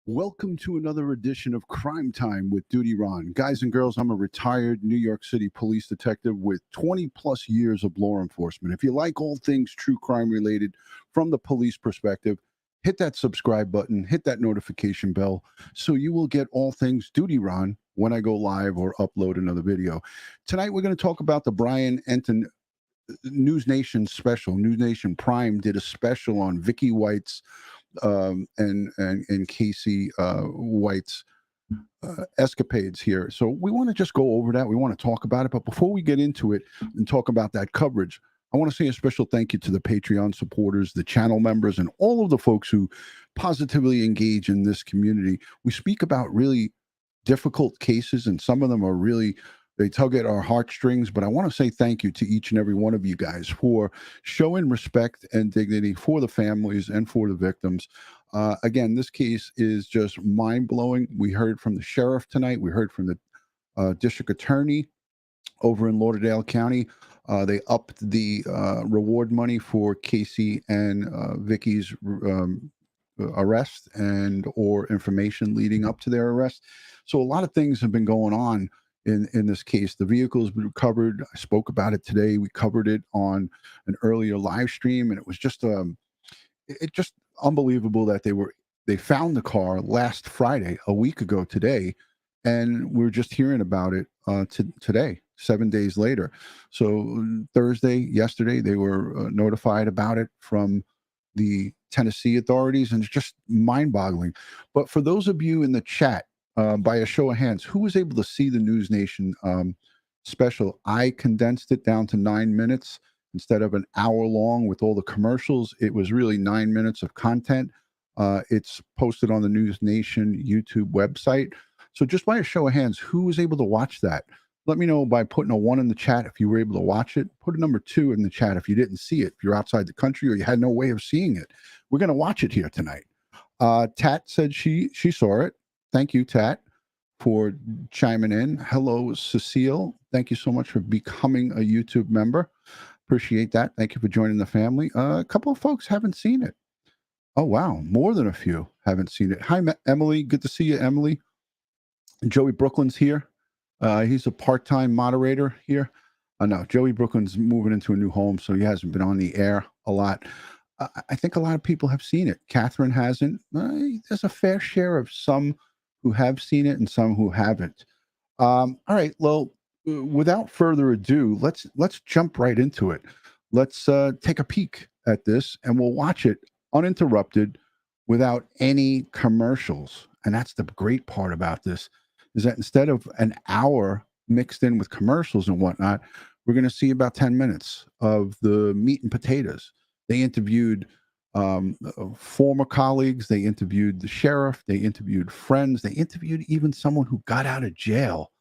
Welcome to another edition of Crime Time with Dutyron. Guys and girls, I'm a retired New York City police detective with 20 plus years of law enforcement. If you like all things true crime related from the police perspective, hit that subscribe button, hit that notification bell, so you will get all things Dutyron when I go live or upload another video. Tonight, we're going to talk about the Brian Entin Newsnation special. Newsnation Prime did a special on Vicky White's and Casey White's escapades here. So we want to just go over that. We want to talk about it. But before we get into it and talk about that coverage, I want to say a special thank you to the Patreon supporters, the channel members, and all of the folks who positively engage in this community. We speak about really difficult cases, and some of them are really, they tug at our heartstrings, but I want to say thank you to each and every one of you guys for showing respect and dignity for the families and for the victims. Again, this case is just mind-blowing. We heard from the sheriff tonight. We heard from the district attorney over in Lauderdale County. They upped the reward money for Casey and Vicky's arrest and or information leading up to their arrest. So a lot of things have been going on in this case. The vehicles we recovered, I spoke about it today. We covered it on an earlier live stream, and it was just just unbelievable that they found the car last Friday, a week ago today, and we're just hearing about it today, 7 days later. So yesterday, they were notified about it from the Tennessee authorities, and it's just mind-boggling. But for those of you in the chat, by a show of hands, who was able to see the Newsnation special? I condensed it down to 9 minutes instead of an hour long with all the commercials. It was really 9 minutes of content. It's posted on the Newsnation YouTube website. So just by a show of hands, who was able to watch that? Let me know by putting a 1 in the chat if you were able to watch it. Put a number 2 in the chat if you didn't see it, if you're outside the country or you had no way of seeing it. We're going to watch it here tonight. Tat said she saw it. Thank you, Tat, for chiming in. Hello, Cecile. Thank you so much for becoming a YouTube member. Appreciate that. Thank you for joining the family. A couple of folks haven't seen it. Oh, wow. More than a few haven't seen it. Hi, Emily. Good to see you, Emily. Joey Brooklyn's here. He's a part-time moderator here. No, Joey Brooklyn's moving into a new home, so he hasn't been on the air a lot. I think a lot of people have seen it. Catherine hasn't. There's a fair share of some who have seen it and some who haven't. All right. Well, without further ado, let's jump right into it. Let's take a peek at this, and we'll watch it uninterrupted without any commercials. And that's the great part about this, is that instead of an hour mixed in with commercials and whatnot, we're going to see about 10 minutes of the meat and potatoes. They interviewed former colleagues. They interviewed the sheriff. They interviewed friends. They interviewed even someone who got out of jail,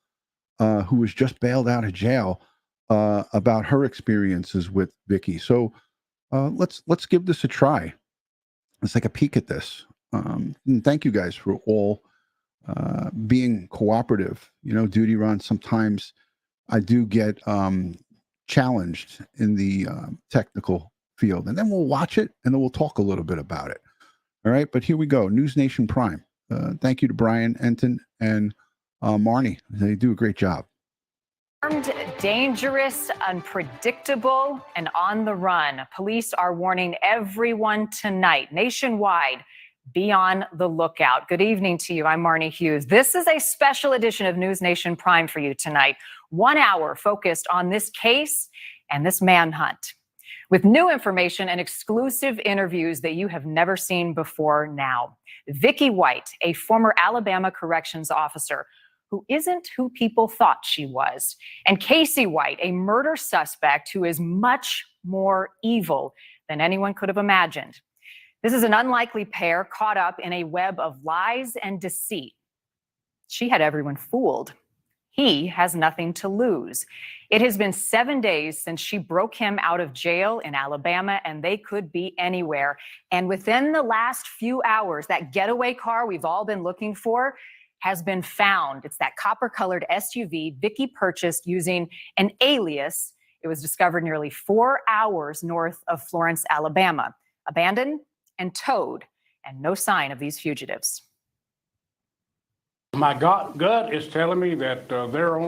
who was just bailed out of jail, about her experiences with Vicky. So let's give this a try. Let's take a peek at this. And thank you guys for all being cooperative. You know, Dutyron, sometimes I do get challenged in the technical field, and then we'll watch it and then we'll talk a little bit about it. All right, but here we go. Newsnation Prime. Thank you to Brian, Entin, and Marnie. They do a great job. Armed, dangerous, unpredictable, and on the run. Police are warning everyone tonight, nationwide, be on the lookout. Good evening to you. I'm Marnie Hughes. This is a special edition of Newsnation Prime for you tonight. 1 hour focused on this case and this manhunt, with new information and exclusive interviews that you have never seen before now. Vicky White, a former Alabama corrections officer who isn't who people thought she was, and Casey White, a murder suspect who is much more evil than anyone could have imagined. This is an unlikely pair caught up in a web of lies and deceit. She had everyone fooled. He has nothing to lose. It has been 7 days since she broke him out of jail in Alabama, and they could be anywhere. And within the last few hours, that getaway car we've all been looking for has been found. It's that copper-colored SUV Vicky purchased using an alias. It was discovered nearly 4 hours north of Florence, Alabama. Abandoned and towed, and no sign of these fugitives. My gut is telling me that they're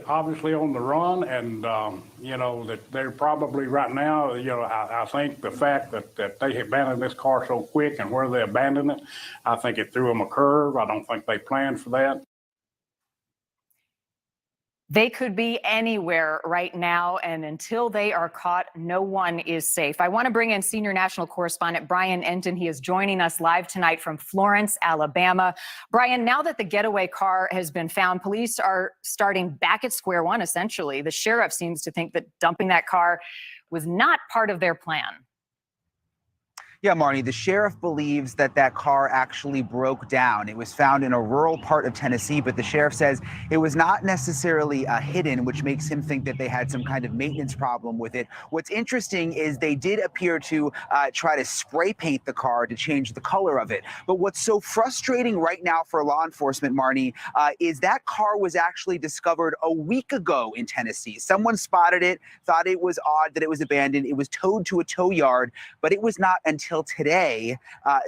obviously on the run, and that they're probably right now. I think the fact that they abandoned this car so quick and where they abandoned it, I think it threw them a curve. I don't think they planned for that. They could be anywhere right now, and until they are caught, no one is safe. I want to bring in senior national correspondent Brian Entin. He is joining us live tonight from Florence, Alabama. Brian, now that the getaway car has been found, police are starting back at square one, essentially. The sheriff seems to think that dumping that car was not part of their plan. Yeah, Marnie, the sheriff believes that car actually broke down. It was found in a rural part of Tennessee, but the sheriff says it was not necessarily hidden, which makes him think that they had some kind of maintenance problem with it. What's interesting is they did appear to try to spray paint the car to change the color of it. But what's so frustrating right now for law enforcement, Marnie, is that car was actually discovered a week ago in Tennessee. Someone spotted it, thought it was odd that it was abandoned. It was towed to a tow yard, but it was not until today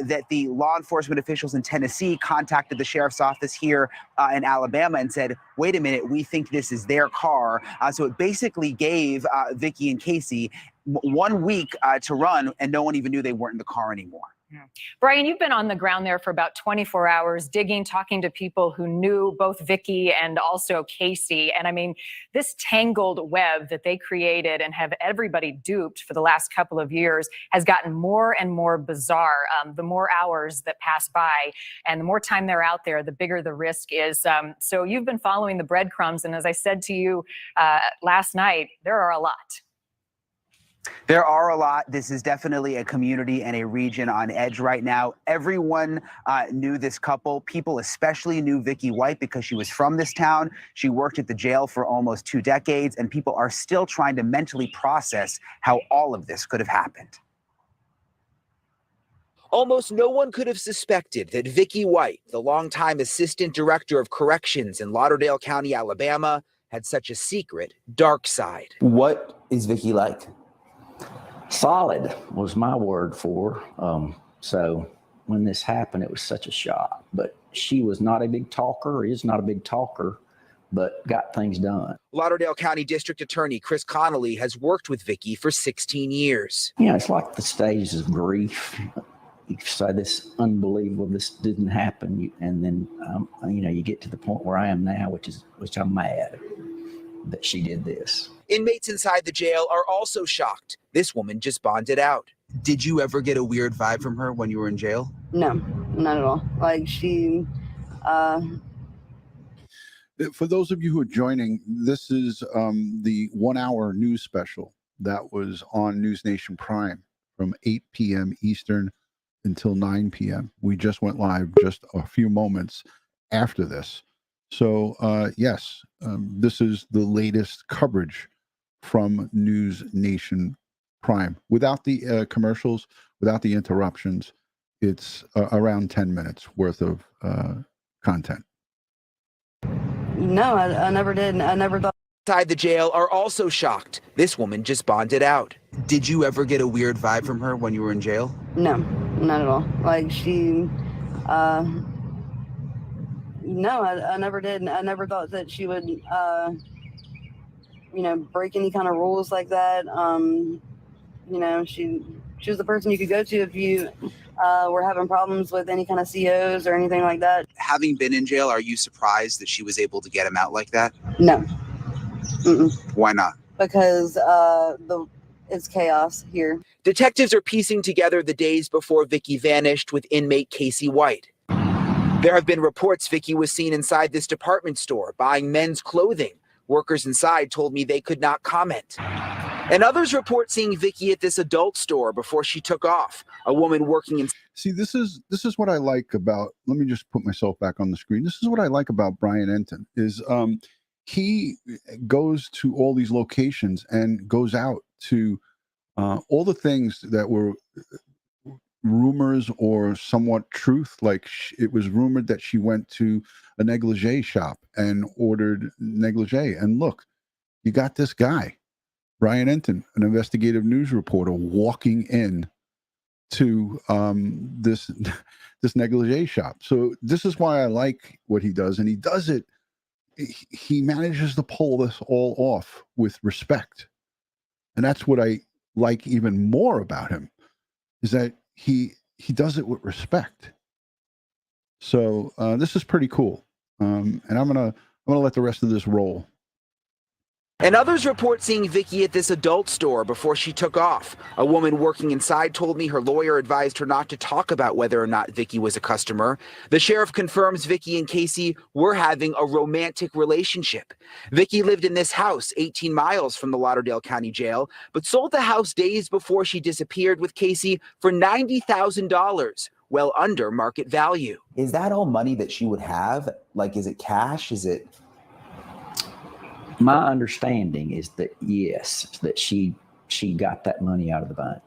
that the law enforcement officials in Tennessee contacted the sheriff's office here in Alabama and said, wait a minute, we think this is their car. So it basically gave Vicky and Casey 1 week to run, and no one even knew they weren't in the car anymore. Brian, you've been on the ground there for about 24 hours, digging, talking to people who knew both Vicky and also Casey. And I mean, this tangled web that they created and have everybody duped for the last couple of years has gotten more and more bizarre. The more hours that pass by and the more time they're out there, the bigger the risk is. So you've been following the breadcrumbs. And as I said to you last night, there are a lot. There are a lot. This is definitely a community and a region on edge right now. Everyone knew this couple. People especially knew Vicky White because she was from this town. She worked at the jail for almost 2 decades, and people are still trying to mentally process how all of this could have happened. Almost no one could have suspected that Vicky White, the longtime assistant director of corrections in Lauderdale County, Alabama, had such a secret dark side. What is Vicky like? Solid was my word for her. So when this happened, it was such a shock. But she was not a big talker, is not a big talker, but got things done. Lauderdale County District Attorney Chris Connolly has worked with Vicky for 16 years. Yeah, it's like the stages of grief. You say this unbelievable, this didn't happen, and then you get to the point where I am now, which I'm mad that she did this. Inmates inside the jail are also shocked. This woman just bonded out. Did you ever get a weird vibe from her when you were in jail? No, not at all. Like she, For those of you who are joining, this is the 1 hour news special that was on Newsnation Prime from 8 p.m. Eastern until 9 p.m. We just went live just a few moments after this. So, yes, this is the latest coverage from Newsnation Prime. Without the commercials, without the interruptions, it's around 10 minutes worth of content. no, I never did. I never thought. Inside the jail are also shocked. This woman just bonded out. Did you ever get a weird vibe from her when you were in jail? No, not at all. Like she, no, I never did. I never thought that she would, break any kind of rules like that. She was the person you could go to if you were having problems with any kind of COs or anything like that. Having been in jail, are you surprised that she was able to get him out like that? No. Mm-mm. Why not? Because it's chaos here. Detectives are piecing together the days before Vicky vanished with inmate Casey White. There have been reports Vicky was seen inside this department store buying men's clothing. Workers inside told me they could not comment. And others report seeing Vicky at this adult store before she took off. A woman working in... See, this is what I like about, let me just put myself back on the screen. This is what I like about Brian Entin is he goes to all these locations and goes out to all the things that were rumors or somewhat truth. Like it was rumored that she went to a negligee shop and ordered negligee. And look, you got this guy, Brian Entin, an investigative news reporter, walking in to this this negligee shop. So this is why I like what he does, and he does it. He manages to pull this all off with respect, and that's what I like even more about him, is that he does it with respect. So this is pretty cool, and I'm gonna let the rest of this roll. And others report seeing Vicky at this adult store before she took off. A woman working inside told me her lawyer advised her not to talk about whether or not Vicky was a customer. The sheriff confirms Vicky and Casey were having a romantic relationship. Vicky lived in this house 18 miles from the Lauderdale County Jail, but sold the house days before she disappeared with Casey for $90,000, well under market value. Is that all money that she would have? Like, is it cash? Is it? My understanding is that yes, that she got that money out of the bank,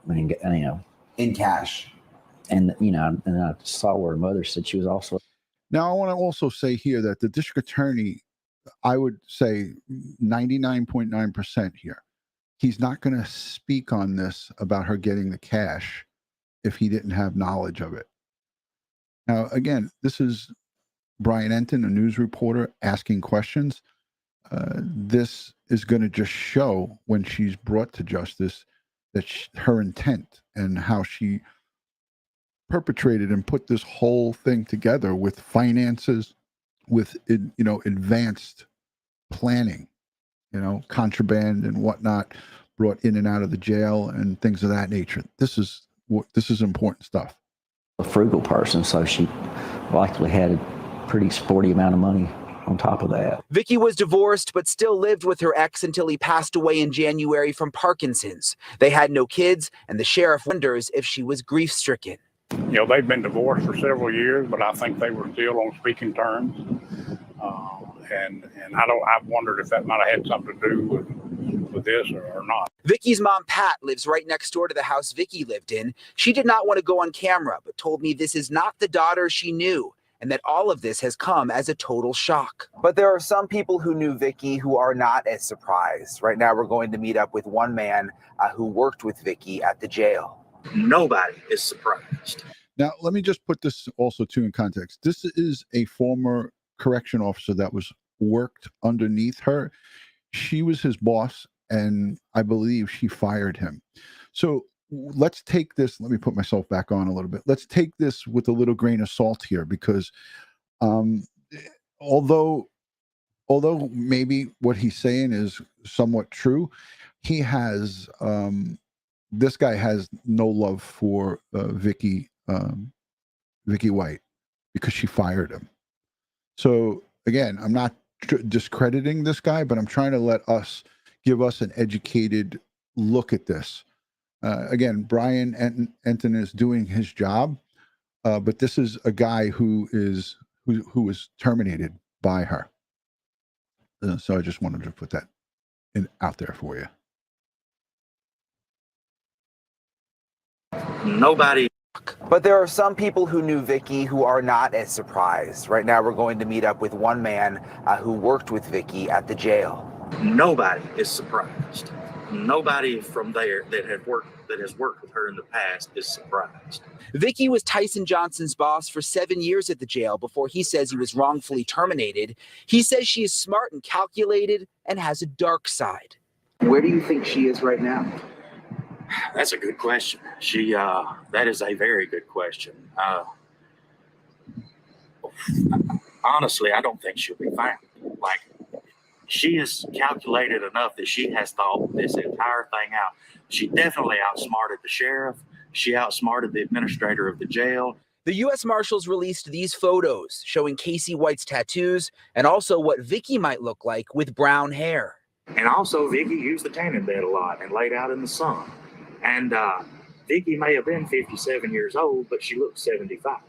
and In cash. and I saw where her mother said she was also. Now I want to also say here that the district attorney, I would say 99.9% here, he's not going to speak on this about her getting the cash if he didn't have knowledge of it. Now again, this is Brian Entin, a news reporter, asking questions. This is going to just show, when she's brought to justice, that her intent and how she perpetrated and put this whole thing together with finances, with advanced planning, contraband and whatnot brought in and out of the jail and things of that nature. This is important stuff. A frugal person, so she likely had a pretty sporty amount of money on top of that. Vicky was divorced, but still lived with her ex until he passed away in January from Parkinson's. They had no kids, and the sheriff wonders if she was grief-stricken. They've been divorced for several years, but I think they were still on speaking terms. And I've wondered if that might have had something to do with this or not. Vicky's mom, Pat, lives right next door to the house Vicky lived in. She did not want to go on camera, but told me this is not the daughter she knew, and that all of this has come as a total shock. But there are some people who knew Vicky who are not as surprised. Right now, we're going to meet up with one man who worked with Vicky at the jail. Nobody is surprised. Now, let me just put this also too in context. This is a former correction officer that was worked underneath her. She was his boss, and I believe she fired him. So let's take this. Let me put myself back on a little bit. Let's take this with a little grain of salt here, because although maybe what he's saying is somewhat true, he has this guy has no love for Vicky White, because she fired him. So again, I'm not discrediting this guy, but I'm trying to give us an educated look at this. Again, Brian Entin is doing his job, but this is a guy who was terminated by her. So I just wanted to put that out there for you. Nobody. But there are some people who knew Vicky who are not as surprised. Right now, we're going to meet up with one man who worked with Vicky at the jail. Nobody is surprised. Nobody from there that has worked with her in the past is surprised. Vicky was Tyson Johnson's boss for 7 years at the jail before he says he was wrongfully terminated. He says she is smart and calculated and has a dark side. Where do you think she is right now? That's a good question. That is a very good question. Honestly, I don't think she'll be found. Like, she is calculated enough that she has thought this entire thing out. She definitely outsmarted the sheriff. She outsmarted the administrator of the jail. The US Marshals released these photos showing Casey White's tattoos and also what Vicky might look like with brown hair. And also, Vicky used the tanning bed a lot and laid out in the sun. And Vicky may have been 57 years old, but she looked 75.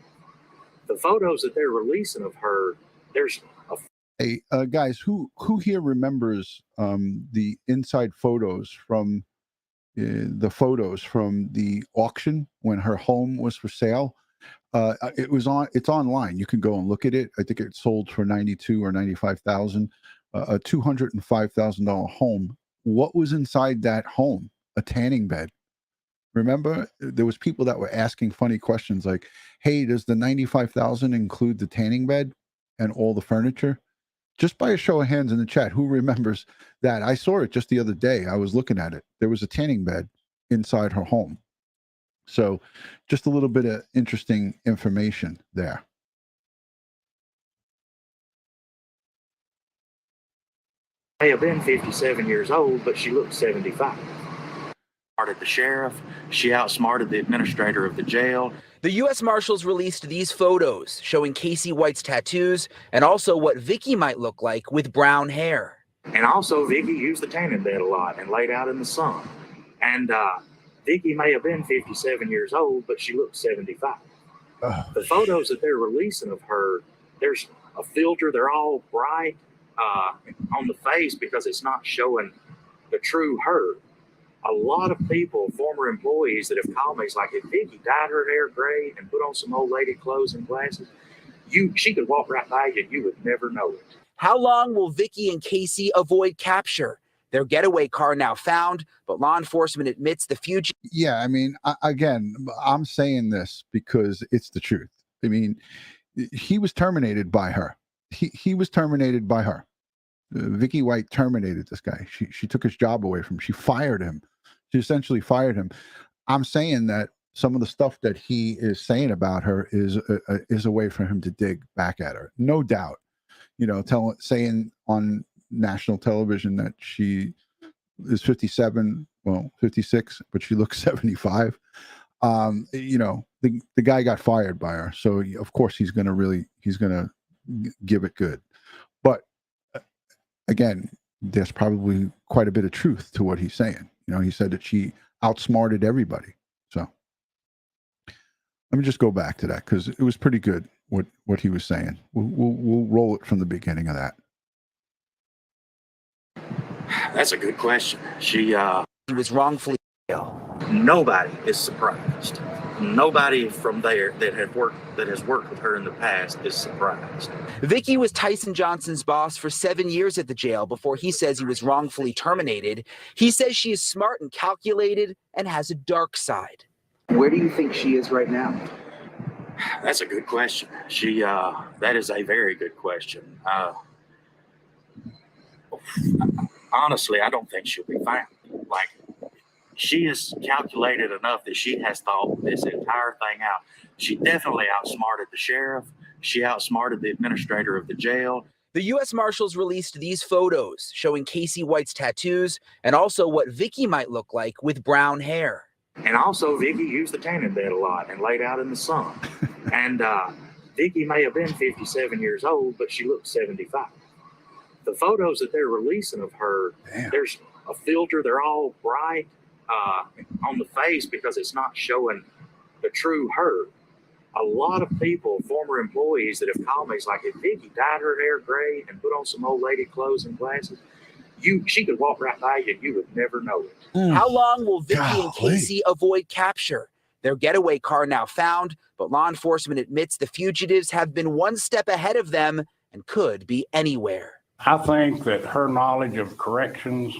The photos that they're releasing of her, there's a... Hey, guys, who here remembers the inside photos from the auction when her home was for sale? It's online. You can go and look at it. I think it sold for $92,000 or $95,000, a $205,000 home. What was inside that home? A tanning bed. Remember, there was people that were asking funny questions like, hey, does the $95,000 include the tanning bed and all the furniture? Just by a show of hands in the chat, who remembers that? I saw it just the other day. I was looking at it. There was a tanning bed inside her home. So just a little bit of interesting information there. May have been 57 years old, but she looked 75. Outsmarted the sheriff. She outsmarted the administrator of the jail. The U.S. Marshals released these photos showing Casey White's tattoos and also what Vicky might look like with brown hair. And also, Vicky used the tanning bed a lot and laid out in the sun. And Vicky may have been 57 years old, but she looked 75. The photos that they're releasing of her, there's a filter. They're all bright on the face because it's not showing the true her. A lot of people, former employees that have called me, it's like, if Vicky dyed her hair gray and put on some old lady clothes and glasses, she could walk right by you and you would never know it. How long will Vicky and Casey avoid capture? Their getaway car now found, but law enforcement admits the fugitive. Yeah, I mean, again, I'm saying this because it's the truth. I mean, he was terminated by her. He was terminated by her. Vicky White terminated this guy. She took his job away from him. She fired him. She essentially fired him. I'm saying that some of the stuff that he is saying about her is a way for him to dig back at her. No doubt. You know, saying on national television that she is 57, well, 56, but she looks 75. You know, the guy got fired by her. So of course he's going to give it good. But again, there's probably quite a bit of truth to what he's saying. You know, he said that she outsmarted everybody. So let me just go back to that because it was pretty good what he was saying. We'll roll it from the beginning of that. That's a good question. He was wrongfully. Nobody is surprised. Nobody from there that has worked with her in the past is surprised. Vicky was Tyson Johnson's boss for 7 years at the jail before he says he was wrongfully terminated. He says she is smart and calculated and has a dark side. Where do you think she is right now? That's a good question. That is a very good question. Honestly, I don't think she'll be found. Like, she is calculated enough that she has thought this entire thing out. She definitely outsmarted the sheriff. She outsmarted the administrator of the jail. The U.S. Marshals released these photos showing Casey White's tattoos and also what Vicky might look like with brown hair. And also, Vicky used the tanning bed a lot and laid out in the sun. And Vicky may have been 57 years old, but she looked 75. The photos that they're releasing of her, there's a filter. They're all bright on the face because it's not showing the true her. A lot of people, former employees that have called me, it's like, if Vicky dyed her hair gray and put on some old lady clothes and glasses, she could walk right by you and you would never know it. How long will Vicky and Casey avoid capture? Their getaway car now found, but law enforcement admits the fugitives have been one step ahead of them and could be anywhere. I think that her knowledge of corrections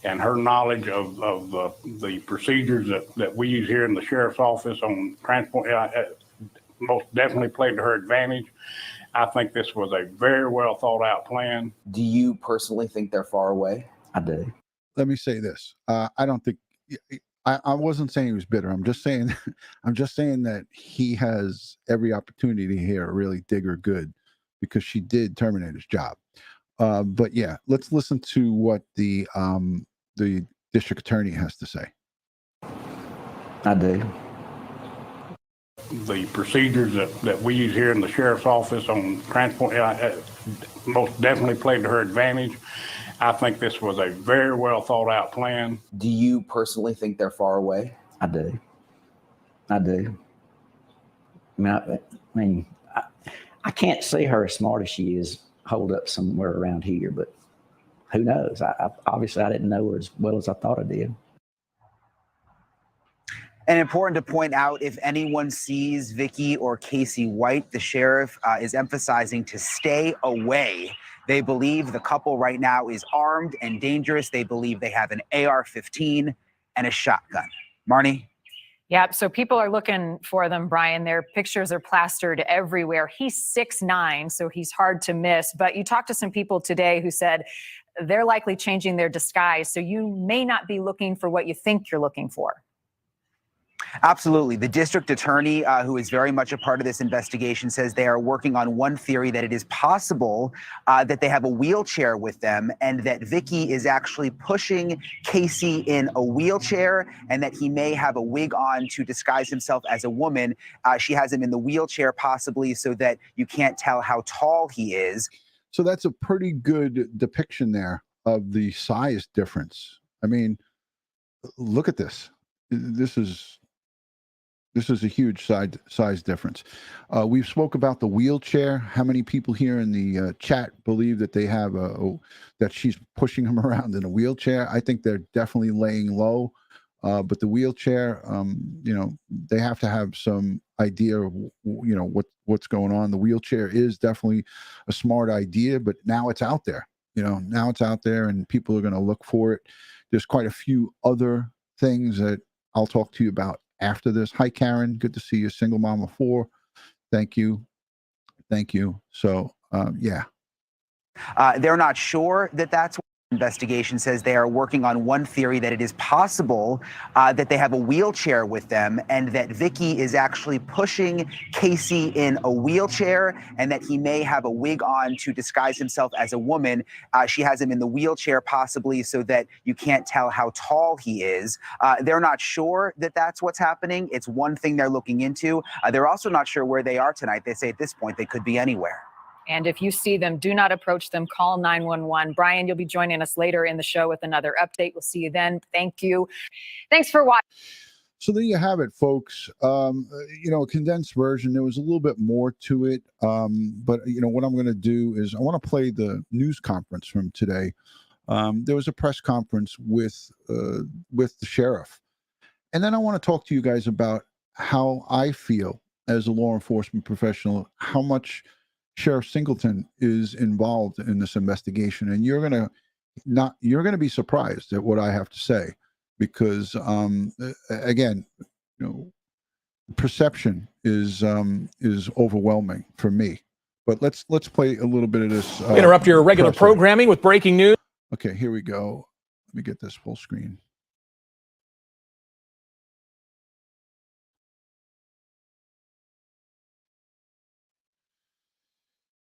and her knowledge of the procedures that we use here in the sheriff's office on transport most definitely played to her advantage. I think this was a very well thought out plan. Do you personally think they're far away? I do. Let me say this. I don't think I wasn't saying he was bitter. I'm just saying that he has every opportunity here to really dig her good because she did terminate his job. But yeah, let's listen to what the district attorney has to say. I do. The procedures that we use here in the sheriff's office on transport most definitely played to her advantage. I think this was a very well thought out plan. Do you personally think they're far away? I do. I mean, I can't see her as smart as she is holed up somewhere around here, but who knows? Obviously I didn't know her as well as I thought I did. And important to point out, if anyone sees Vicky or Casey White, the sheriff is emphasizing to stay away. They believe the couple right now is armed and dangerous. They believe they have an AR-15 and a shotgun. Marnie? Yeah, so people are looking for them, Brian. Their pictures are plastered everywhere. He's 6'9", so he's hard to miss. But you talked to some people today who said they're likely changing their disguise, so you may not be looking for what you think you're looking for. Absolutely. The district attorney, who is very much a part of this investigation, says they are working on one theory, that it is possible that they have a wheelchair with them and that Vicky is actually pushing Casey in a wheelchair and that he may have a wig on to disguise himself as a woman. She has him in the wheelchair possibly so that you can't tell how tall he is. So that's a pretty good depiction there of the size difference. I mean, look at this. This is a huge size difference. We've spoke about the wheelchair. How many people here in the chat believe that they have that she's pushing him around in a wheelchair? I think they're definitely laying low. But the wheelchair, you know, they have to have some idea of, you know, what's going on. The wheelchair is definitely a smart idea, but now it's out there. You know, now it's out there, and people are going to look for it. There's quite a few other things that I'll talk to you about after this. Hi, Karen. Good to see you. Single mom of 4. Thank you. Thank you. So, yeah. They're not sure that that's what the investigation says. They are working on one theory, that it is possible that they have a wheelchair with them and that Vicky is actually pushing Casey in a wheelchair and that he may have a wig on to disguise himself as a woman. She has him in the wheelchair possibly so that you can't tell how tall he is. They're not sure that that's what's happening. It's one thing they're looking into. They're also not sure where they are tonight. They say at this point they could be anywhere. And if you see them, do not approach them. Call 911. Brian, you'll be joining us later in the show with another update. We'll see you then. Thank you. Thanks for watching. So there you have it, folks. You know, a condensed version. There was a little bit more to it. But, you know, what I'm going to do is I want to play the news conference from today. There was a press conference with the sheriff. And then I want to talk to you guys about how I feel as a law enforcement professional, how much Sheriff Singleton is involved in this investigation, and you're gonna be surprised at what I have to say, because again, you know, perception is overwhelming for me. But let's play a little bit of this. Interrupt your regular programming with breaking news. Okay, here we go. Let me get this full screen.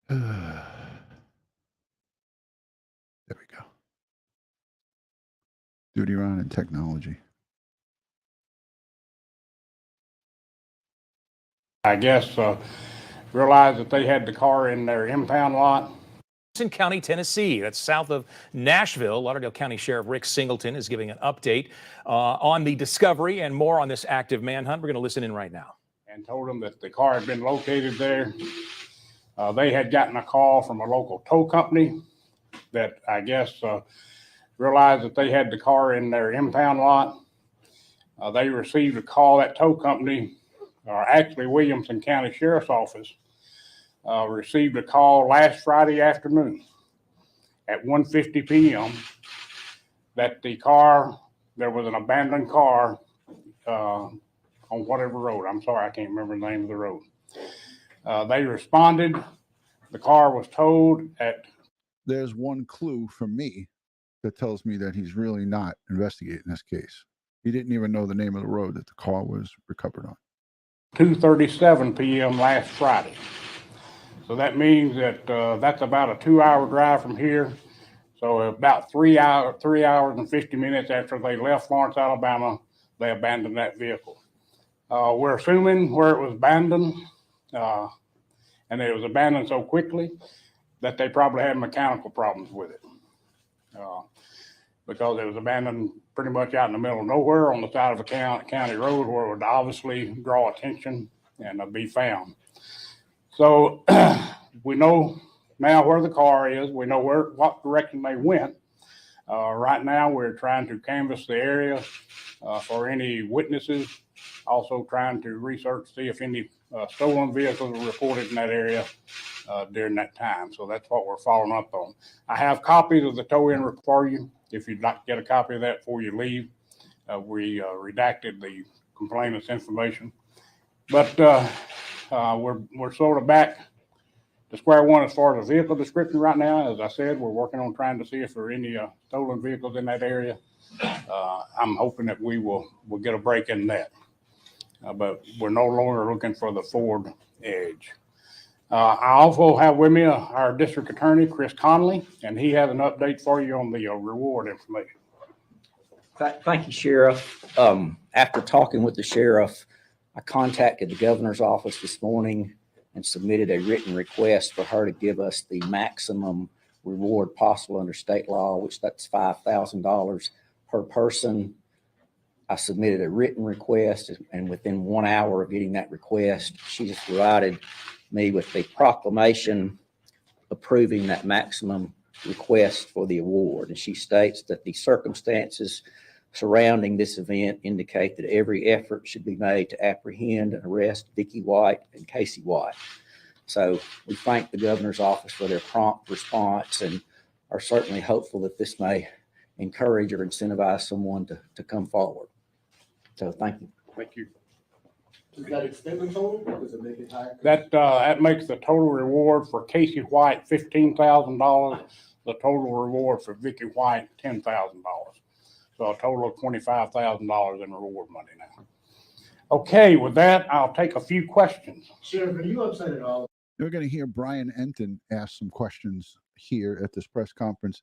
There we go. Dutyron and technology. I guess realized that they had the car in their impound lot. In County, Tennessee, that's south of Nashville. Lauderdale County Sheriff Rick Singleton is giving an update on the discovery and more on this active manhunt. We're going to listen in right now. And told them that the car had been located there. They had gotten a call from a local tow company that I guess realized that they had the car in their impound lot. They received a call. That tow company, or actually Williamson County Sheriff's Office, received a call last Friday afternoon at 1:50 p.m. that there was an abandoned car on whatever road. I'm sorry, I can't remember the name of the road. They responded. The car was towed at. There's one clue from me that tells me that he's really not investigating this case. He didn't even know the name of the road that the car was recovered on. 2:37 p.m. last Friday. So that means that that's about a 2-hour drive from here. So about 3 hours and 50 minutes after they left Florence, Alabama, they abandoned that vehicle. We're assuming where it was abandoned, and it was abandoned so quickly that they probably had mechanical problems with it, because it was abandoned pretty much out in the middle of nowhere on the side of a county road where it would obviously draw attention and be found. So we know now where the car is. We know what direction they went. Right now, we're trying to canvass the area for any witnesses. Also trying to research, see if any stolen vehicles were reported in that area during that time. So that's what we're following up on. I have copies of the tow-in report for you if you'd like to get a copy of that before you leave. We redacted the complainant's information. But we're sort of back to square one as far as the vehicle description right now. As I said, we're working on trying to see if there are any stolen vehicles in that area. I'm hoping that we'll get a break in that. But we're no longer looking for the Ford Edge. I also have with me our district attorney, Chris Conley, and he has an update for you on the reward information. Thank you, Sheriff. After talking with the sheriff, I contacted the governor's office this morning and submitted a written request for her to give us the maximum reward possible under state law, which that's $5,000 per person. I submitted a written request, and within 1 hour of getting that request, she just provided me with a proclamation approving that maximum request for the award. And she states that the circumstances surrounding this event indicate that every effort should be made to apprehend and arrest Vicky White and Casey White. So we thank the governor's office for their prompt response and are certainly hopeful that this may encourage or incentivize someone to come forward. So thank you. Thank you. Does that extend the total, or does it make it higher? That makes the total reward for Casey White $15,000. The total reward for Vicky White $10,000. So a total of $25,000 in reward money now. Okay, with that, I'll take a few questions. Sheriff, are you upset at all? You're going to hear Brian Entin ask some questions here at this press conference.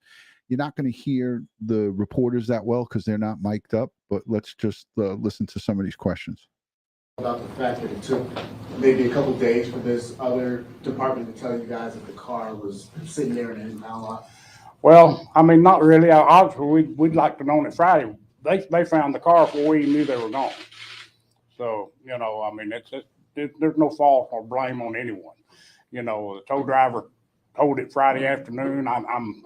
You're not going to hear the reporters that well because they're not mic'd up, but let's just listen to some of these questions. About the fact that it took maybe a couple days for this other department to tell you guys that the car was sitting there in an impound lot. Well, I mean, not really. Obviously, we'd like to know it Friday. They found the car before we knew they were gone. So, you know, I mean, there's no fault or blame on anyone. You know, the tow driver told it Friday afternoon. I'm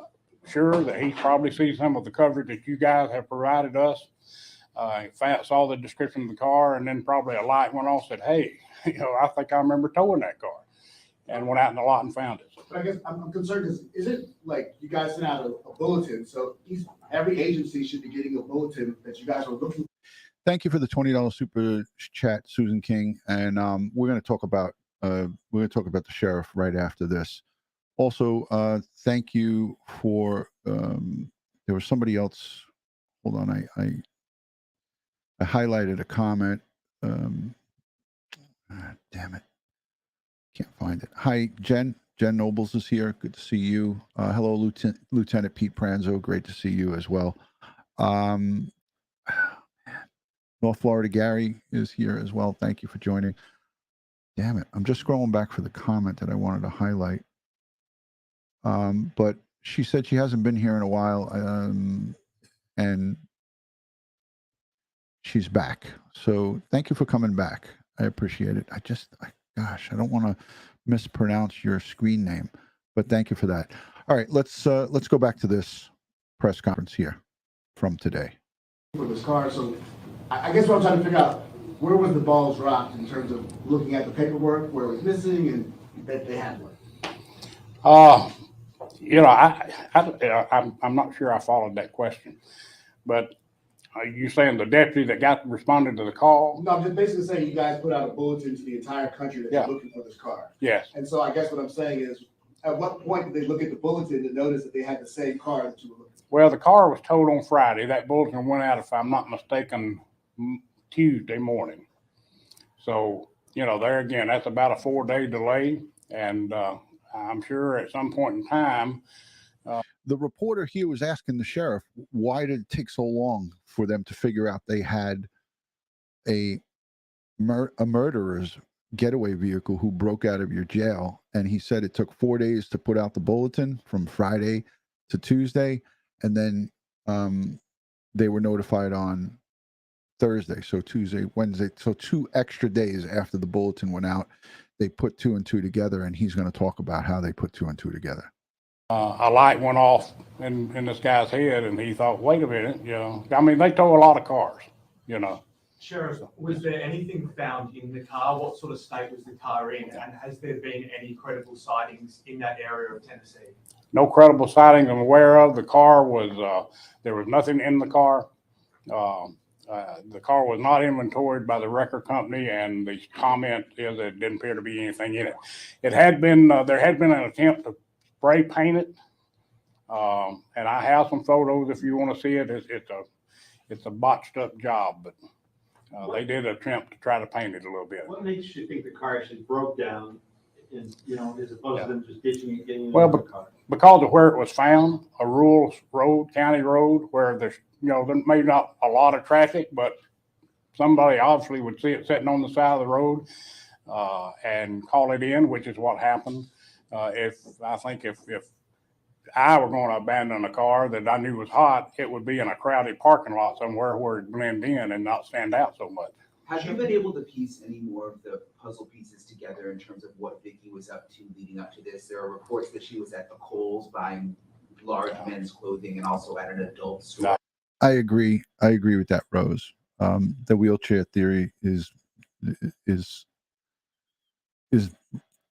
sure that he probably sees some of the coverage that you guys have provided us. Saw the description of the car, and then probably a light went off, said, hey, you know, I think I remember towing that car, and went out in the lot and found it. But I guess I'm concerned because is it like you guys sent out a bulletin? So every agency should be getting a bulletin that you guys are looking. Thank you for the $20 super chat, Susan King, and we're going to talk about the sheriff right after this. Also, thank you for there was somebody else. Hold on, I highlighted a comment. Damn it. Can't find it. Hi, Jen. Jen Nobles is here. Good to see you. Hello, Lieutenant Pete Pranzo. Great to see you as well. North Florida Gary is here as well. Thank you for joining. Damn it. I'm just scrolling back for the comment that I wanted to highlight. But she said she hasn't been here in a while. And she's back. So thank you for coming back. I appreciate it. Gosh, I don't want to mispronounce your screen name, but thank you for that. All right, let's go back to this press conference here from today. For this car, so I guess what I'm trying to figure out, where was the ball dropped in terms of looking at the paperwork, where it was missing, and that they had one? You know, I'm not sure I followed that question, but are you saying the deputy that responded to the call? No, I'm just basically saying you guys put out a bulletin to the entire country that you're looking for this car. Yes. And so I guess what I'm saying is, at what point did they look at the bulletin to notice that they had the same car that you were looking for? Well, the car was towed on Friday. That bulletin went out, if I'm not mistaken, Tuesday morning. So, you know, there again, that's about a 4-day delay. And I'm sure at some point in time, the reporter here was asking the sheriff, why did it take so long for them to figure out they had a murderer's getaway vehicle who broke out of your jail? And he said it took 4 days to put out the bulletin from Friday to Tuesday. And then they were notified on Thursday. So Tuesday, Wednesday. So 2 extra days after the bulletin went out, they put 2 and 2 together. And he's going to talk about how they put 2 and 2 together. A light went off in this guy's head, and he thought, wait a minute, you know. I mean, they tow a lot of cars, you know. Sheriff, was there anything found in the car? What sort of state was the car in? And has there been any credible sightings in that area of Tennessee? No credible sightings I'm aware of. The car was, there was nothing in the car. The car was not inventoried by the record company, and the comment is that it didn't appear to be anything in it. It had been, there had been an attempt to spray paint it. And I have some photos if you want to see it. It's a botched up job, but they did attempt to try to paint it a little bit. What makes you think the car actually broke down, and, as opposed to them just ditching it, getting Well, into the car? Because of where it was found, a rural road, county road, where there's, there may not a lot of traffic, but somebody obviously would see it sitting on the side of the road and call it in, which is what happened. If I were going to abandon a car that I knew was hot, it would be in a crowded parking lot somewhere where it blend in and not stand out so much. Have you been able to piece any more of the puzzle pieces together in terms of what Vicky was up to leading up to this? There are reports that she was at the Kohl's buying large men's clothing and also at an adult store. I agree with that, Rose. The wheelchair theory is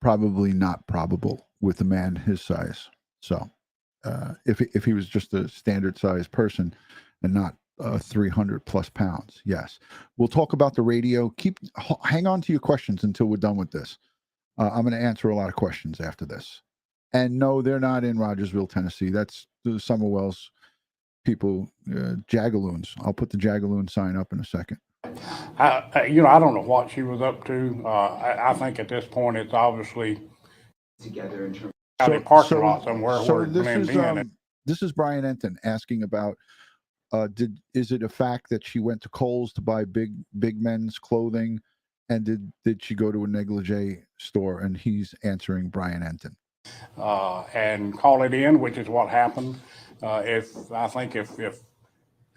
probably not probable with a man his size. So if he was just a standard sized person and not 300 plus pounds, yes. We'll talk about the radio. Hang on to your questions until we're done with this. I'm going to answer a lot of questions after this. And no, they're not in Rogersville, Tennessee. That's the Summerwell's people, Jagaloons. I'll put the Jagaloon sign up in a second. I don't know what she was up to. I think at this point it's obviously together in terms of parking lot somewhere where it blends in. This is Brian Entin asking about is it a fact that she went to Kohl's to buy big men's clothing, and did she go to a negligee store? And he's answering Brian Entin. And call it in, which is what happened. If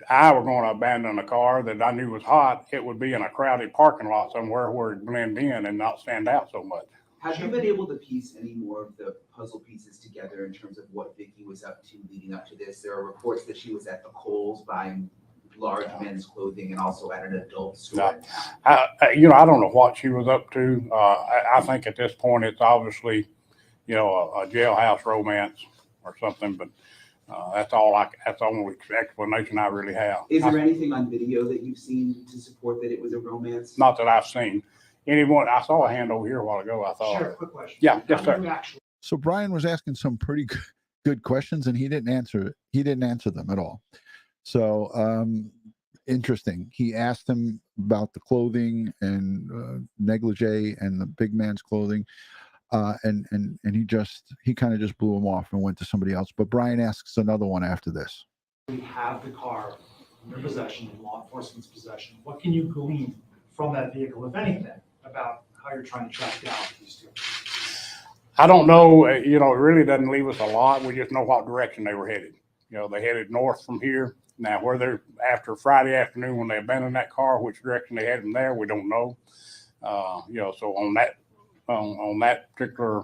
I were going to abandon a car that I knew was hot, it would be in a crowded parking lot somewhere where it blend in and not stand out so much. Have you been able to piece any more of the puzzle pieces together in terms of what Vicky was up to leading up to this? There are reports that she was at the Kohl's buying large men's clothing and also at an adult store. I don't know what she was up to. I think at this point it's obviously, a jailhouse romance or something, but that's the only explanation I really have. Is there anything on video that you've seen to support that it was a romance? Not that I've seen. I saw a hand over here a while ago, I thought. Sure, quick question. Yeah, yes, sir. So Brian was asking some pretty good questions, and he didn't answer them at all. So interesting. He asked him about the clothing and negligee and the big man's clothing. And he kind of just blew him off and went to somebody else. But Brian asks another one after this. We have the car in your possession, in law enforcement's possession. What can you glean from that vehicle, if anything, about how you're trying to track down these two? I don't know. It really doesn't leave us a lot. We just know what direction they were headed. They headed north from here. Now, where they're after Friday afternoon when they abandoned that car, which direction they had from there, we don't know. So on that particular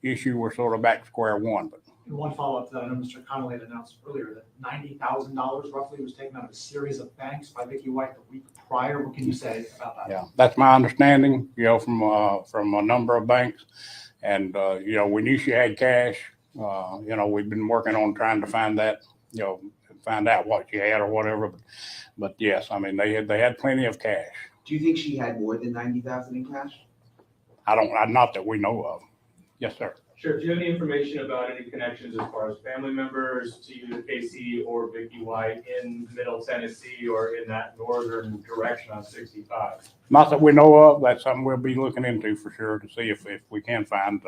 issue, we're sort of back to square one. But one follow-up to that, I know Mr. Connolly had announced earlier that $90,000 roughly was taken out of a series of banks by Vicky White the week prior. What can you say about that? Yeah, that's my understanding, from a number of banks. And, we knew she had cash. We've been working on trying to find that, find out what she had or whatever. But yes, they had plenty of cash. Do you think she had more than $90,000 in cash? Not that we know of. Yes, sir. Sure. Do you have any information about any connections as far as family members to either Casey or Vicky White in Middle Tennessee or in that northern direction on 65? Not that we know of. That's something we'll be looking into for sure to see if we can find.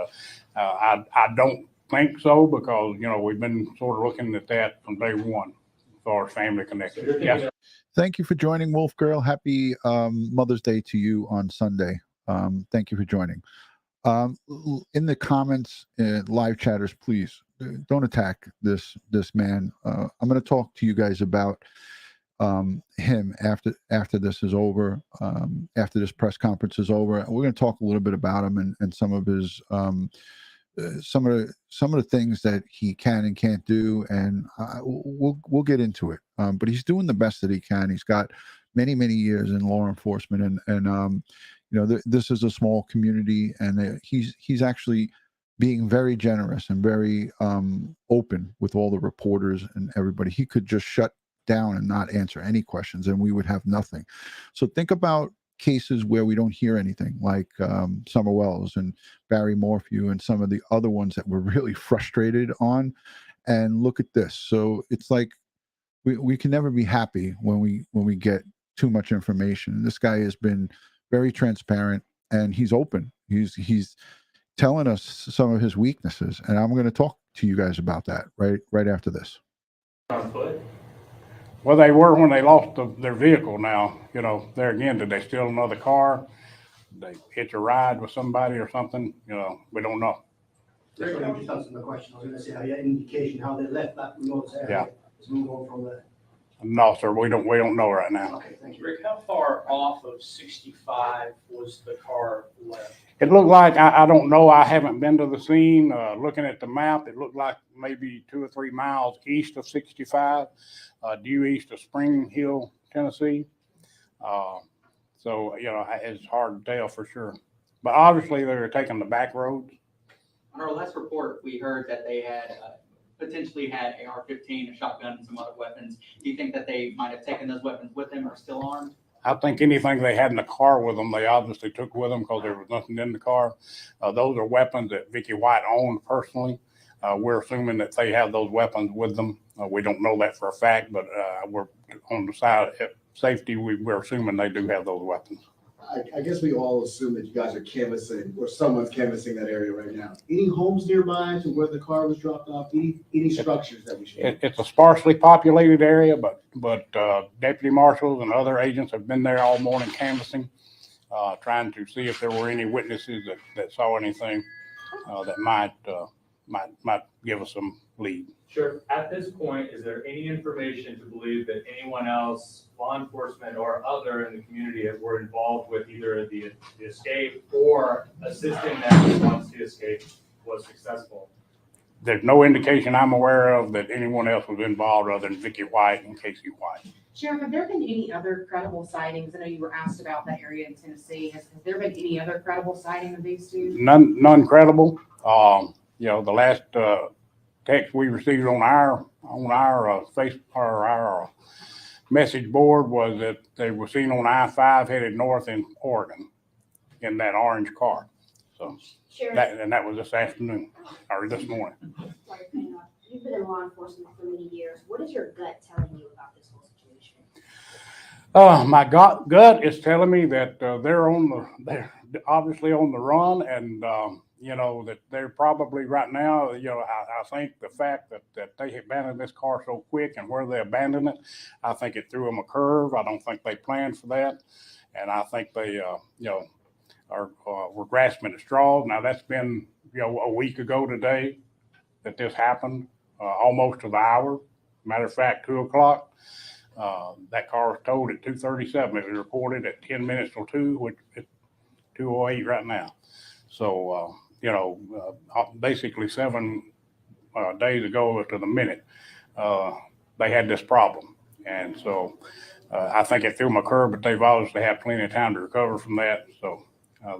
I don't think so because, we've been sort of looking at that from day one as far as family connection. So yes. Thank you for joining, Wolf Girl. Happy Mother's Day to you on Sunday. Thank you for joining. In the comments, live chatters, please don't attack this man. I'm going to talk to you guys about him after this is over, after this press conference is over. We're going to talk a little bit about him and some of his some of the things that he can and can't do, and we'll get into it. But he's doing the best that he can. He's got many years in law enforcement, and this is a small community, and he's actually being very generous and very open with all the reporters and everybody. He could just shut down and not answer any questions, and we would have nothing. So think about cases where we don't hear anything, like Summer Wells and Barry Morphew and some of the other ones that we're really frustrated on. And look at this. So it's like we can never be happy when we get too much information. And this guy has been very transparent, and he's open. He's telling us some of his weaknesses, and I'm going to talk to you guys about that right after this. On foot? Well, they were when they lost their vehicle. Now, you know, there again, did they steal another car? They hitch a ride with somebody or something? You know, we don't know. Just answer the question. I was going to say, have you had indication how they left that remote area? Yeah. Let's move on from there. No, sir, we don't know right now. Okay, thank you. Rick, how far off of 65 was the car left? It looked like, I don't know, I haven't been to the scene. Looking at the map, it looked like maybe 2 or 3 miles east of 65, due east of Spring Hill, Tennessee. So, you know, it's hard to tell for sure. But obviously, they were taking the back roads. On our last report, we heard that they had potentially had AR-15, a shotgun, and some other weapons. Do you think that they might have taken those weapons with them or still armed? I think anything they had in the car with them, they obviously took with them because there was nothing in the car. Those are weapons that Vicky White owned personally. We're assuming that they have those weapons with them. We don't know that for a fact, but we're on the side of safety. We're assuming they do have those weapons. I guess we all assume that you guys are canvassing, or someone's canvassing that area right now. Any homes nearby to where the car was dropped off? Any structures that we should? It's a sparsely populated area, but deputy marshals and other agents have been there all morning canvassing, trying to see if there were any witnesses that saw anything that might give us some lead. Sure. At this point, is there any information to believe that anyone else, law enforcement or other in the community, that were involved with either the escape or assisting them once the escape was successful? There's no indication I'm aware of that anyone else was involved other than Vicky White and Casey White. Sheriff, have there been any other credible sightings? I know you were asked about that area in Tennessee. Has there been any other credible sighting of these two? None credible. You know, the last text we received on our Facebook or our message board was that they were seen on I-5 headed north in Oregon in that orange car. So that was this afternoon or this morning. You've been in law enforcement for many years. What is your gut telling you about this whole situation? My gut is telling me that they're obviously on the run, and you know, that they're probably right now, you know, I think the fact that they abandoned this car so quick and where they abandoned it, I think it threw them a curve. I don't think they planned for that. And I think they, you know, were grasping at straws. Now that's been, you know, a week ago today that this happened, almost to the hour. Matter of fact, 2 o'clock. That car was towed at 2:37. It was reported at 10 minutes till 2, which is 2:08 right now. So, you know, basically 7 days ago to the minute, they had this problem. And so I think it threw them a curve, but they've obviously had plenty of time to recover from that. So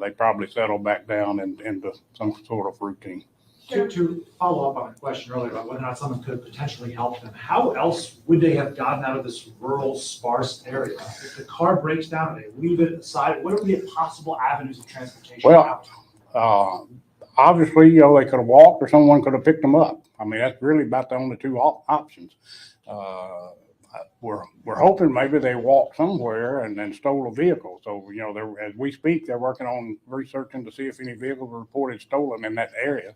they probably settled back down into some sort of routine. To follow up on a question earlier about whether or not someone could potentially help them, how else would they have gotten out of this rural, sparse area? If the car breaks down and they leave it aside, what are the possible avenues of transportation? Well, obviously, you know, they could have walked or someone could have picked them up. I mean, that's really about the only two options. We're hoping maybe they walked somewhere and then stole a vehicle. So, you know, as we speak, they're working on researching to see if any vehicles were reported stolen in that area.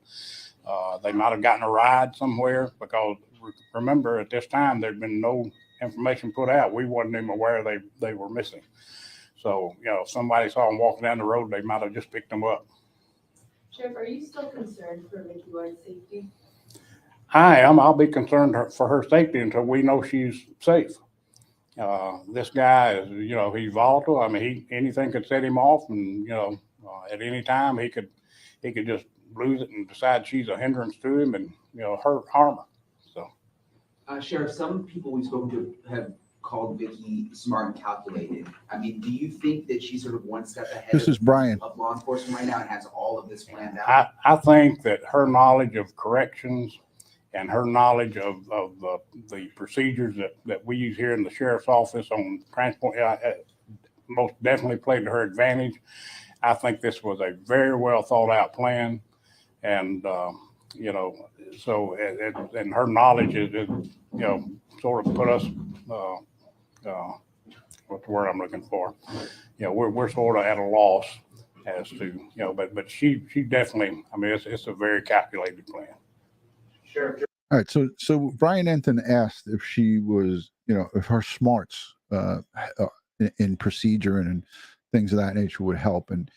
They might have gotten a ride somewhere because remember at this time, there'd been no information put out. We wasn't even aware they were missing. So, you know, if somebody saw them walking down the road, they might have just picked them up. Sheriff, are you still concerned for Vicky White's safety? I am. I'll be concerned for her safety until we know she's safe. This guy is, you know, he's volatile. I mean, anything could set him off, and you know, at any time he could just lose it and decide she's a hindrance to him, and you know, harm her. So, Sheriff, some people we've spoken to have called Vicky smart and calculated. I mean, do you think that she's sort of one step ahead of law enforcement right now and has all of this planned out? I think that her knowledge of corrections and her knowledge of the procedures that we use here in the sheriff's office on transport most definitely played to her advantage. I think this was a very well thought out plan, and you know, so and her knowledge is you know, sort of put us what's the word I'm looking for? You know, we're sort of at a loss as to, you know, but she definitely, I mean, it's a very calculated plan. Sure. All right, so Brian Entin asked if she was, you know, if her smarts in procedure and things of that nature would help, and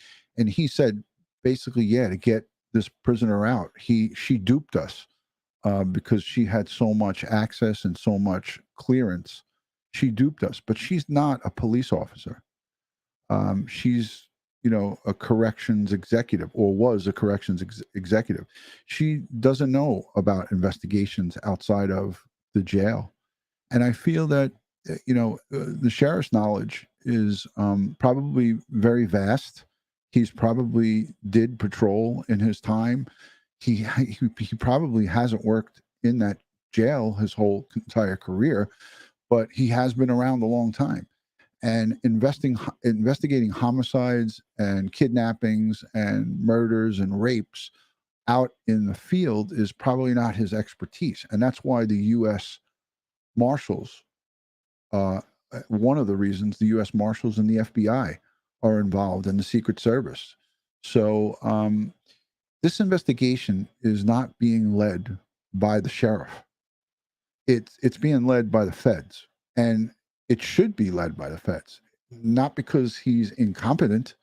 he said basically, yeah, to get this prisoner out, she duped us because she had so much access and so much clearance. She duped us, but she's not a police officer. She's, you know, a corrections executive, or was a corrections executive. She doesn't know about investigations outside of the jail. And I feel that, you know, the sheriff's knowledge is probably very vast. He's probably did patrol in his time. He probably hasn't worked in that jail his whole entire career, but he has been around a long time. And investigating homicides and kidnappings and murders and rapes out in the field is probably not his expertise. And that's why the US Marshals, one of the reasons the US Marshals and the FBI are involved, in the Secret Service. So this investigation is not being led by the sheriff. It's being led by the feds. And it should be led by the feds, not because he's incompetent.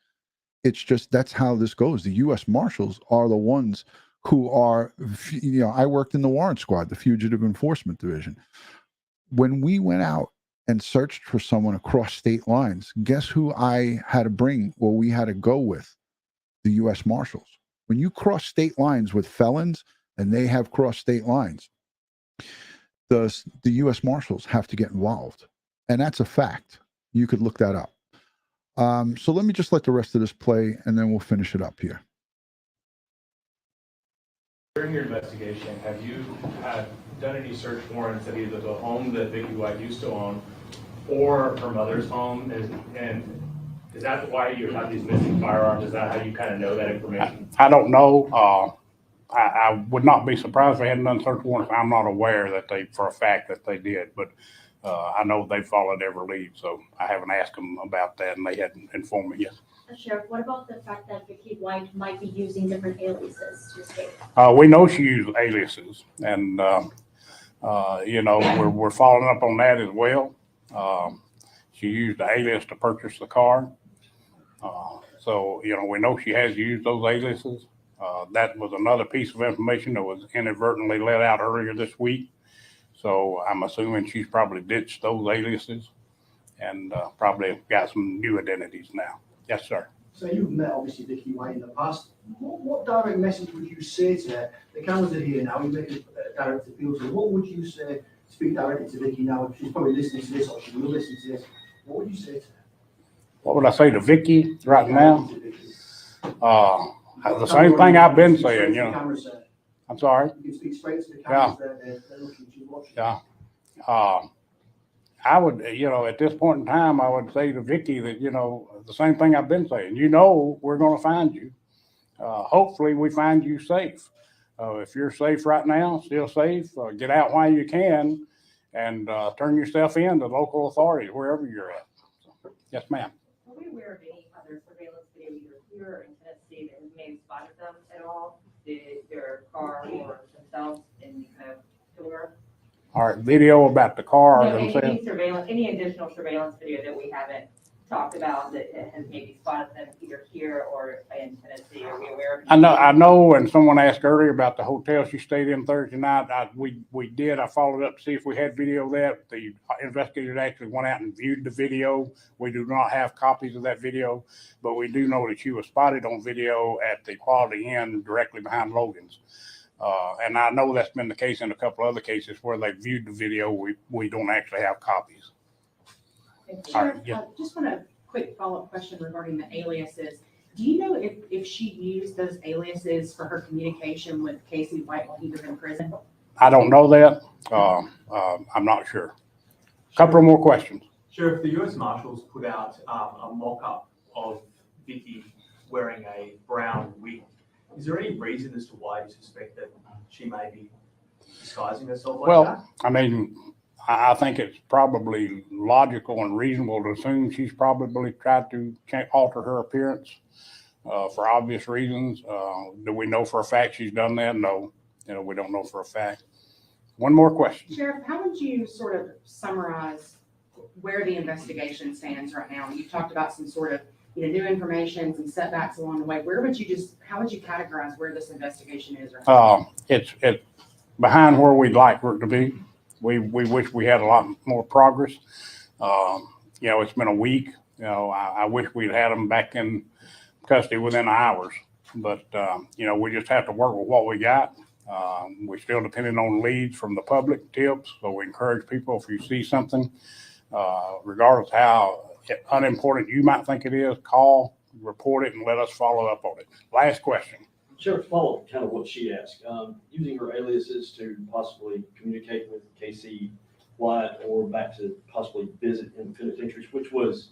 It's just that's how this goes. The U.S. Marshals are the ones who are, you know, I worked in the warrant squad, the Fugitive Enforcement Division. When we went out and searched for someone across state lines, guess who I had to bring, or we had to go with? The U.S. Marshals. When you cross state lines with felons, and they have crossed state lines, the U.S. Marshals have to get involved. And that's a fact. You could look that up. So let me just let the rest of this play, and then we'll finish it up here. During your investigation, have you done any search warrants at either the home that Vicky White used to own or her mother's home? And is that why you have these missing firearms? Is that how you kind of know that information? I don't know. I would not be surprised if they hadn't done search warrants. I'm not aware that for a fact that they did, but I know they followed every lead, so I haven't asked them about that, and they hadn't informed me yet. Sheriff, what about the fact that Vicky White might be using different aliases to escape? We know she used aliases, and you know, we're following up on that as well. She used the alias to purchase the car, so you know, we know she has used those aliases. That was another piece of information that was inadvertently let out earlier this week. So I'm assuming she's probably ditched those aliases and probably got some new identities now. Yes, sir. So you've met obviously Vicky White in the past. What direct message would you say to her? The cameras are here now. You make a direct appeal to her. What would you say? Speak directly to Vicky now. She's probably listening to this, or she will listen to this. What would you say to her? What would I say to Vicky right now? The same thing I've been saying, you know. I'm sorry. You can speak straight to the cameras. They're looking to you, watching. Yeah. I would, you know, at this point in time, I would say to Vicky that, you know, the same thing I've been saying. You know, we're going to find you. Hopefully, we find you safe. If you're safe right now, still safe, get out while you can, and turn yourself in to local authorities wherever you're at. So, yes, ma'am. Are we aware of any other surveillance video either here or in Tennessee that may have spotted them at all? Their car or themselves in kind of tour? All right, video about the car or themselves. Any surveillance, any additional surveillance video that we haven't talked about that has maybe spotted them either here or in Tennessee? Are we aware of? I know, and someone asked earlier about the hotel she stayed in Thursday night. We did. I followed up to see if we had video of that. The investigators actually went out and viewed the video. We do not have copies of that video, but we do know that she was spotted on video at the Quality Inn directly behind Logan's. And I know that's been the case in a couple other cases where they viewed the video. We don't actually have copies. Sheriff, just want a quick follow-up question regarding the aliases. Do you know if she used those aliases for her communication with Casey White while he was in prison? I don't know that. I'm not sure. Couple more questions. Sheriff, the US Marshals put out a mock-up of Vicky wearing a brown wig. Is there any reason as to why you suspect that she may be disguising herself like that? I mean, I think it's probably logical and reasonable to assume she's probably tried to alter her appearance for obvious reasons. Do we know for a fact she's done that? No, we don't know for a fact. One more question. Sheriff, how would you sort of summarize where the investigation stands right now? You talked about some sort of new information, some setbacks along the way. How would you categorize where this investigation is right now? It's behind where we'd like for it to be. We wish we had a lot more progress. It's been a week. I wish we'd had them back in custody within hours, but we just have to work with what we got. We're still depending on leads from the public, tips. So we encourage people, if you see something, regardless how unimportant you might think it is, call, report it, and let us follow up on it. Last question. Sure, follow kind of what she asked. Using her aliases to possibly communicate with Casey White or back to possibly visit in penitentiaries, which was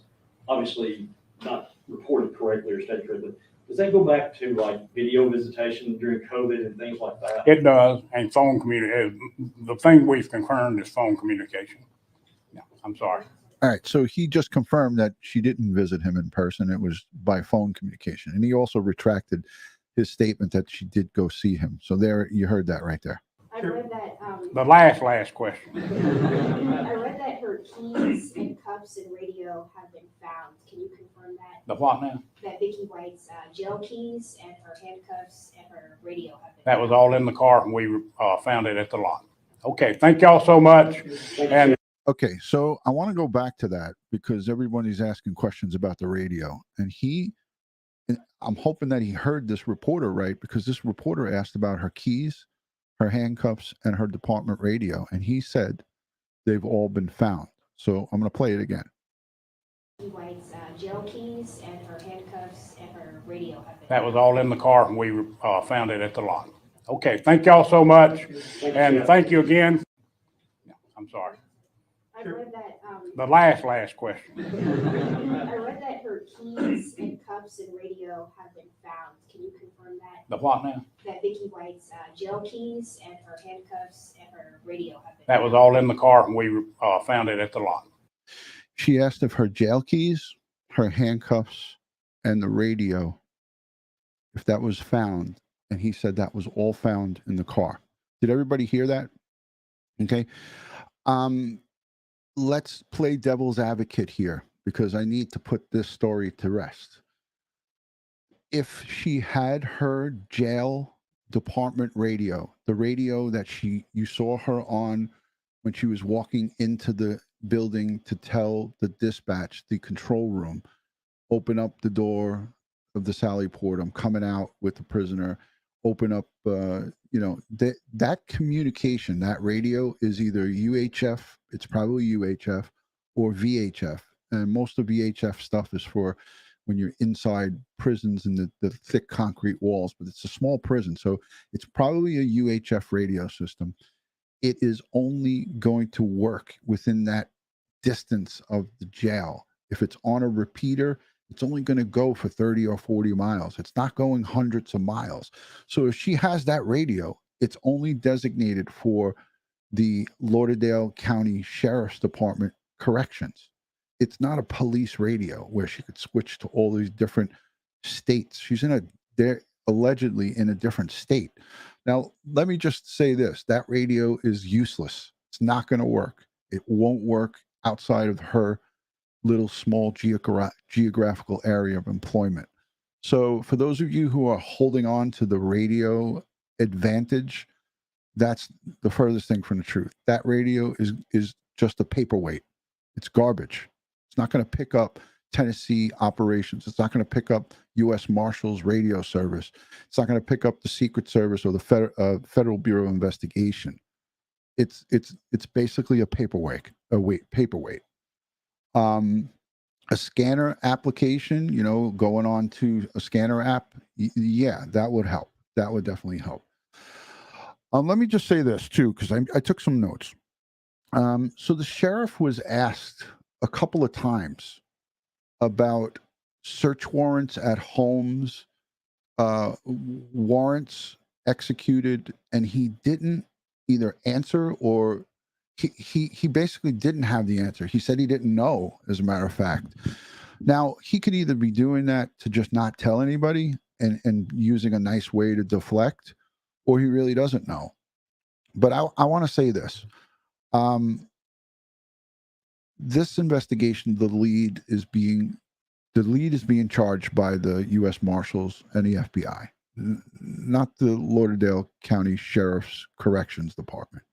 obviously not reported correctly or stated correctly. Does that go back to like video visitation during COVID and things like that? It does, and phone communication. The thing we've confirmed is phone communication. Yeah, I'm sorry. All right, so he just confirmed that she didn't visit him in person. It was by phone communication. And he also retracted his statement that she did go see him. So there, you heard that right there. I read that. The last question. I read that her keys and cuffs and radio have been found. Can you confirm that? The what now? That Vicky White's jail keys and her handcuffs and her radio have been That was all in the car, and we found it at the lot. Okay, thank y'all so much. And okay, so I want to go back to that because everybody's asking questions about the radio. And I'm hoping that he heard this reporter right, because this reporter asked about her keys, her handcuffs, and her department radio. And he said they've all been found. So I'm going to play it again. Vicky White's jail keys and her handcuffs and her radio have been that was all in the car, and we found it at the lot. Okay, thank y'all so much. And thank you again. I'm sorry. I read that. The last question. I read that her keys and cuffs and radio have been found. Can you confirm that? The what now? That Vicky White's jail keys and her handcuffs and her radio have been that was all in the car, and we found it at the lot. She asked if her jail keys, her handcuffs, and the radio, if that was found. And he said that was all found in the car. Did everybody hear that? Okay. Let's play devil's advocate here because I need to put this story to rest. If she had her jail department radio, the radio that you saw her on when she was walking into the building to tell the dispatch, the control room, open up the door of the Sallyport, I'm coming out with the prisoner, open up, that communication, that radio is either UHF, it's probably UHF, or VHF. And most of VHF stuff is for when you're inside prisons and the thick concrete walls, but it's a small prison. So it's probably a UHF radio system. It is only going to work within that distance of the jail. If it's on a repeater, it's only going to go for 30 or 40 miles. It's not going hundreds of miles. So if she has that radio, it's only designated for the Lauderdale County Sheriff's Department corrections. It's not a police radio where she could switch to all these different states. They're allegedly in a different state. Now, let me just say this. That radio is useless. It's not going to work. It won't work outside of her little small geographical area of employment. So for those of you who are holding on to the radio advantage, that's the furthest thing from the truth. That radio is just a paperweight. It's garbage. It's not going to pick up Tennessee operations. It's not going to pick up US Marshals radio service. It's not going to pick up the Secret Service or the Federal Bureau of Investigation. It's basically a paperweight. A scanner application, going on to a scanner app, yeah, that would help. That would definitely help. Let me just say this too, because I took some notes. So the sheriff was asked a couple of times about search warrants at homes, warrants executed, and he didn't either answer or he basically didn't have the answer. He said he didn't know, as a matter of fact. Now, he could either be doing that to just not tell anybody and using a nice way to deflect, or he really doesn't know. But I want to say this. This investigation, the lead is being charged by the US Marshals and the FBI, not the Lauderdale County Sheriff's Corrections Department.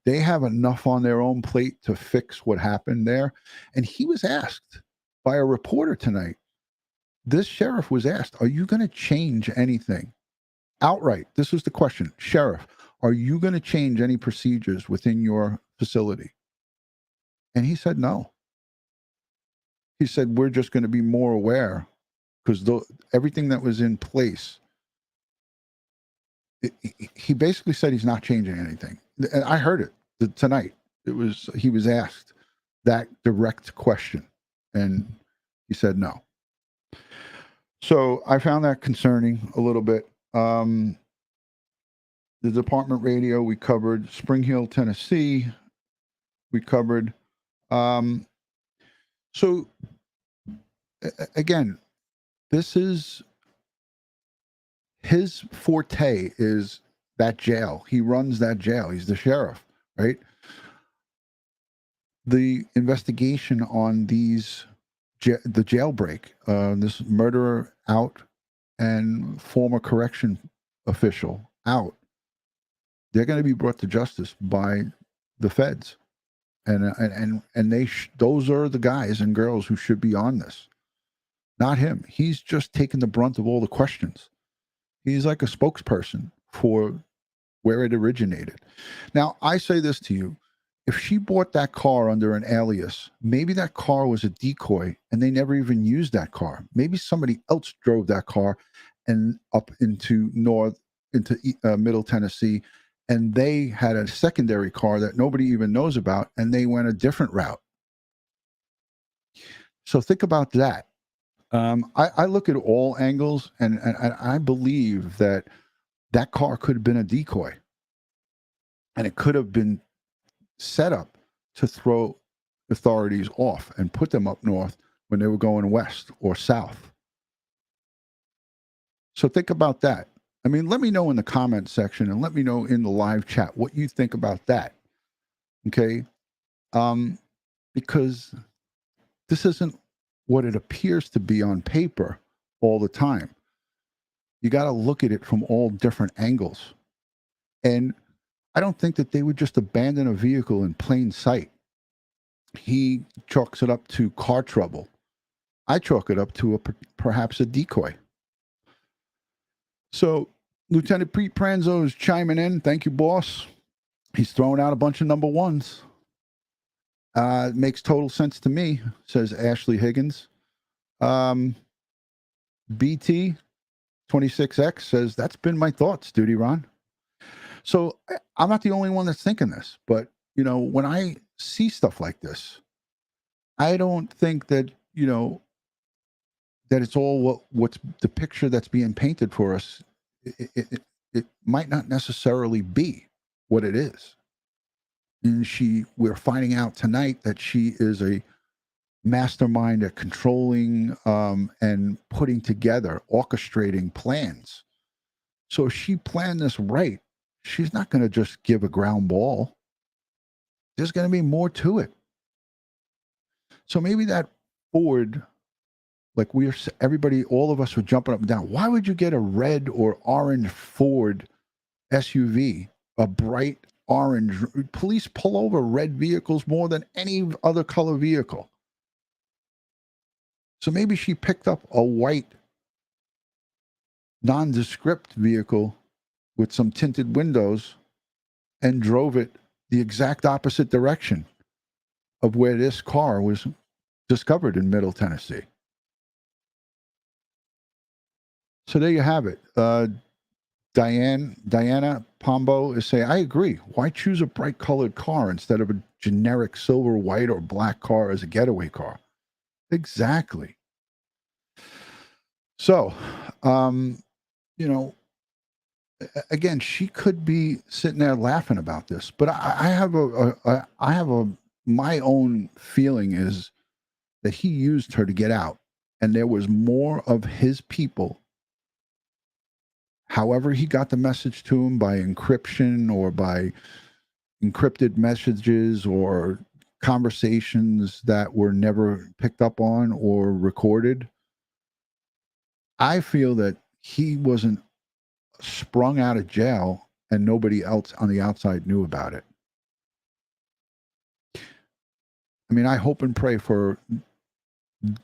They have enough on their own plate to fix what happened there. And he was asked by a reporter tonight. This sheriff was asked, are you going to change anything? Outright, this was the question. Sheriff, are you going to change any procedures within your facility? And he said no. He said, we're just going to be more aware because everything that was in place, he basically said he's not changing anything. And I heard it tonight. He was asked that direct question and he said no. So I found that concerning a little bit. The department radio we covered, Spring Hill, Tennessee, we covered. So again, this is his forte, is that jail. He runs that jail. He's the sheriff, right? The investigation on these, the jailbreak, this murderer out and former correction official out, they're going to be brought to justice by the feds. And those are the guys and girls who should be on this, not him. He's just taking the brunt of all the questions. He's like a spokesperson for where it originated. Now, I say this to you. If she bought that car under an alias, maybe that car was a decoy and they never even used that car. Maybe somebody else drove that car and up into Middle Tennessee, and they had a secondary car that nobody even knows about, and they went a different route. So think about that. I look at all angles, and I believe that car could have been a decoy, and it could have been set up to throw authorities off and put them up north when they were going west or south. So think about that. I mean, let me know in the comment section and let me know in the live chat what you think about that. Okay? Because this isn't what it appears to be on paper all the time. You got to look at it from all different angles. And I don't think that they would just abandon a vehicle in plain sight. He chalks it up to car trouble. I chalk it up to perhaps a decoy. So Lieutenant Pete Pranzo is chiming in. Thank you, boss. He's throwing out a bunch of number ones. It makes total sense to me, says Ashley Higgins. BT 26X says, that's been my thoughts, Dutyron. So I'm not the only one that's thinking this, but, you know, when I see stuff like this, I don't think that, you know, that it's all what's the picture that's being painted for us. It might not necessarily be what it is. And we're finding out tonight that she is a mastermind at controlling and putting together, orchestrating plans. So if she planned this right, she's not going to just give a ground ball. There's going to be more to it. So maybe that Ford, like everybody, all of us were jumping up and down. Why would you get a red or orange Ford SUV, a bright orange? Police pull over red vehicles more than any other color vehicle. So maybe she picked up a white, nondescript vehicle with some tinted windows and drove it the exact opposite direction of where this car was discovered in Middle Tennessee. So there you have it. Diana Pombo is saying, I agree. Why choose a bright colored car instead of a generic silver, white, or black car as a getaway car? Exactly. So, again, she could be sitting there laughing about this, but I have my own feeling is that he used her to get out, and there was more of his people. However, he got the message to him by encryption or by encrypted messages or conversations that were never picked up on or recorded. I feel that he wasn't sprung out of jail and nobody else on the outside knew about it. I mean, I hope and pray for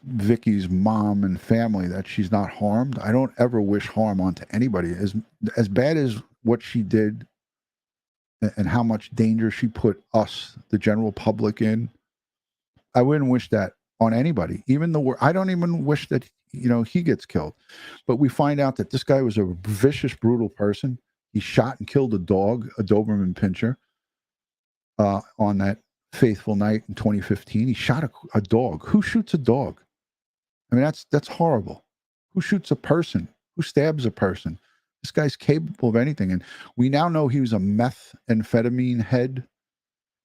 Vicky's mom and family that she's not harmed. I don't ever wish harm onto anybody. As bad as what she did and how much danger she put us, the general public, in, I wouldn't wish that on anybody. I don't even wish that he gets killed. But we find out that this guy was a vicious, brutal person. He shot and killed a dog, a Doberman Pinscher, on that faithful night in 2015. He shot a dog. Who shoots a dog? I mean, that's horrible. Who shoots a person? Who stabs a person? This guy's capable of anything. And we now know he was a methamphetamine head.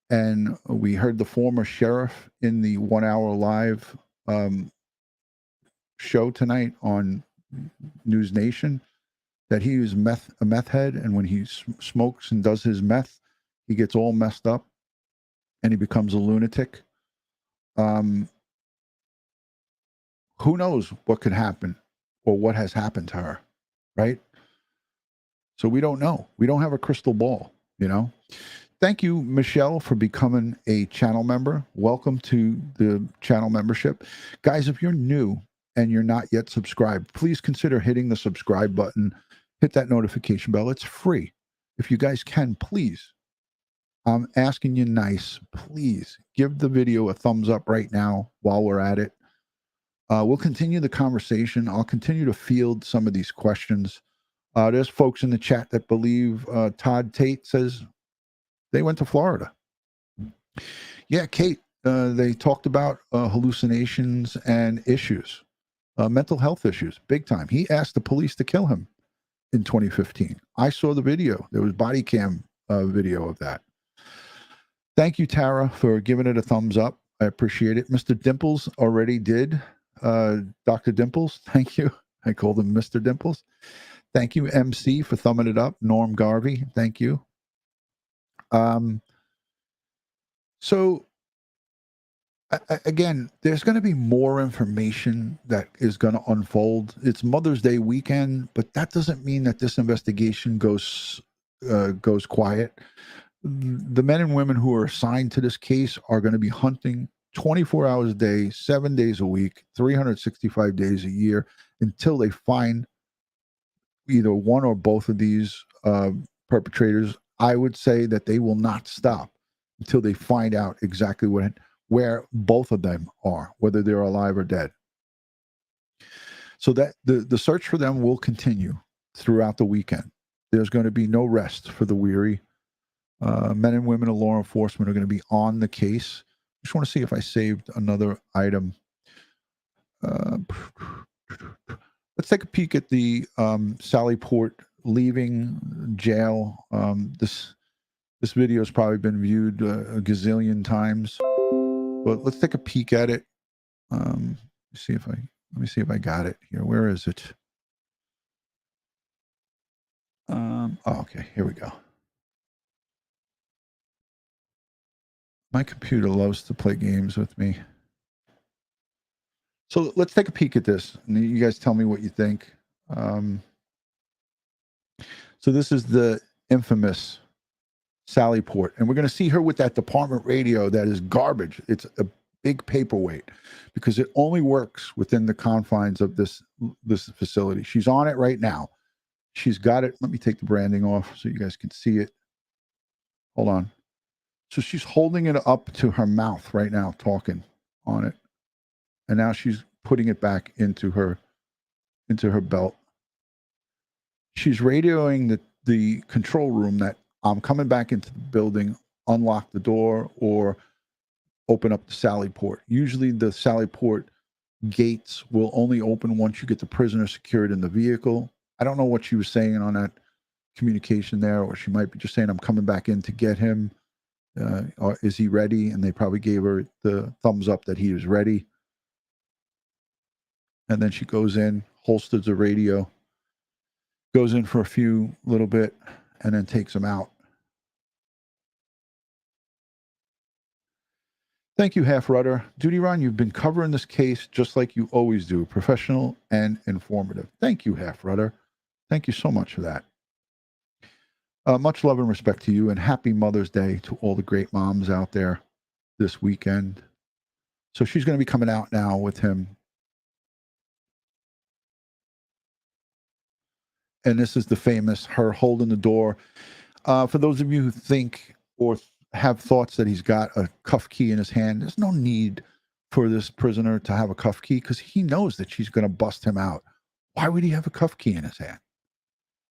And we heard the former sheriff in the 1 hour live show tonight on Newsnation that he was a meth head. And when he smokes and does his meth, he gets all messed up and he becomes a lunatic. Who knows what could happen or what has happened to her, right? So we don't know. We don't have a crystal ball, Thank you, Michelle, for becoming a channel member. Welcome to the channel membership. Guys, if you're new and you're not yet subscribed, please consider hitting the subscribe button. Hit that notification bell. It's free. If you guys can, please, I'm asking you nice, please give the video a thumbs up right now while we're at it. We'll continue the conversation. I'll continue to field some of these questions. There's folks in the chat that believe Todd Tate says they went to Florida. Yeah, Kate, they talked about hallucinations and issues, mental health issues, big time. He asked the police to kill him in 2015. I saw the video. There was body cam video of that. Thank you, Tara, for giving it a thumbs up. I appreciate it. Mr. Dimples already did. Dr. Dimples, thank you. I called him Mr. Dimples. Thank you, MC, for thumbing it up. Norm Garvey, thank you. So, again, there's going to be more information that is going to unfold. It's Mother's Day weekend, but that doesn't mean that this investigation goes quiet. The men and women who are assigned to this case are going to be hunting 24 hours a day, 7 days a week, 365 days a year until they find either one or both of these perpetrators. I would say that they will not stop until they find out exactly where both of them are, whether they're alive or dead. So that the search for them will continue throughout the weekend. There's going to be no rest for the weary. Men and women of law enforcement are going to be on the case. Just want to see if I saved another item. Let's take a peek at the Sallyport leaving jail. This video has probably been viewed a gazillion times, but let's take a peek at it. Let me see if I got it here. Where is it? Okay, here we go. My computer loves to play games with me. So let's take a peek at this, and you guys tell me what you think. So this is the infamous Sallyport, and we're going to see her with that department radio that is garbage. It's a big paperweight because it only works within the confines of this facility. She's on it right now. She's got it. Let me take the branding off so you guys can see it. Hold on. So she's holding it up to her mouth right now, talking on it. And now she's putting it back into her belt. She's radioing the control room that I'm coming back into the building, unlock the door, or open up the Sallyport. Usually the Sallyport gates will only open once you get the prisoner secured in the vehicle. I don't know what she was saying on that communication there, or she might be just saying, I'm coming back in to get him. Or is he ready? And they probably gave her the thumbs up that he was ready. And then she goes in, holsters the radio, goes in for a few little bit, and then takes him out. Thank you, Half Rudder. Dutyron, you've been covering this case just like you always do, professional and informative. Thank you, Half Rudder. Thank you so much for that. Much love and respect to you, and happy Mother's Day to all the great moms out there this weekend. So she's going to be coming out now with him. And this is the famous her holding the door. For those of you who think or have thoughts that he's got a cuff key in his hand, there's no need for this prisoner to have a cuff key because he knows that she's going to bust him out. Why would he have a cuff key in his hand?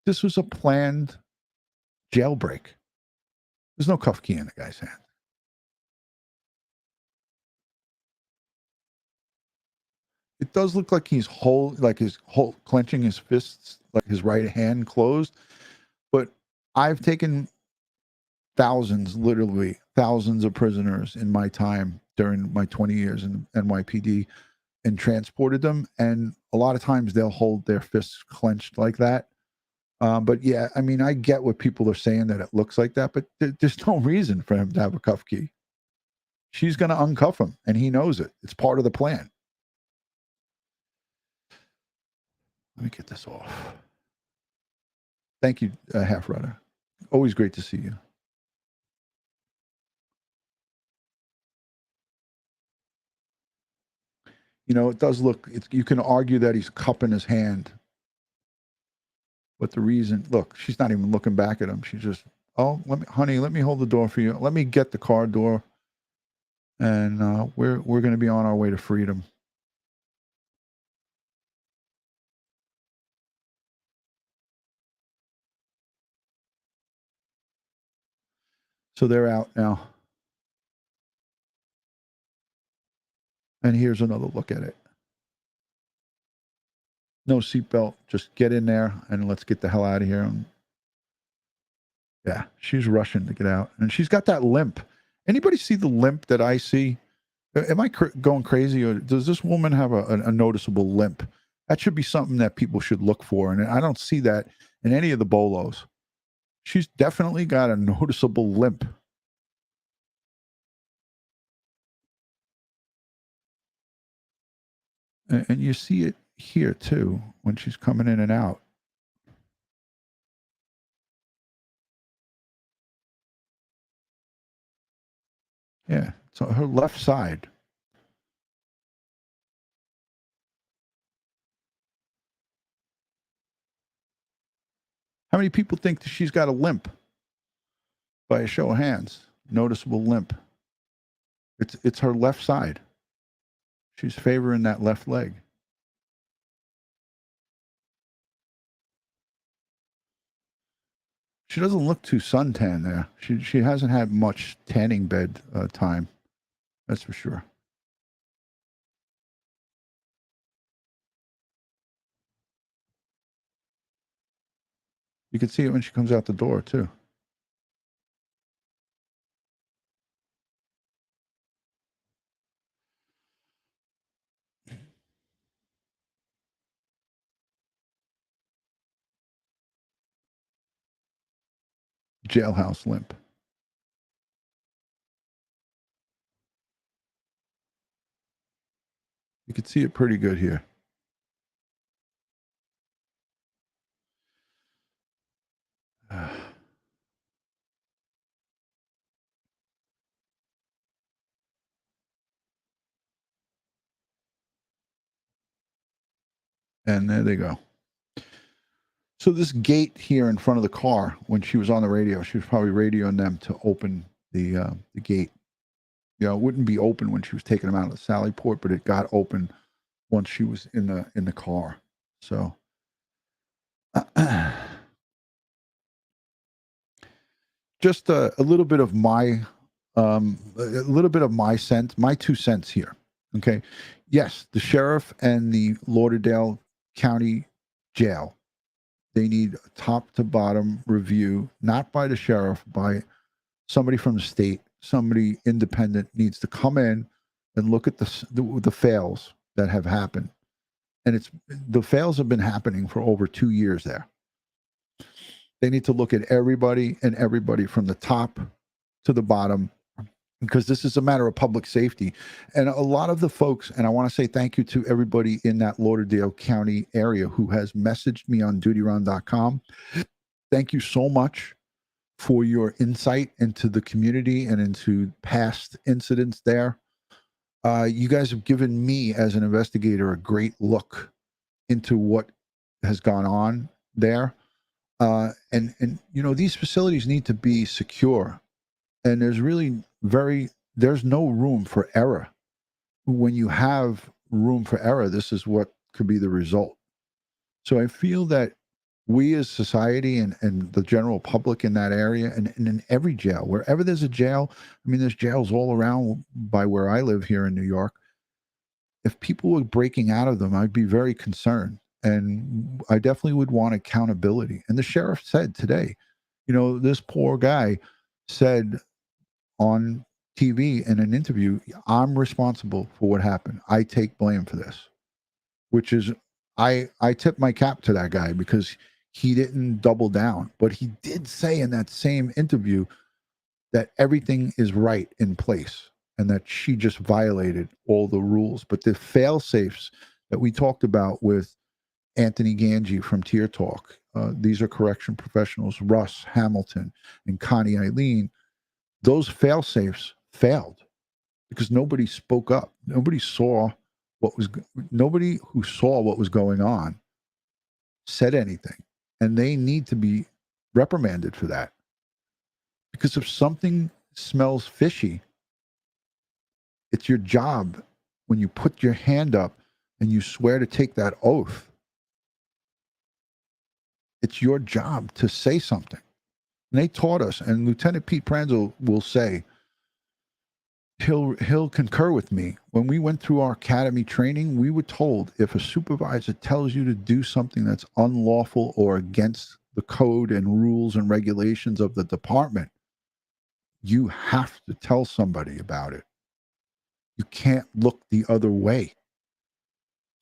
This was a planned jailbreak. There's no cuff key in the guy's hand. It does look like he's clenching his fists, like his right hand closed. But I've taken literally thousands of prisoners in my time during my 20 years in NYPD and transported them. And a lot of times they'll hold their fists clenched like that. But yeah, I mean, I get what people are saying that it looks like that, but there's no reason for him to have a cuff key. She's going to uncuff him, and he knows it. It's part of the plan. Let me get this off. Thank you, Half Rudder. Always great to see you. You know, it does look, you can argue that he's cupping his hand. But the reason, look, she's not even looking back at him. She's just, oh, honey, let me hold the door for you. Let me get the car door. And we're going to be on our way to freedom. So they're out now. And here's another look at it. No seatbelt. Just get in there and let's get the hell out of here. And yeah, she's rushing to get out. And she's got that limp. Anybody see the limp that I see? Am I going crazy, or does this woman have a noticeable limp? That should be something that people should look for. And I don't see that in any of the bolos. She's definitely got a noticeable limp. And you see it here too when she's coming in and out. Yeah, so her left side. How many people think that she's got a limp? By a show of hands, noticeable limp. It's her left side. She's favoring that left leg. She doesn't look too suntan there. She hasn't had much tanning bed time. That's for sure. You can see it when she comes out the door too. Jailhouse limp. You can see it pretty good here. And there they go. So this gate here in front of the car, when she was on the radio, she was probably radioing them to open the gate. You know, it wouldn't be open when she was taking them out of the Sallyport, but it got open once she was in the car. So just a little bit of my sense, my 2 cents here. Okay. Yes, the sheriff and the Lauderdale County Jail, they need a top to bottom review, not by the sheriff, by somebody from the state, somebody independent needs to come in and look at the fails that have happened. And the fails have been happening for over 2 years there. They need to look at everybody from the top to the bottom, because this is a matter of public safety. And a lot of the folks, and I want to say thank you to everybody in that Lauderdale County area who has messaged me on dutyron.com. Thank you so much for your insight into the community and into past incidents there. You guys have given me, as an investigator, a great look into what has gone on there. And you know, these facilities need to be secure. And there's no room for error. When you have room for error, this is what could be the result. So I feel that we as society and the general public in that area, and in every jail, wherever there's a jail, I mean, there's jails all around by where I live here in New York. If people were breaking out of them, I'd be very concerned. And I definitely would want accountability. And the sheriff said today, you know, this poor guy said on TV in an interview, I'm responsible for what happened. I take blame for this, which is, I tip my cap to that guy, because he didn't double down. But he did say in that same interview that everything is right in place and that she just violated all the rules. But the fail safes that we talked about with Anthony Gangi from Tier Talk, these are correction professionals, Russ Hamilton and Connie Eileen, those fail safes failed because nobody spoke up. Nobody who saw what was going on said anything. And they need to be reprimanded for that. Because if something smells fishy, it's your job, when you put your hand up and you swear to take that oath, it's your job to say something. And they taught us, and Lieutenant Pete Pranzo will say, he'll concur with me. When we went through our academy training, we were told if a supervisor tells you to do something that's unlawful or against the code and rules and regulations of the department, you have to tell somebody about it. You can't look the other way.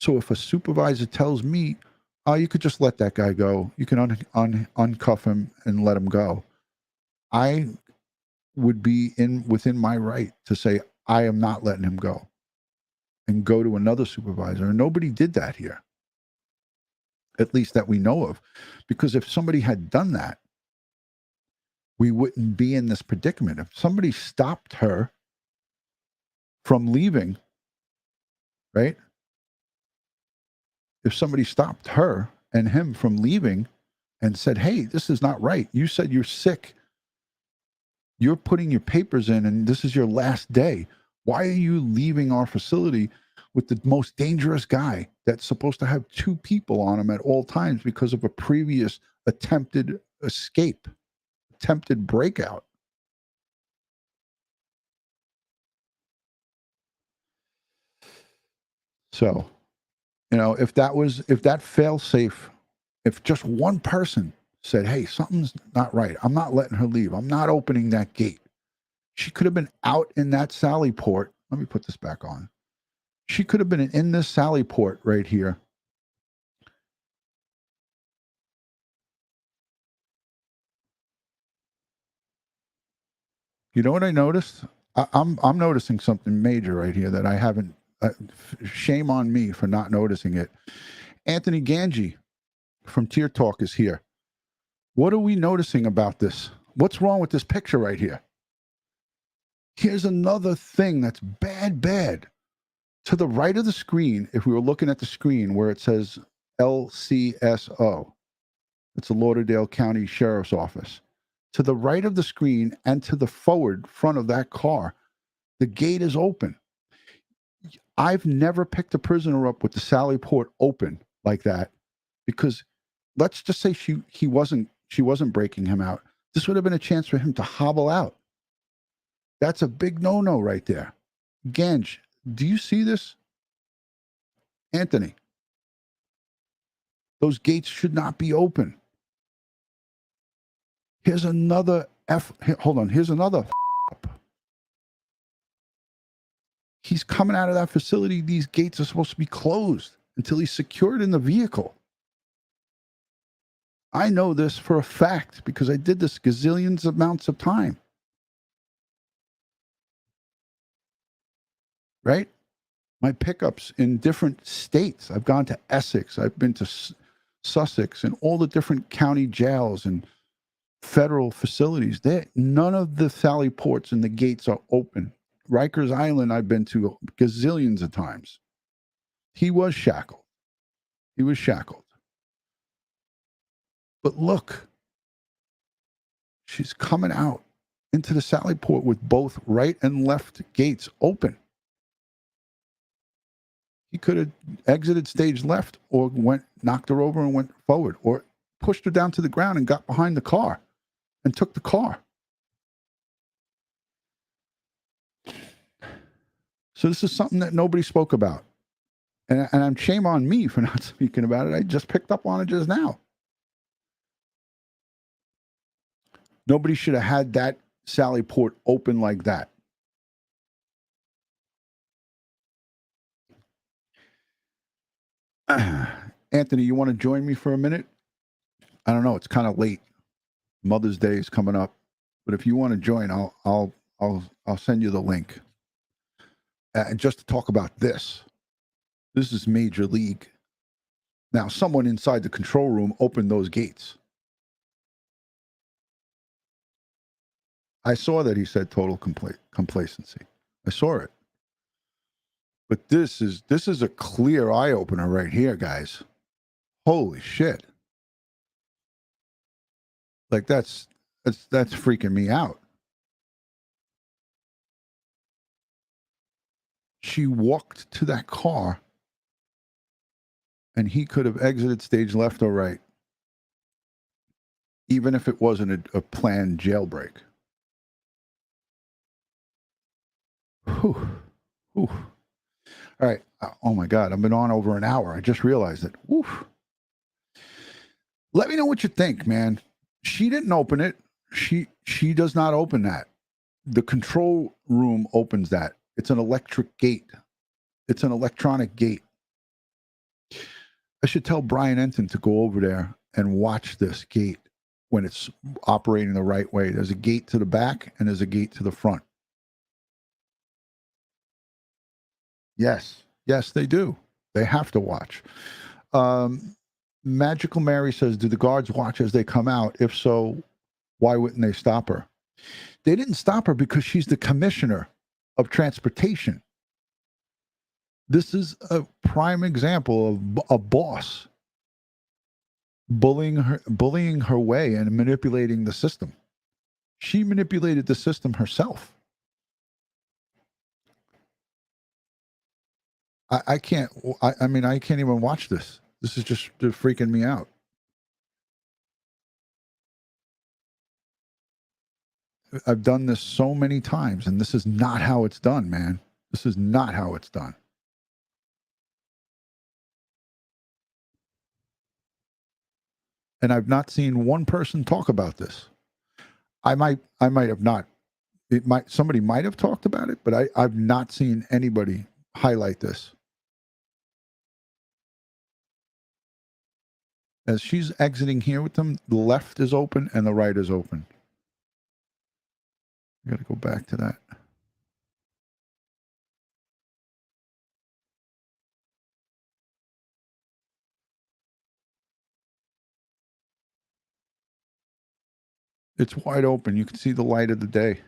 So if a supervisor tells me, oh, you could just let that guy go, you can uncuff him and let him go, I would be within my right to say, I am not letting him go, and go to another supervisor. And nobody did that here, at least that we know of. Because if somebody had done that, we wouldn't be in this predicament. If somebody stopped her from leaving, right? If somebody stopped her and him from leaving and said, hey, this is not right. You said you're sick. You're putting your papers in and this is your last day. Why are you leaving our facility with the most dangerous guy that's supposed to have 2 people on him at all times because of a previous attempted escape, attempted breakout? So, you know, if that fail safe, if just one person said, hey, something's not right, I'm not letting her leave, I'm not opening that gate. She could have been out in that Sallyport. Let me put this back on. She could have been in this Sallyport right here. You know what I noticed? I'm noticing something major right here that I haven't. Shame on me for not noticing it. Anthony Gangi from Tier Talk is here. What are we noticing about this? What's wrong with this picture right here? Here's another thing that's bad. To the right of the screen, if we were looking at the screen where it says LCSO, it's the Lauderdale County Sheriff's Office. To the right of the screen and to the front of that car, the gate is open. I've never picked a prisoner up with the Sallyport open like that, because let's just say she wasn't breaking him out. This would have been a chance for him to hobble out. That's a big no-no right there. Gange, do you see this? Anthony, those gates should not be open. Here's another here's another up. He's coming out of that facility. These gates are supposed to be closed until he's secured in the vehicle. I know this for a fact because I did this gazillions amounts of time. Right? My pickups in different states. I've gone to Essex. I've been to Sussex and all the different county jails and federal facilities. None of the Sallyports and the gates are open. Rikers Island I've been to gazillions of times. He was shackled. He was shackled. But look, she's coming out into the Sallyport with both right and left gates open. He could have exited stage left or knocked her over and went forward or pushed her down to the ground and got behind the car and took the car. So this is something that nobody spoke about. And I'm shame on me for not speaking about it. I just picked up on it just now. Nobody should have had that Sallyport open like that. Anthony, you want to join me for a minute? I don't know. It's kind of late. Mother's Day is coming up, but if you want to join, I'll send you the link. And just to talk about this. This is Major League. Now, someone inside the control room opened those gates. I saw that he said total complacency. I saw it. But this is a clear eye opener right here, guys. Holy shit. Like that's freaking me out. She walked to that car and he could have exited stage left or right, even if it wasn't a planned jailbreak. Whew. Whew. All right. Oh my God. I've been on over an hour. I just realized it. Woof. Let me know what you think, man. She didn't open it. She does not open that. The control room opens that. It's an electric gate. It's an electronic gate. I should tell Brian Entin to go over there and watch this gate when it's operating the right way. There's a gate to the back and there's a gate to the front. Yes, they do. They have to watch. Magical Mary says, do the guards watch as they come out? If so, why wouldn't they stop her? They didn't stop her because she's the commissioner of transportation. This is a prime example of a boss bullying her way and manipulating the system. She manipulated the system herself. I can't even watch this. This is just freaking me out. I've done this so many times, and this is not how it's done, man. This is not how it's done. And I've not seen one person talk about this. I might have not. Somebody might have talked about it, but I've not seen anybody highlight this. As she's exiting here with them, the left is open and the right is open. I got to go back to that. It's wide open. You can see the light of the day.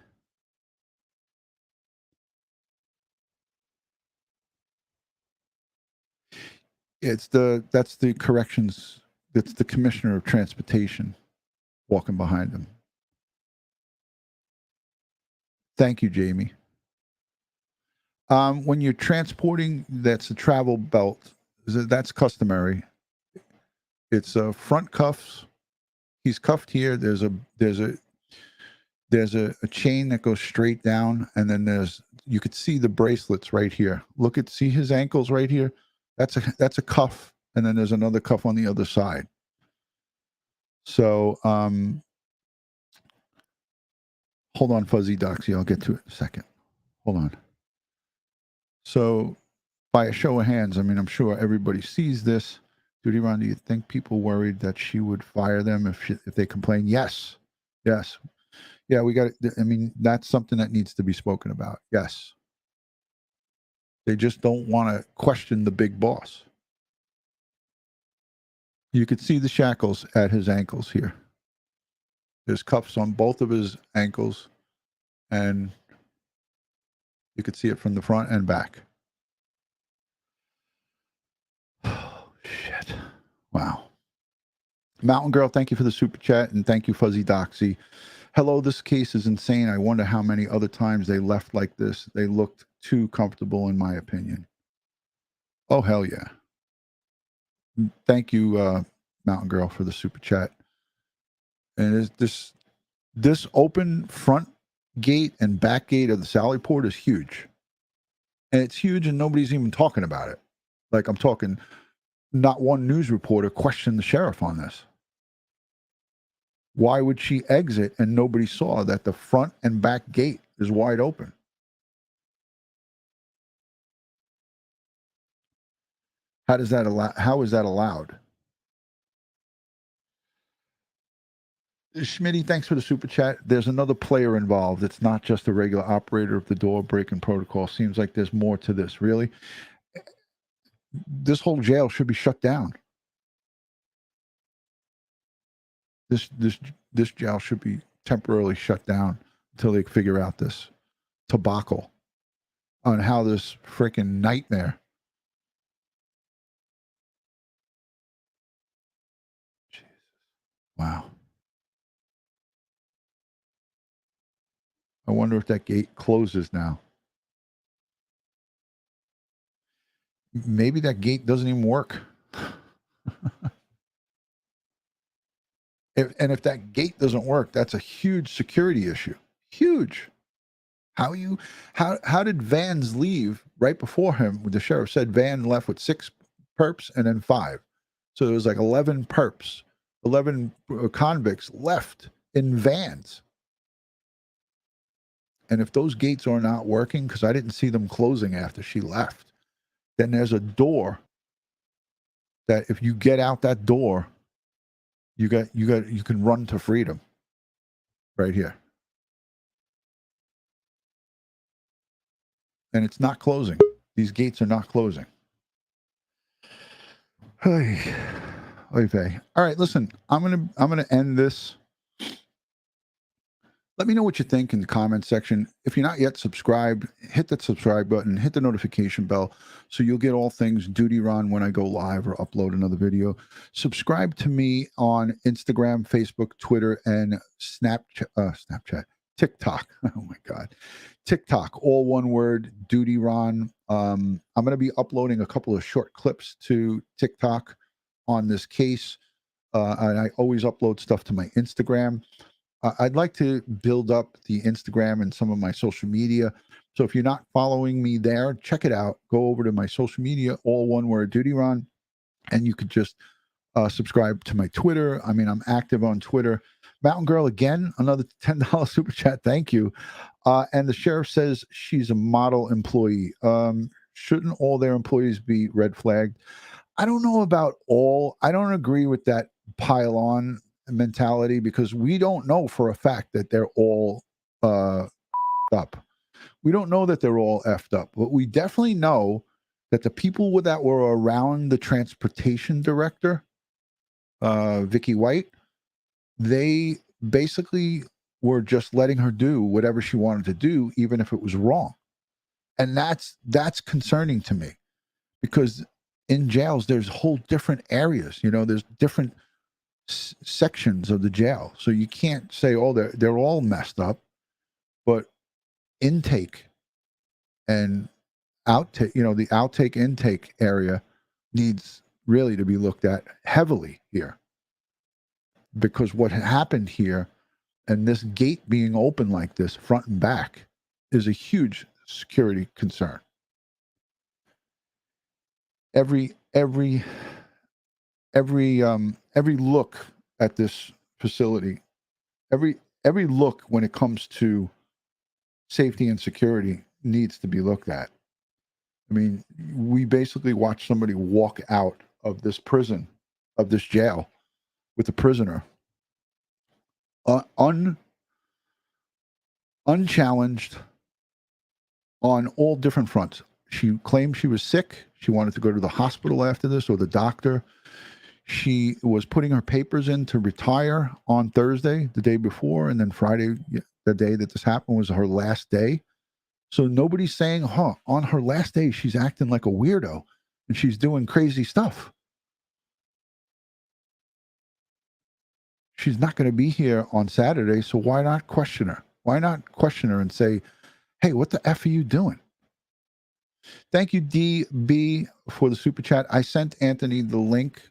That's the corrections. That's the commissioner of transportation walking behind them. Thank you, Jamie. When you're transporting, that's a travel belt. That's customary. It's front cuffs. He's cuffed here. There's a There's a chain that goes straight down, and then you could see the bracelets right here. See his ankles right here? That's a cuff, and then there's another cuff on the other side. So, hold on, Fuzzy Doxy. I'll get to it in a second. Hold on. So, by a show of hands, I mean, I'm sure everybody sees this. Dutyron, do you think people worried that she would fire them if they complain? Yes. Yes. Yeah, we got it. I mean, that's something that needs to be spoken about. Yes. They just don't want to question the big boss. You could see the shackles at his ankles here. There's cuffs on both of his ankles, and you could see it from the front and back. Oh, shit. Wow. Mountain Girl, thank you for the super chat, and thank you, Fuzzy Doxy. Hello, this case is insane. I wonder how many other times they left like this. They looked too comfortable, in my opinion. Oh, hell yeah. Thank you, Mountain Girl, for the super chat. And this open front gate and back gate of the Sallyport is huge. And it's huge, and nobody's even talking about it. Like, I'm talking, not one news reporter questioned the sheriff on this. Why would she exit and nobody saw that the front and back gate is wide open? How is that allowed? Schmitty, thanks for the super chat. There's another player involved. It's not just a regular operator of the door breaking protocol. Seems like there's more to this. Really? This whole jail should be shut down. This jail should be temporarily shut down until they figure out this debacle on how this freaking nightmare. Jesus. Wow. I wonder if that gate closes now. Maybe that gate doesn't even work. If that gate doesn't work, that's a huge security issue. Huge. How did Vans leave right before him? The sheriff said Van left with 6 perps and then 5. So there was like 11 perps, 11 convicts left in Vans. And if those gates are not working, because I didn't see them closing after she left, then there's a door that if you get out that door, you can run to freedom. Right here. And it's not closing. These gates are not closing. Oy vey. All right, listen, I'm gonna end this. Let me know what you think in the comment section. If you're not yet subscribed, hit that subscribe button, hit the notification bell so you'll get all things Dutyron when I go live or upload another video. Subscribe to me on Instagram, Facebook, Twitter, and Snapchat, TikTok. Oh my God. TikTok, all one word, Dutyron. I'm going to be uploading a couple of short clips to TikTok on this case. And I always upload stuff to my Instagram. I'd like to build up the Instagram and some of my social media. So if you're not following me there, check it out. Go over to my social media, all one word, Dutyron, and you could just subscribe to my Twitter. I mean, I'm active on Twitter. Mountain Girl, again, another $10 super chat. Thank you. And the sheriff says she's a model employee. Shouldn't all their employees be red flagged? I don't know about all. I don't agree with that pile on mentality because we don't know for a fact that they're all up. We don't know that they're all effed up, but we definitely know that the people that were around the transportation director, Vicky White, they basically were just letting her do whatever she wanted to do, even if it was wrong. And that's concerning to me because in jails, there's whole different areas, there's different sections of the jail. So you can't say, oh, they're all messed up, but intake and outtake, the outtake intake area needs really to be looked at heavily here because what happened here And this gate being open like this, front and back, is a huge security concern. Every look at this facility, every look when it comes to safety and security needs to be looked at. I mean, we basically watched somebody walk out of this prison, of this jail, with a prisoner, unchallenged on all different fronts. She claimed she was sick. She wanted to go to the hospital after this, or the doctor. She was putting her papers in to retire on Thursday, the day before, and then Friday, the day that this happened, was her last day. So nobody's saying, on her last day, she's acting like a weirdo and she's doing crazy stuff. She's not going to be here on Saturday, so why not question her? Why not question her and say, hey, what the F are you doing? Thank you, DB, for the super chat. I sent Anthony the link.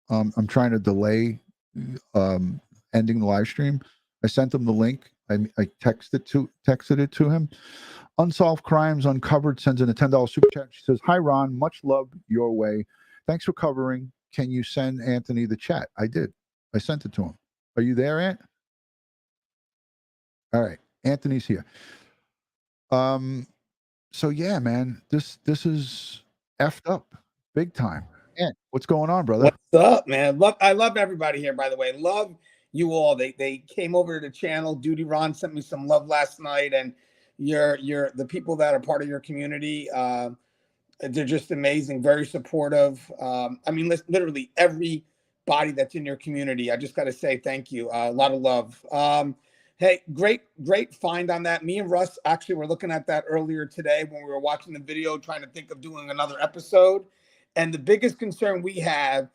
I'm trying to delay ending the live stream. I sent him the link. I texted it to him. Unsolved Crimes Uncovered sends in a $10 super chat. She says, hi, Ron. Much love your way. Thanks for covering. Can you send Anthony the chat? I did. I sent it to him. Are you there, Ant? All right. Anthony's here. So yeah, man, this is effed up big time. Ant, what's going on, brother? What's up, man? I love everybody here, by the way. Love you all. They came over to the channel. Dutyron sent me some love last night, and you're the people that are part of your community. They're just amazing, very supportive. I mean, literally everybody that's in your community. I just got to say thank you. A lot of love. Hey, great find on that. Me and Russ actually were looking at that earlier today when we were watching the video, trying to think of doing another episode. And the biggest concern we have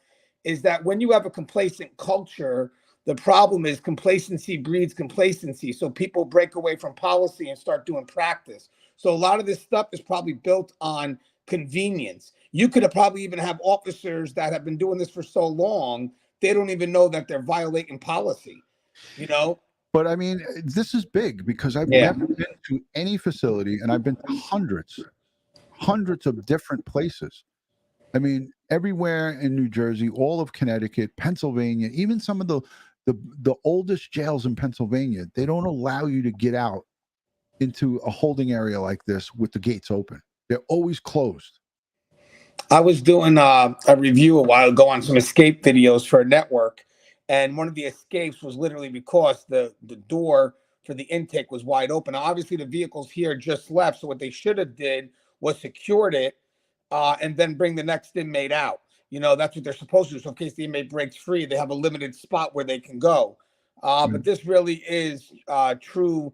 is that when you have a complacent culture, the problem is complacency breeds complacency. So people break away from policy and start doing practice. So a lot of this stuff is probably built on convenience. You could have probably even have officers that have been doing this for so long, they don't even know that they're violating policy, you know? But I mean, this is big because I've never been to any facility, and I've been to hundreds of different places. I mean, everywhere in New Jersey, all of Connecticut, Pennsylvania, even some of the oldest jails in Pennsylvania, they don't allow you to get out into a holding area like this with the gates open. They're always closed. I was doing a review a while ago on some escape videos for a network, and one of the escapes was literally because the door for the intake was wide open. Now, obviously, the vehicles here just left, so what they should have did was secured it and then bring the next inmate out. You know, that's what they're supposed to do. So in case the inmate breaks free, they have a limited spot where they can go. But this really is true.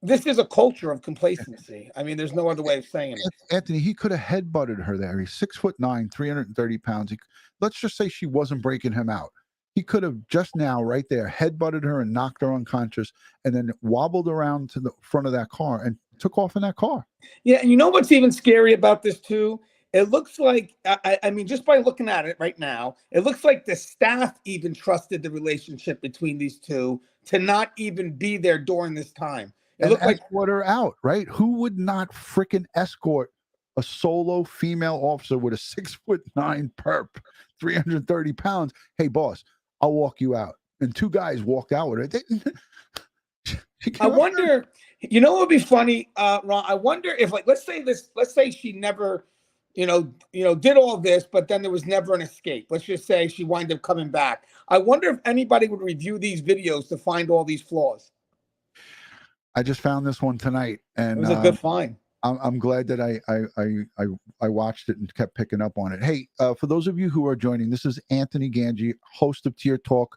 This is a culture of complacency. I mean, there's no other way of saying it. Anthony, he could have headbutted her there. He's 6'9", 330 pounds. Let's just say she wasn't breaking him out. He could have just now, right there, headbutted her and knocked her unconscious, and then wobbled around to the front of that car and took off in that car. Yeah, and you know what's even scary about this too? It looks like, I mean, just by looking at it right now, it looks like the staff even trusted the relationship between these two to not even be there during this time. It looked like escort her out, right? Who would not freaking escort a solo female officer with a 6'9" perp, 330 pounds? Hey, boss, I'll walk you out. And two guys walked out with her. I wonder, you know what would be funny, Ron? I wonder if, like, let's say she never, did all this, but then there was never an escape. Let's just say she wound up coming back. I wonder if anybody would review these videos to find all these flaws. I just found this one tonight, and it was a good find. I'm glad that I watched it and kept picking up on it. Hey, for those of you who are joining, this is Anthony Gangi, host of Tier Talk.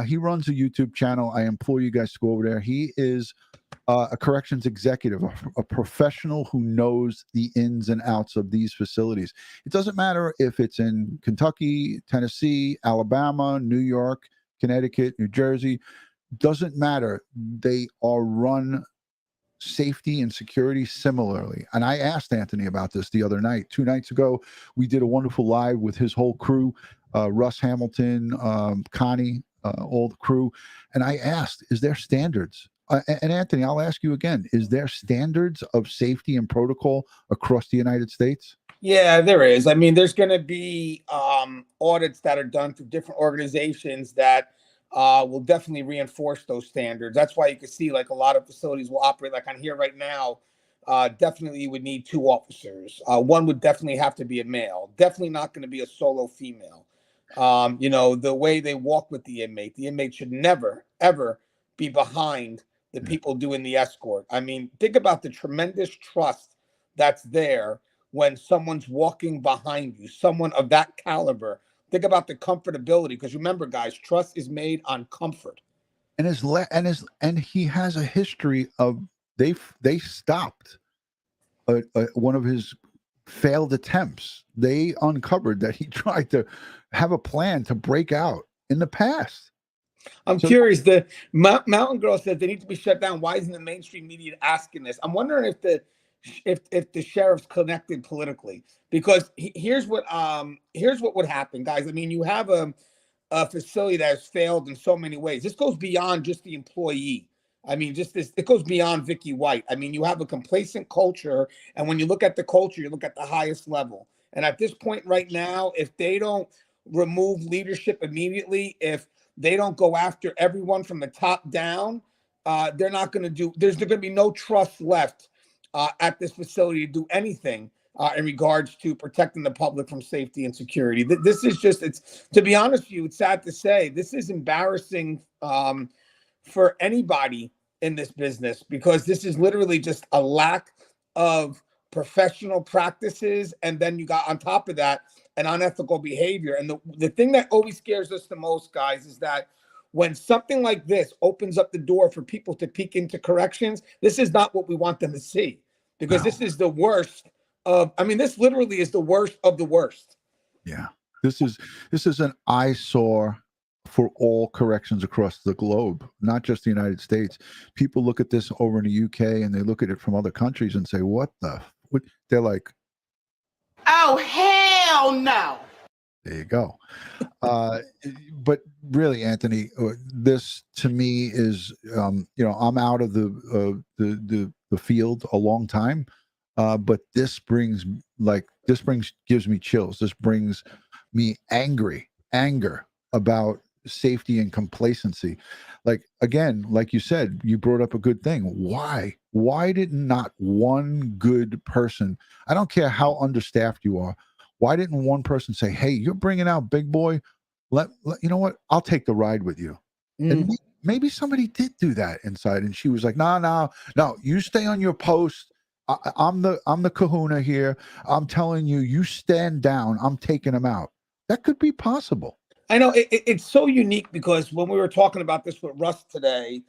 He runs a YouTube channel. I implore you guys to go over there. He is a corrections executive, a professional who knows the ins and outs of these facilities. It doesn't matter if it's in Kentucky, Tennessee, Alabama, New York, Connecticut, New Jersey. Doesn't matter. They are run safety and security similarly. And I asked Anthony about this the other night. 2 nights ago, we did a wonderful live with his whole crew, Russ Hamilton, Connie, all the crew, and I asked, "Is there standards?" And Anthony, I'll ask you again: is there standards of safety and protocol across the United States? Yeah, there is. I mean, there's going to be audits that are done through different organizations that will definitely reinforce those standards. That's why you can see like a lot of facilities will operate like on here right now. Definitely you would need 2 officers. One would definitely have to be a male. Definitely not going to be a solo female. You know, the way they walk with the inmate should never, ever be behind the people doing the escort. I mean, think about the tremendous trust that's there when someone's walking behind you, someone of that caliber. Think about the comfortability, because remember, guys, trust is made on comfort. And he has a history of they stopped one of his failed attempts. They uncovered that he tried to have a plan to break out in the past. I'm curious. The Mountain Girl said they need to be shut down. Why isn't the mainstream media asking this? I'm wondering if the sheriff's connected politically, because here's what would happen, guys. I mean, you have a facility that has failed in so many ways. This goes beyond just the employee. I mean, it goes beyond Vicky White. I mean, you have a complacent culture, and when you look at the culture, you look at the highest level. And at this point right now, if they don't remove leadership immediately, if they don't go after everyone from the top down, they're not going to do. There's going to be no trust left at this facility to do anything in regards to protecting the public from safety and security. This is just, to be honest with you, it's sad to say, this is embarrassing for anybody in this business, because this is literally just a lack of professional practices. And then you got on top of that an unethical behavior. And the thing that always scares us the most, guys, is that when something like this opens up the door for people to peek into corrections, this is not what we want them to see, because this is the worst of, I mean, this literally is the worst of the worst. Yeah. This is an eyesore for all corrections across the globe, not just the United States. People look at this over in the UK and they look at it from other countries and say, what? They're like, oh, hell no. There you go. But really, Anthony, this to me is, I'm out of the field a long time, but this gives me chills. This brings me anger about safety and complacency. Like, again, like you said, you brought up a good thing. Why did not one good person, I don't care how understaffed you are, why didn't one person say, hey, you're bringing out big boy, let you know what, I'll take the ride with you. And maybe somebody did do that inside, and she was like, no, you stay on your post. I'm the kahuna here. I'm telling you, you stand down. I'm taking him out. That could be possible. I know it's so unique, because when we were talking about this with Russ today,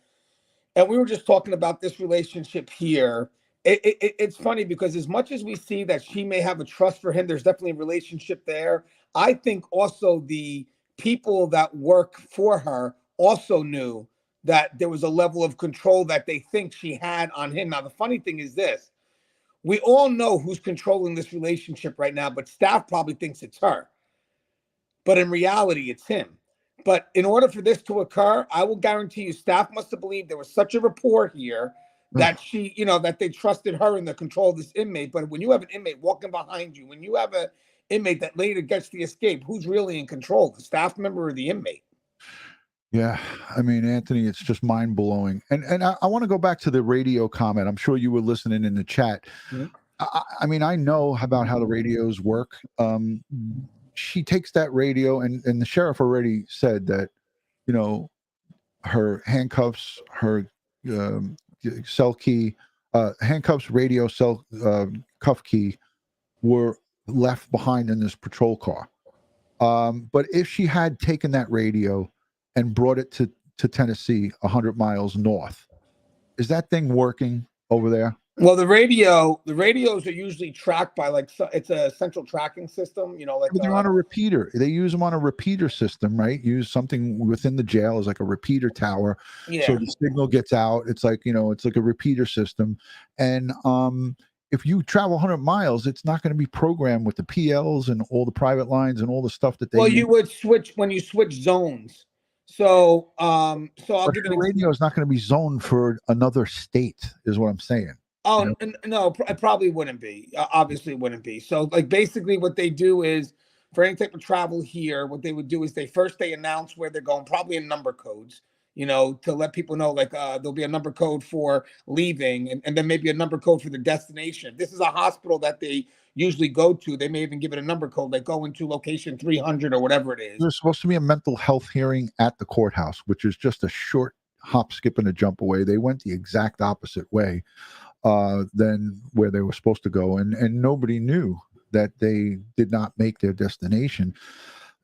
and we were just talking about this relationship here, it's funny, because as much as we see that she may have a trust for him, there's definitely a relationship there. I think also the people that work for her also knew that there was a level of control that they think she had on him. Now, the funny thing is this. We all know who's controlling this relationship right now, but staff probably thinks it's her. But in reality, it's him. But in order for this to occur, I will guarantee you, staff must have believed there was such a rapport here that she, that they trusted her in the control of this inmate. But when you have an inmate walking behind you, when you have an inmate that later gets the escape, who's really in control, the staff member or the inmate? Yeah, I mean, Anthony, it's just mind-blowing. And I want to go back to the radio comment. I'm sure you were listening in the chat. I mean, I know about how the radios work. She takes that radio, and the sheriff already said that, her handcuffs, her cell key, handcuffs, radio, cell cuff key were left behind in this patrol car. But if she had taken that radio and brought it to Tennessee, 100 miles north, is that thing working over there? Well, the radios are usually tracked by it's a central tracking system, They're on a repeater. They use them on a repeater system, right? Use something within the jail as like a repeater tower. Yeah. So the signal gets out. It's like, it's like a repeater system. And if you travel 100 miles, it's not going to be programmed with the PLs and all the private lines and all the stuff that they Well, you would switch when you switch zones. So, so I'll But give you her an radio is not going to be zoned for another state, is what I'm saying. Oh, You no, it probably wouldn't be. Obviously, it wouldn't be. So, like, basically, what they do is for any type of travel here, what they would do is they announce where they're going, probably in number codes, to let people know, like, there'll be a number code for leaving and then maybe a number code for the destination. This is a hospital that they usually go to. They may even give it a number code, like go into location 300 or whatever it is. There's supposed to be a mental health hearing at the courthouse, which is just a short hop, skip, and a jump away. They went the exact opposite way than where they were supposed to go. And nobody knew that they did not make their destination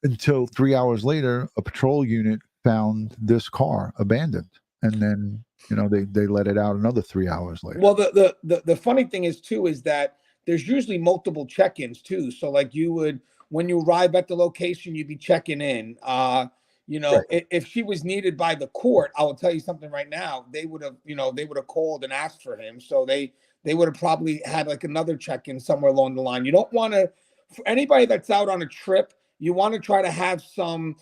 until 3 hours later, a patrol unit found this car abandoned. And then, they let it out another 3 hours later. Well, the funny thing is, too, is that there's usually multiple check-ins, too. So, like, when you arrive at the location, you'd be checking in. Right. If she was needed by the court, I will tell you something right now. They would have called and asked for him. So they would have probably had like another check-in somewhere along the line. You don't want to, for anybody that's out on a trip, you want to try to have some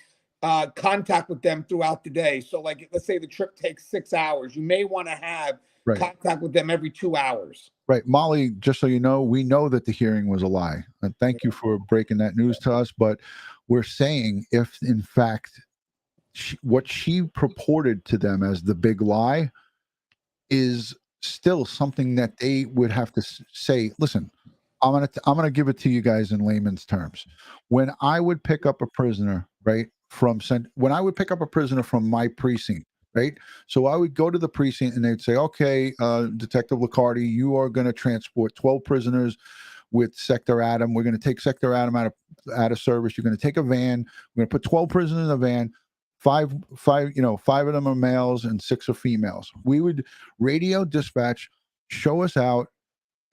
contact with them throughout the day. So, like, let's say the trip takes 6 hours, you may want to have contact with them every 2 hours. Right. Molly, just so you know, we know that the hearing was a lie. And thank you for breaking that news to us. But we're saying if, in fact, what she purported to them as the big lie is still something that they would have to say, listen, I'm gonna give it to you guys in layman's terms. When I would pick up a prisoner, right, from my precinct, right? So I would go to the precinct and they'd say, okay, Detective Liccardi, you are going to transport 12 prisoners with Sector Adam. We're going to take Sector Adam out of service. You're going to take a van. We're going to put 12 prisoners in a van. Five of them are males and 6 are females. We would radio dispatch, show us out,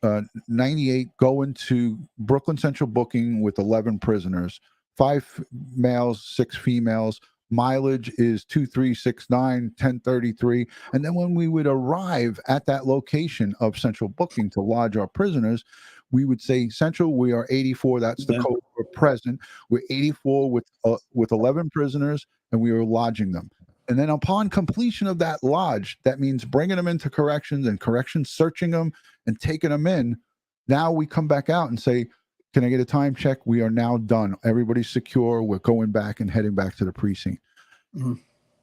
98, go into Brooklyn Central booking with 11 prisoners, 5 males, 6 females. Mileage is 2369, 1033. And then when we would arrive at that location of Central booking to lodge our prisoners, we would say, Central, we are 84. That's the code for present. We're 84 with 11 prisoners, and we are lodging them. And then upon completion of that lodge, that means bringing them into corrections and corrections searching them and taking them in. Now we come back out and say, can I get a time check? We are now done. Everybody's secure. We're going back and heading back to the precinct. Mm-hmm.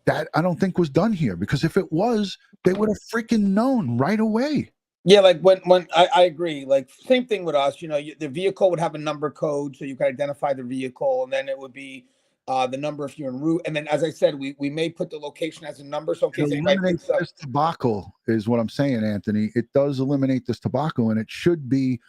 That I don't think was done here, because if it was, they would have freaking known right away. Yeah, like when I agree. Like, same thing with us. The vehicle would have a number code, so you can identify the vehicle, and then it would be the number if you're en route. And then, as I said, we may put the location as a number, so in case anybody picks up. This debacle is what I'm saying, Anthony. It does eliminate this debacle, and that should be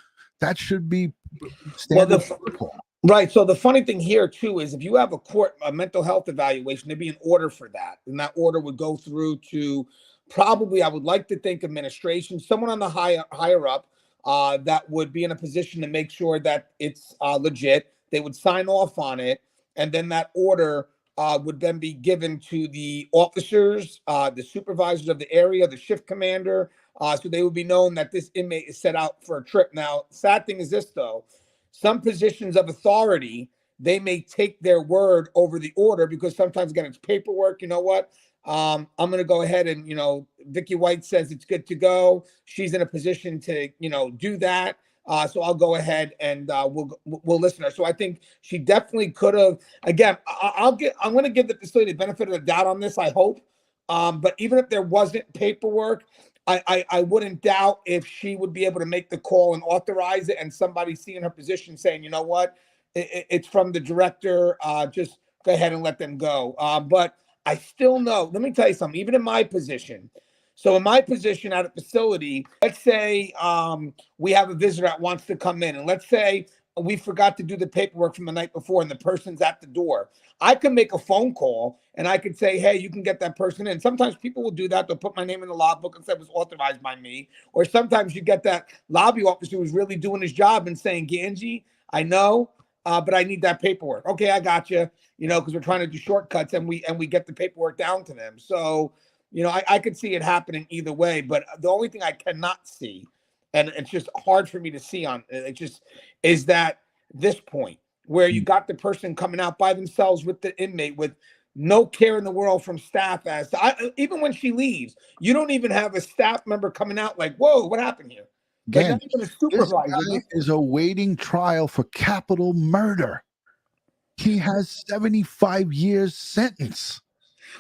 standard protocol. Right. So the funny thing here too is if you have a mental health evaluation, there'd be an order for that, and that order would go through to probably, I would like to think, administration, someone on the higher up that would be in a position to make sure that it's legit. They would sign off on it, and then that order would then be given to the officers, the supervisors of the area, the shift commander, so they would be known that this inmate is set out for a trip. Now, sad thing is this, though. Some positions of authority, they may take their word over the order, because sometimes, again, it's paperwork. You know what? I'm going to go ahead and, Vicky White says it's good to go. She's in a position to, do that. So I'll go ahead and we'll listen to her. So I think she definitely could have. Again, I'm going to give the facility the benefit of the doubt on this, I hope. But even if there wasn't paperwork, I wouldn't doubt if she would be able to make the call and authorize it, and somebody seeing her position saying, you know what, it's from the director, just go ahead and let them go. But I still know, let me tell you something, even in my position. So in my position at a facility, let's say we have a visitor that wants to come in, and let's say we forgot to do the paperwork from the night before and the person's at the door. I can make a phone call and I could say, hey, you can get that person in. Sometimes people will do that. They'll put my name in the logbook and say it was authorized by me. Or sometimes you get that lobby officer who's really doing his job and saying, Gangi, I know, but I need that paperwork. Okay, I got you, because we're trying to do shortcuts, and we get the paperwork down to them. So, I could see it happening either way, but the only thing I cannot see, and it's just hard for me to see is that this point where you got the person coming out by themselves with the inmate with no care in the world from staff as to, even when she leaves, you don't even have a staff member coming out like, whoa, what happened here? Like, Again, not even a this supervisor. guy is awaiting trial for capital murder. He has 75 years sentence.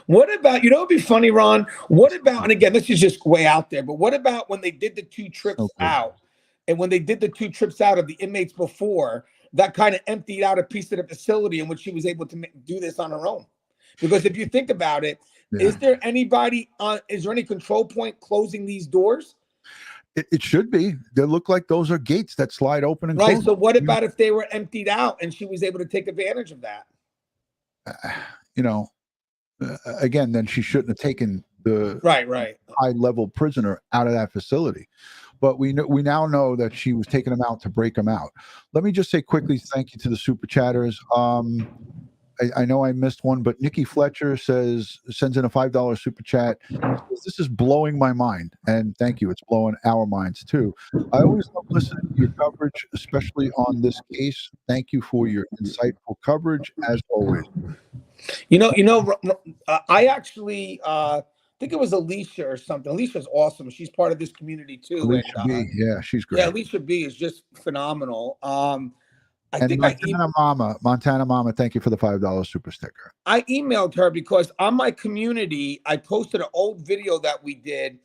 What about, it'd be funny, Ron. What about, and again, this is just way out there, but what about when they did the 2 trips out, and when they did the 2 trips out of the inmates before, that kind of emptied out a piece of the facility in which she was able to do this on her own? Because if you think about it, is there anybody is there any control point closing these doors? It should be. They look like those are gates that slide open and Right. close. So what about if they were emptied out and she was able to take advantage of that? Again, then she shouldn't have taken the right high-level prisoner out of that facility. But we now know that she was taking them out to break them out. Let me just say quickly, thank you to the super chatters. I know I missed one, but Nikki Fletcher sends in a $5 super chat. Says, this is blowing my mind, and thank you. It's blowing our minds too. I always love listening to your coverage, especially on this case. Thank you for your insightful coverage, as always. I actually think it was Alicia or something. Alicia's awesome. She's part of this community too. Alicia B, yeah, she's great. Yeah, Alicia B is just phenomenal. Montana Mama, thank you for the $5 super sticker. I emailed her because on my community, I posted an old video that we did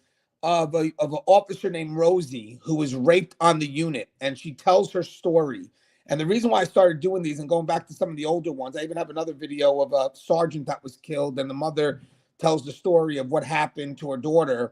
of an officer named Rosie who was raped on the unit, and she tells her story. And the reason why I started doing these and going back to some of the older ones, I even have another video of a sergeant that was killed, and the mother tells the story of what happened to her daughter.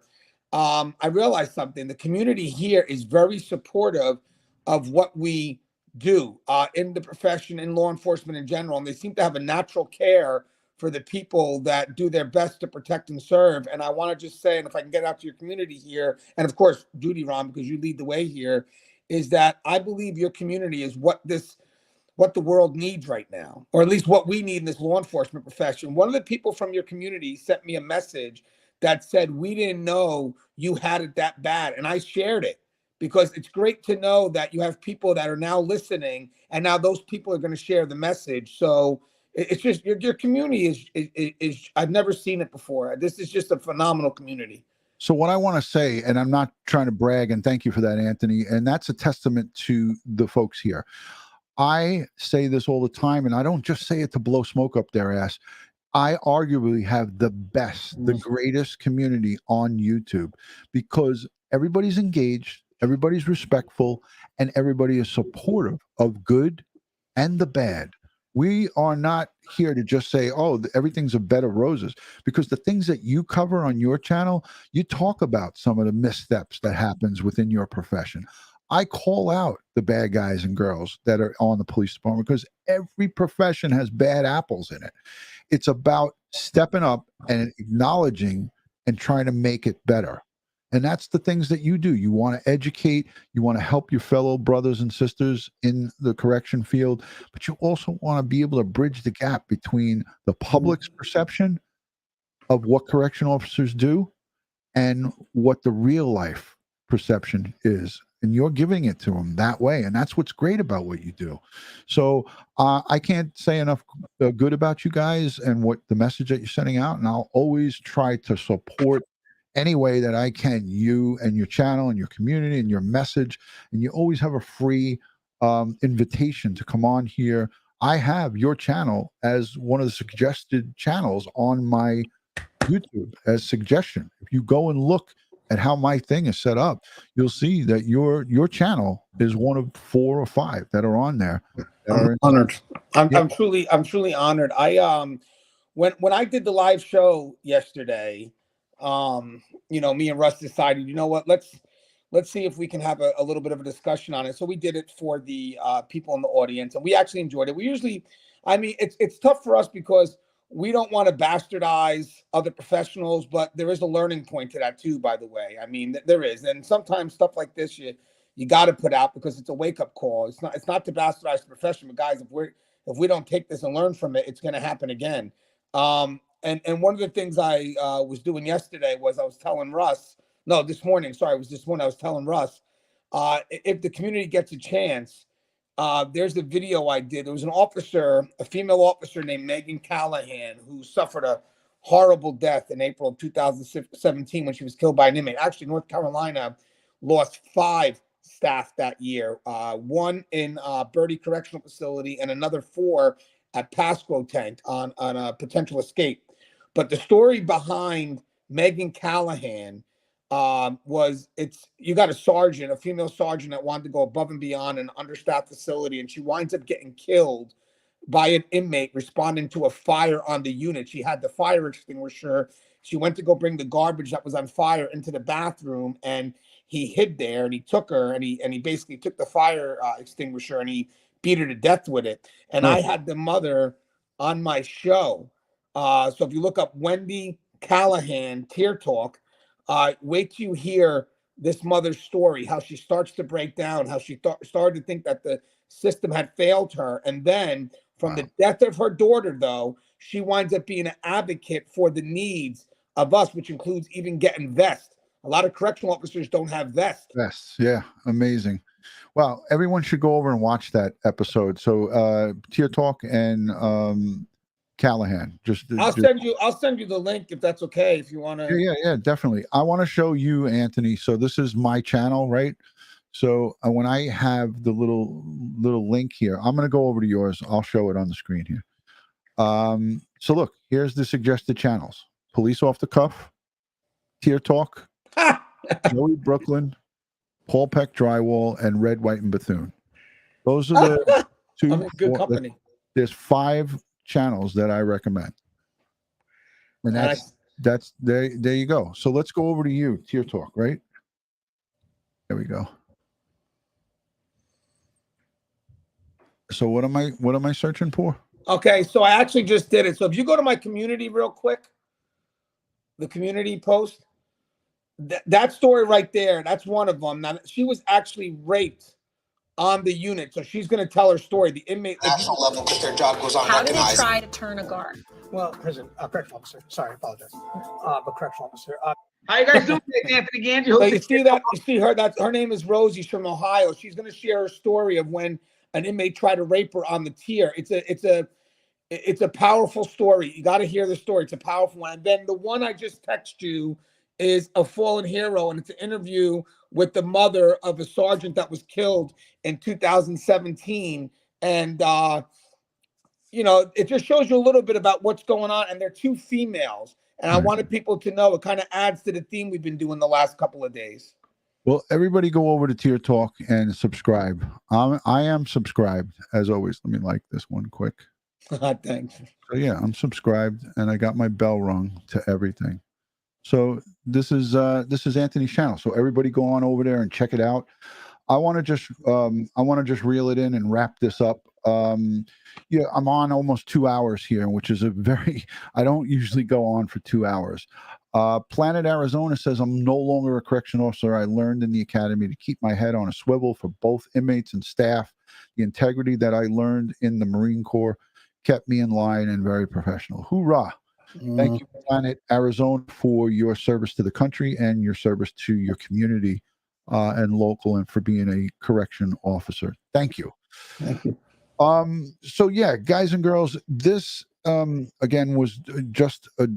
I realized something. The community here is very supportive of what we do in the profession, in law enforcement in general, and they seem to have a natural care for the people that do their best to protect and serve. And I want to just say, and if I can get out to your community here, and of course, Dutyron, because you lead the way here, is that I believe your community is what the world needs right now, or at least what we need in this law enforcement profession. One of the people from your community sent me a message that said, we didn't know you had it that bad. And I shared it, because it's great to know that you have people that are now listening, and now those people are going to share the message. So it's just your community is I've never seen it before. This is just a phenomenal community. So what I want to say, and I'm not trying to brag, and thank you for that, Anthony, and that's a testament to the folks here. I say this all the time, and I don't just say it to blow smoke up their ass. I arguably have the best, the greatest community on YouTube, because everybody's engaged, everybody's respectful, and everybody is supportive of good and the bad. We are not here to just say, oh, everything's a bed of roses, because the things that you cover on your channel, you talk about some of the missteps that happens within your profession. I call out the bad guys and girls that are on the police department, because every profession has bad apples in it. It's about stepping up and acknowledging and trying to make it better. And that's the things that you do. You want to educate, you want to help your fellow brothers and sisters in the correction field, but you also want to be able to bridge the gap between the public's perception of what correction officers do and what the real life perception is. And you're giving it to them that way. And that's what's great about what you do. So I can't say enough good about you guys and what the message that you're sending out. And I'll always try to support any way that I can, you and your channel and your community and your message. And you always have a free invitation to come on here. I have your channel as one of the suggested channels on my YouTube as suggestion. If you go and look at how my thing is set up, you'll see that your channel is one of 4 or 5 that are on there. I'm honored. I'm truly honored. I when I did the live show yesterday, me and Russ decided, you know what, let's see if we can have a little bit of a discussion on it. So we did it for the people in the audience, and we actually enjoyed it. We usually, it's tough for us because we don't want to bastardize other professionals, but there is a learning point to that too, by the way. There is. And sometimes stuff like this, you got to put out because it's a wake-up call. It's not to bastardize the profession, but guys, if we don't take this and learn from it, it's going to happen again. And one of the things I was doing yesterday was I was telling Russ, this morning I was telling Russ, if the community gets a chance, there's the video I did. There was an officer, a female officer named Megan Callahan, who suffered a horrible death in April of 2017 when she was killed by an inmate. Actually, North Carolina lost 5 staff that year, 1 in Bertie Correctional Facility and another 4 at Pasco Tent on a potential escape. But the story behind Megan Callahan you got a sergeant, a female sergeant that wanted to go above and beyond an understaffed facility, and she winds up getting killed by an inmate responding to a fire on the unit. She had the fire extinguisher. She went to go bring the garbage that was on fire into the bathroom, and he hid there, and he took her, and he basically took the fire extinguisher and he beat her to death with it. And I had the mother on my show. So if you look up Wendy Callahan Tear Talk, wait till you hear this mother's story, how she starts to break down, how she started to think that the system had failed her. And then from the death of her daughter, though, she winds up being an advocate for the needs of us, which includes even getting vests. A lot of correctional officers don't have vests. Vests, yeah, amazing. Well, everyone should go over and watch that episode. So Tear Talk and Callahan. I'll send you the link if that's okay. If you want to. Yeah, definitely. I want to show you, Anthony. So this is my channel, right? So when I have the little link here, I'm going to go over to yours. I'll show it on the screen here. So look, here's the suggested channels: Police Off the Cuff, Tear Talk, Joey Brooklyn, Paul Peck Drywall, and Red, White, and Bethune. Those are the 2. I'm in good company. There's 5 channels that I recommend, and that's there you go. So let's go over to you, Tear Talk, right? There we go. So what am I searching for? Okay, so I actually just did it. So if you go to my community real quick, the community post, that story right there, that's one of them. Now, she was actually raped on the unit, so she's going to tell her story. The inmate national level, because their job goes on. How did they try to turn a guard? Well, correctional officer. Sorry, I apologize. But correctional officer. How you guys doing, Anthony Gangi? So you see that? You see her? Her name is Rosie. She's from Ohio. She's going to share her story of when an inmate tried to rape her on the tier. It's a powerful story. You got to hear the story. It's a powerful one. And then the one I just texted you is A Fallen Hero, and it's an interview with the mother of a sergeant that was killed in 2017. And, it just shows you a little bit about what's going on. And they're 2 females. And I wanted people to know it kind of adds to the theme we've been doing the last couple of days. Well, everybody go over to Tear Talk and subscribe. I am subscribed, as always. Let me like this one quick. Thanks. So yeah, I'm subscribed, and I got my bell rung to everything. So this is Anthony's channel. So everybody go on over there and check it out. I want to just reel it in and wrap this up. Yeah, I'm on almost 2 hours here, which is I don't usually go on for 2 hours. Planet Arizona says, I'm no longer a correction officer. I learned in the academy to keep my head on a swivel for both inmates and staff. The integrity that I learned in the Marine Corps kept me in line and very professional. Hoorah. Thank you, Planet Arizona, for your service to the country and your service to your community and local, and for being a correction officer. Thank you. Thank you. So yeah, guys and girls, this again was just a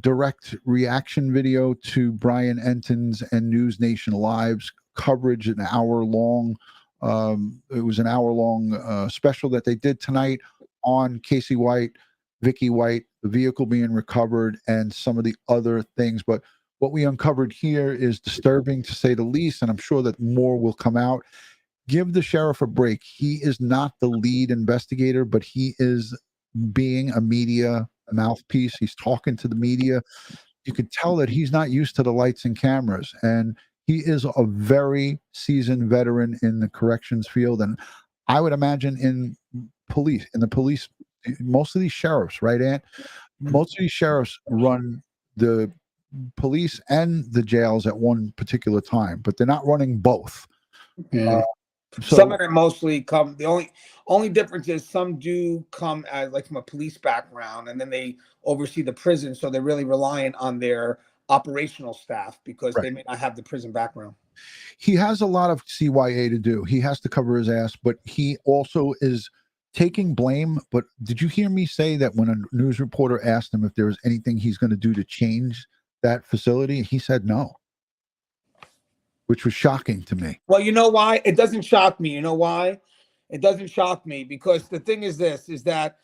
direct reaction video to Brian Entin's and Newsnation Live's coverage, an hour long. It was an hour long special that they did tonight on Casey White, Vicky White, the vehicle being recovered, and some of the other things. But what we uncovered here is disturbing, to say the least, and I'm sure that more will come out. Give the sheriff a break. He is not the lead investigator, but he is being a media mouthpiece. He's talking to the media. You could tell that he's not used to the lights and cameras, and he is a very seasoned veteran in the corrections field. And I would imagine in the police, most of these sheriffs, right, Ant? Most of these sheriffs run the police and the jails at one particular time, but they're not running both. So, some of them mostly come. The only difference is some do come as like from a police background, and then they oversee the prison, so they're really reliant on their operational staff because they may not have the prison background. He has a lot of CYA to do. He has to cover his ass, but he also is taking blame. But did you hear me say that when a news reporter asked him if there was anything he's going to do to change that facility, he said no, which was shocking to me. Well, you know why? It doesn't shock me. You know why? It doesn't shock me because the thing is this, is that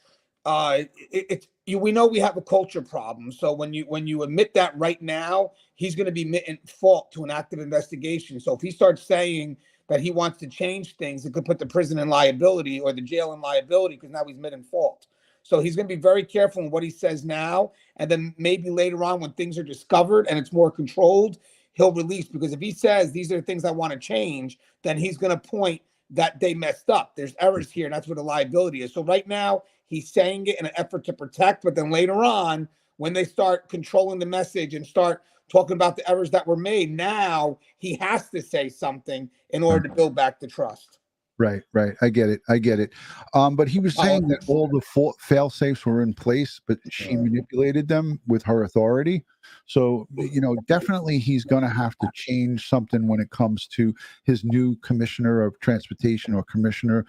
we know we have a culture problem. So when you admit that right now, he's going to be admitting fault to an active investigation. So if he starts saying that he wants to change things, it could put the prison in liability or the jail in liability because now he's admitting fault. So he's going to be very careful in what he says now. And then maybe later on when things are discovered and it's more controlled, he'll release. Because if he says these are the things I want to change, then he's going to point that they messed up. There's errors here, and that's where the liability is. So right now, he's saying it in an effort to protect, but then later on, when they start controlling the message and start talking about the errors that were made, now he has to say something in order to build back the trust. Right. I get it. But he was saying that all the fail safes were in place, but she manipulated them with her authority. So, definitely he's going to have to change something when it comes to his new commissioner of transportation or commissioner,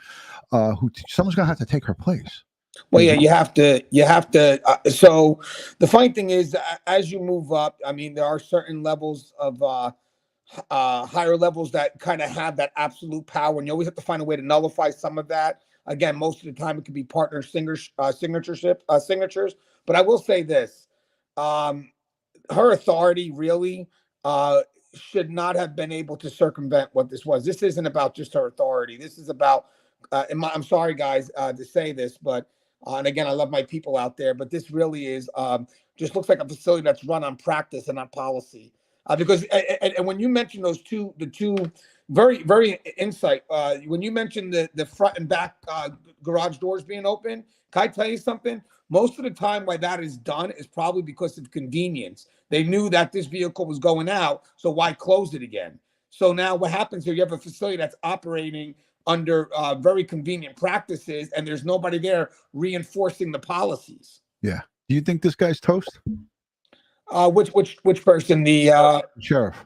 someone's going to have to take her place. Well, yeah, you have to. So the funny thing is, as you move up, I mean, there are certain levels of higher levels that kind of have that absolute power, and you always have to find a way to nullify some of that. Again, most of the time it could be partner signatures. But I will say this: her authority really should not have been able to circumvent what this was. This isn't about just her authority. This is about. I'm sorry, guys, to say this, but and again, I love my people out there, but this really is just looks like a facility that's run on practice and not policy. Because and when you mention the two very, very insight, when you mentioned the front and back garage doors being open, can I tell you something? Most of the time why that is done is probably because of convenience. They knew that this vehicle was going out, so why close it again? So now what happens here, you have a facility that's operating under very convenient practices, and there's nobody there reinforcing the policies. Yeah. Do you think this guy's toast? Which person? The sheriff.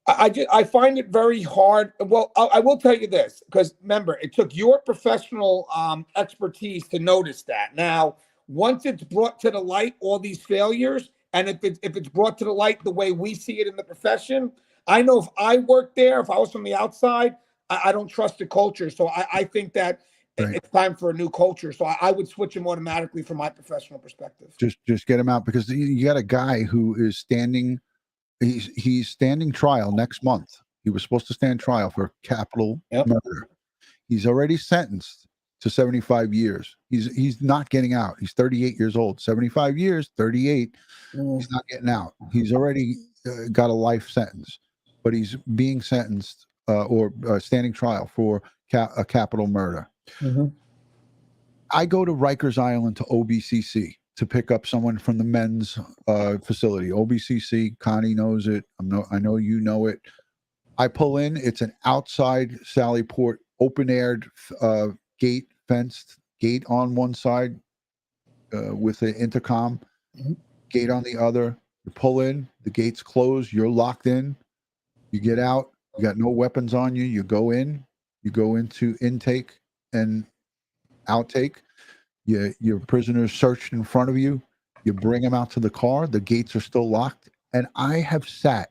I find it very hard. Well, I will tell you this, because remember, it took your professional expertise to notice that. Now, once it's brought to the light, all these failures, and if it's brought to the light the way we see it in the profession, I know if I worked there, if I was from the outside, I don't trust the culture. So I think that it's time for a new culture. So I would switch him automatically from my professional perspective. Just get him out, because you got a guy who is standing. He's standing trial next month. He was supposed to stand trial for capital murder. He's already sentenced to 75 years. He's not getting out. He's 38 years old. 75 years, 38. He's not getting out. He's already got a life sentence, but he's being sentenced or standing trial for a capital murder. Mm-hmm. I go to Rikers Island to OBCC to pick up someone from the men's facility. OBCC, Connie knows it. I know you know it. I pull in. It's an outside Sallyport, open-aired gate, fenced gate on one side with an intercom, gate on the other. You pull in, the gate's closed. You're locked in. You get out. You got no weapons on you. You go in. You go into intake and outtake. Your prisoners searched in front of you. You bring them out to the car. The gates are still locked. And I have sat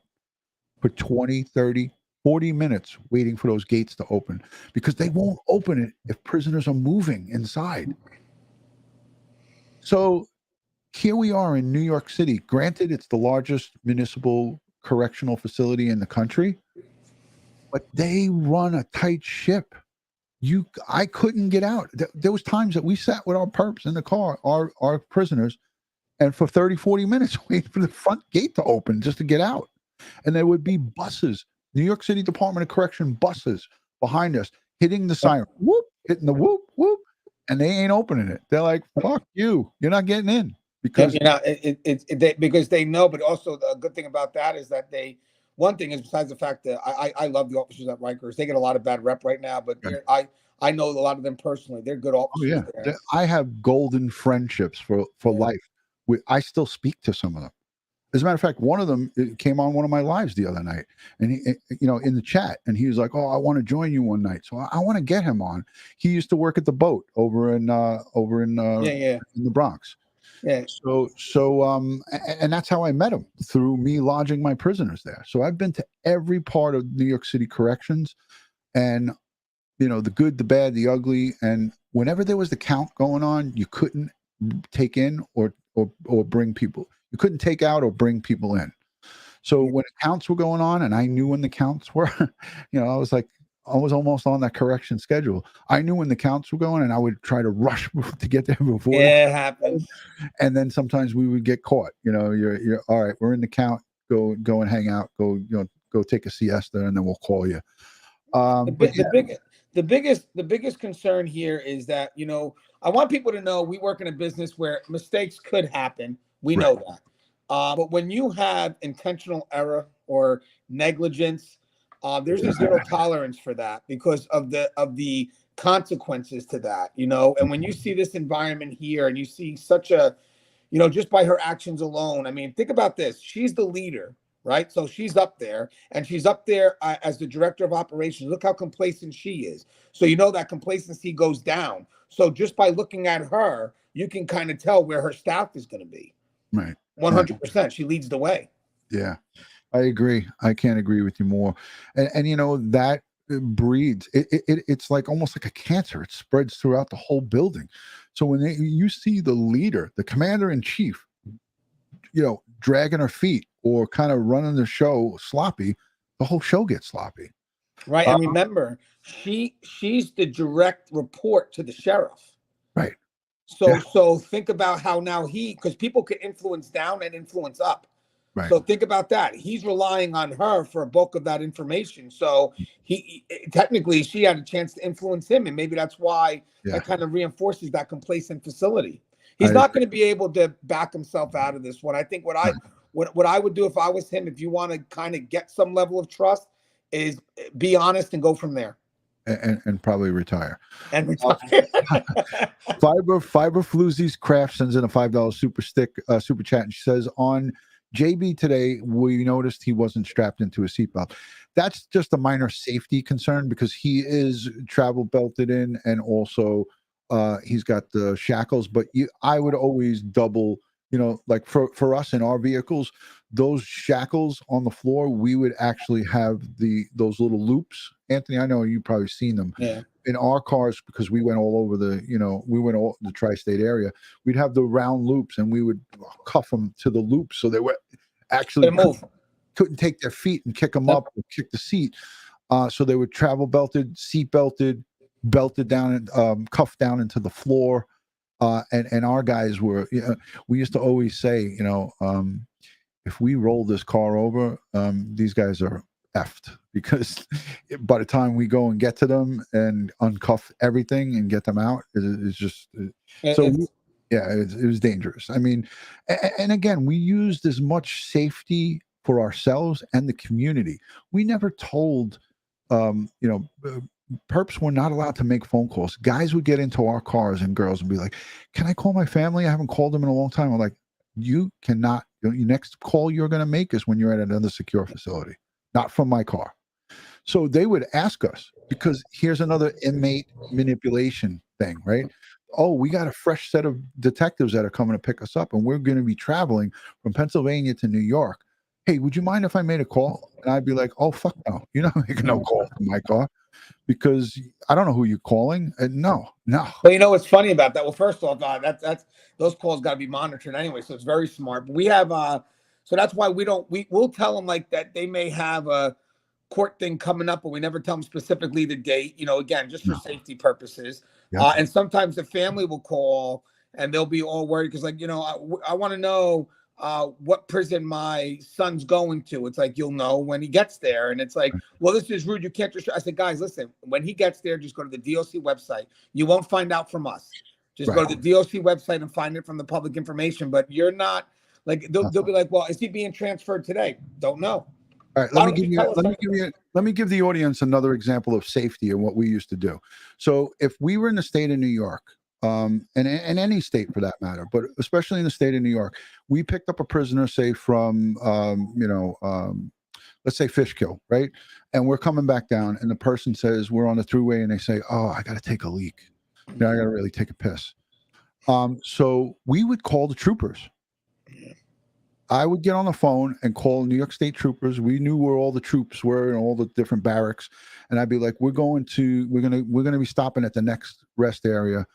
for 20, 30, 40 minutes waiting for those gates to open, because they won't open it if prisoners are moving inside. So here we are in New York City. Granted, it's the largest municipal correctional facility in the country, but they run a tight ship. I couldn't get out. There was times that we sat with our perps in the car, our prisoners, and for 30, 40 minutes waiting for the front gate to open just to get out. And there would be buses, New York City Department of Correction buses behind us, hitting the siren, whoop, hitting the whoop, whoop, and they ain't opening it. They're like, fuck you. You're not getting in. Because because they know, but also the good thing about that is that one thing is, besides the fact that I love the officers at Rikers, they get a lot of bad rep right now, but I know a lot of them personally. They're good officers. Oh, yeah. I have golden friendships for life. I still speak to some of them. As a matter of fact, one of them came on one of my lives the other night, and he, in the chat, and he was like, "Oh, I want to join you one night." So I want to get him on. He used to work at the boat over in in the Bronx. Yeah. And that's how I met him, through me lodging my prisoners there. So I've been to every part of New York City corrections, and the good, the bad, the ugly. And whenever there was the count going on, you couldn't take in or bring people. You couldn't take out or bring people in. So when the counts were going on, and I knew when the counts were, I was almost on that correction schedule. I knew when the counts were going, and I would try to rush to get there before. Yeah, it happens. And then sometimes we would get caught. You're all right. We're in the count. Go and hang out. Go take a siesta, and then we'll call you. The biggest concern here is that, I want people to know we work in a business where mistakes could happen. We know that. But when you have intentional error or negligence, there's a zero tolerance for that because of the consequences to that, And when you see this environment here and you see such a, just by her actions alone, I mean, think about this. She's the leader, right? So she's up there, and she's up there as the director of operations. Look how complacent she is. So that complacency goes down. So just by looking at her, you can kind of tell where her staff is going to be. Right. 100%. She leads the way. Yeah, I agree. I can't agree with you more. And that breeds. It's like almost like a cancer. It spreads throughout the whole building. So when you see the leader, the commander in chief, dragging her feet or kind of running the show sloppy, the whole show gets sloppy. Right. And remember, she's the direct report to the sheriff. Right. So think about how now because people can influence down and influence up. Right. So think about that. He's relying on her for a bulk of that information. So technically she had a chance to influence him, and maybe that's why that kind of reinforces that complacent facility. He's not going to be able to back himself out of this one. I think what I would do if I was him, if you want to kind of get some level of trust, is be honest and go from there. And probably retire. And retire. Fiber Floozy's Craft sends in a $5 super chat, and she says, on JB today, we noticed he wasn't strapped into a seatbelt. That's just a minor safety concern because he is travel belted in, and also he's got the shackles. But I would always double, like for us in our vehicles, those shackles on the floor, we would actually have those little loops. Anthony, I know you've probably seen them. Yeah. In our cars, because we went all over the tri-state area, we'd have the round loops, and we would cuff them to the loops so they were actually couldn't take their feet and kick them up or kick the seat. So they were travel belted, seat belted down, and cuffed down into the floor. And our guys were, we used to always say, if we roll this car over, these guys are effed, because by the time we go and get to them and uncuff everything and get them out, it's just it was dangerous. I mean, and again, we used as much safety for ourselves and the community. We never told, perps were not allowed to make phone calls. Guys would get into our cars, and girls would be like, "Can I call my family? I haven't called them in a long time." I'm like, "You cannot. Your next call you're going to make is when you're at another secure facility, not from my car." So they would ask us, because here's another inmate manipulation thing, right? Oh, we got a fresh set of detectives that are coming to pick us up, and we're going to be traveling from Pennsylvania to New York. Hey, would you mind if I made a call? And I'd be like, "Oh, fuck no. You're not making no call from my car, because I don't know who you're calling." And no. Well, what's funny about that? Well, first off, that's those calls got to be monitored anyway, so it's very smart. But we have so that's why we'll tell them like that they may have a court thing coming up, but we never tell them specifically the date. Again, just for safety purposes. Yeah. And sometimes the family will call, and they'll be all worried because, I want to know what prison my son's going to. It's like, you'll know when he gets there. And it's like, well, this is rude. You can't just. I said, guys, listen, when he gets there, just go to the DOC website. You won't find out from us. Just go to the DOC website and find it from the public information. But you're not like, they'll be like, well, is he being transferred today? Don't know. All right, let me give the audience another example of safety and what we used to do. So if we were in the state of New York, and any state for that matter, but especially in the state of New York, we picked up a prisoner, say from, let's say Fishkill, right? And we're coming back down, and the person says we're on the thruway, and they say, "Oh, I got to take a leak. I got to really take a piss." So we would call the troopers. I would get on the phone and call New York State troopers. We knew where all the troops were and all the different barracks, and I'd be like, "We're gonna be stopping at the next rest area.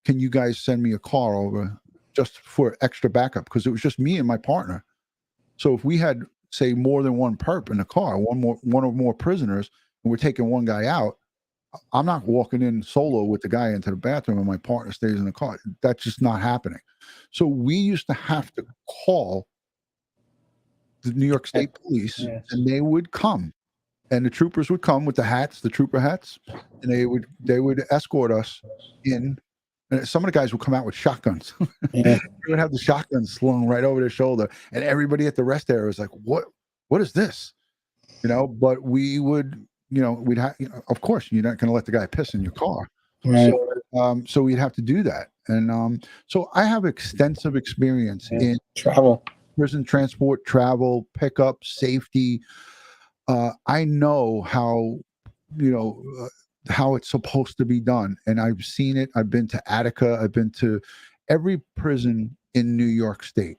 Can you guys send me a car over just for extra backup?" Because it was just me and my partner. So if we had, say, more than one perp in the car, one or more prisoners, and we're taking one guy out, I'm not walking in solo with the guy into the bathroom and my partner stays in the car. That's just not happening. So we used to have to call the New York State Police, and they would come, and the troopers would come with the hats, the trooper hats, and they would escort us in. And some of the guys would come out with shotguns. They would have the shotguns slung right over their shoulder, and everybody at the rest area was like, "What is this?" But we would, we'd have. Of course, you're not going to let the guy piss in your car. Right. So we'd have to do that, and so I have extensive experience in travel, prison transport, travel, pickup, safety. I know how, how it's supposed to be done, and I've seen it. I've been to Attica. I've been to every prison in New York State,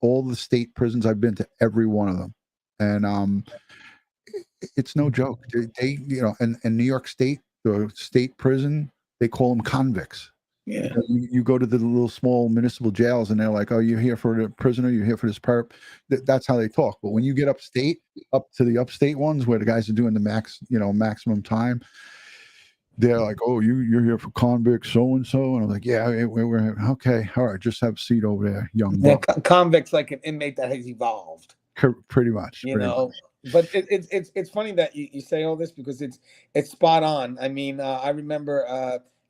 all the state prisons. I've been to every one of them, and it's no joke. They in New York State, the state prison, they call them convicts. Yeah. You go to the little small municipal jails, and they're like, "Oh, you're here for the prisoner. You're here for this perp." That's how they talk. But when you get upstate, up to the upstate ones where the guys are doing the maximum time, they're like, "Oh, you're here for convict so and so," and I'm like, "Yeah, we're okay. All right, just have a seat over there, young buck." Convict's like an inmate that has evolved. Pretty much. But it's funny that you say all this because it's spot on. I mean, I remember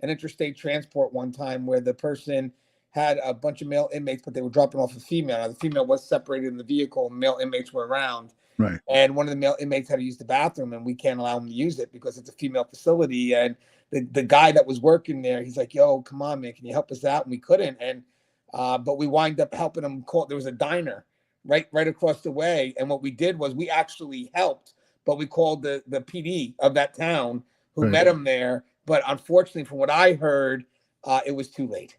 an interstate transport one time where the person had a bunch of male inmates, but they were dropping off a female. Now, the female was separated in the vehicle, and male inmates were around. Right. And one of the male inmates had to use the bathroom, and we can't allow him to use it because it's a female facility. And the guy that was working there, he's like, "Yo, come on, man, can you help us out?" And we couldn't. And but we wind up helping him call. There was a diner right across the way, and what we did was we actually helped, but we called the PD of that town who met him there. But unfortunately, from what I heard, it was too late.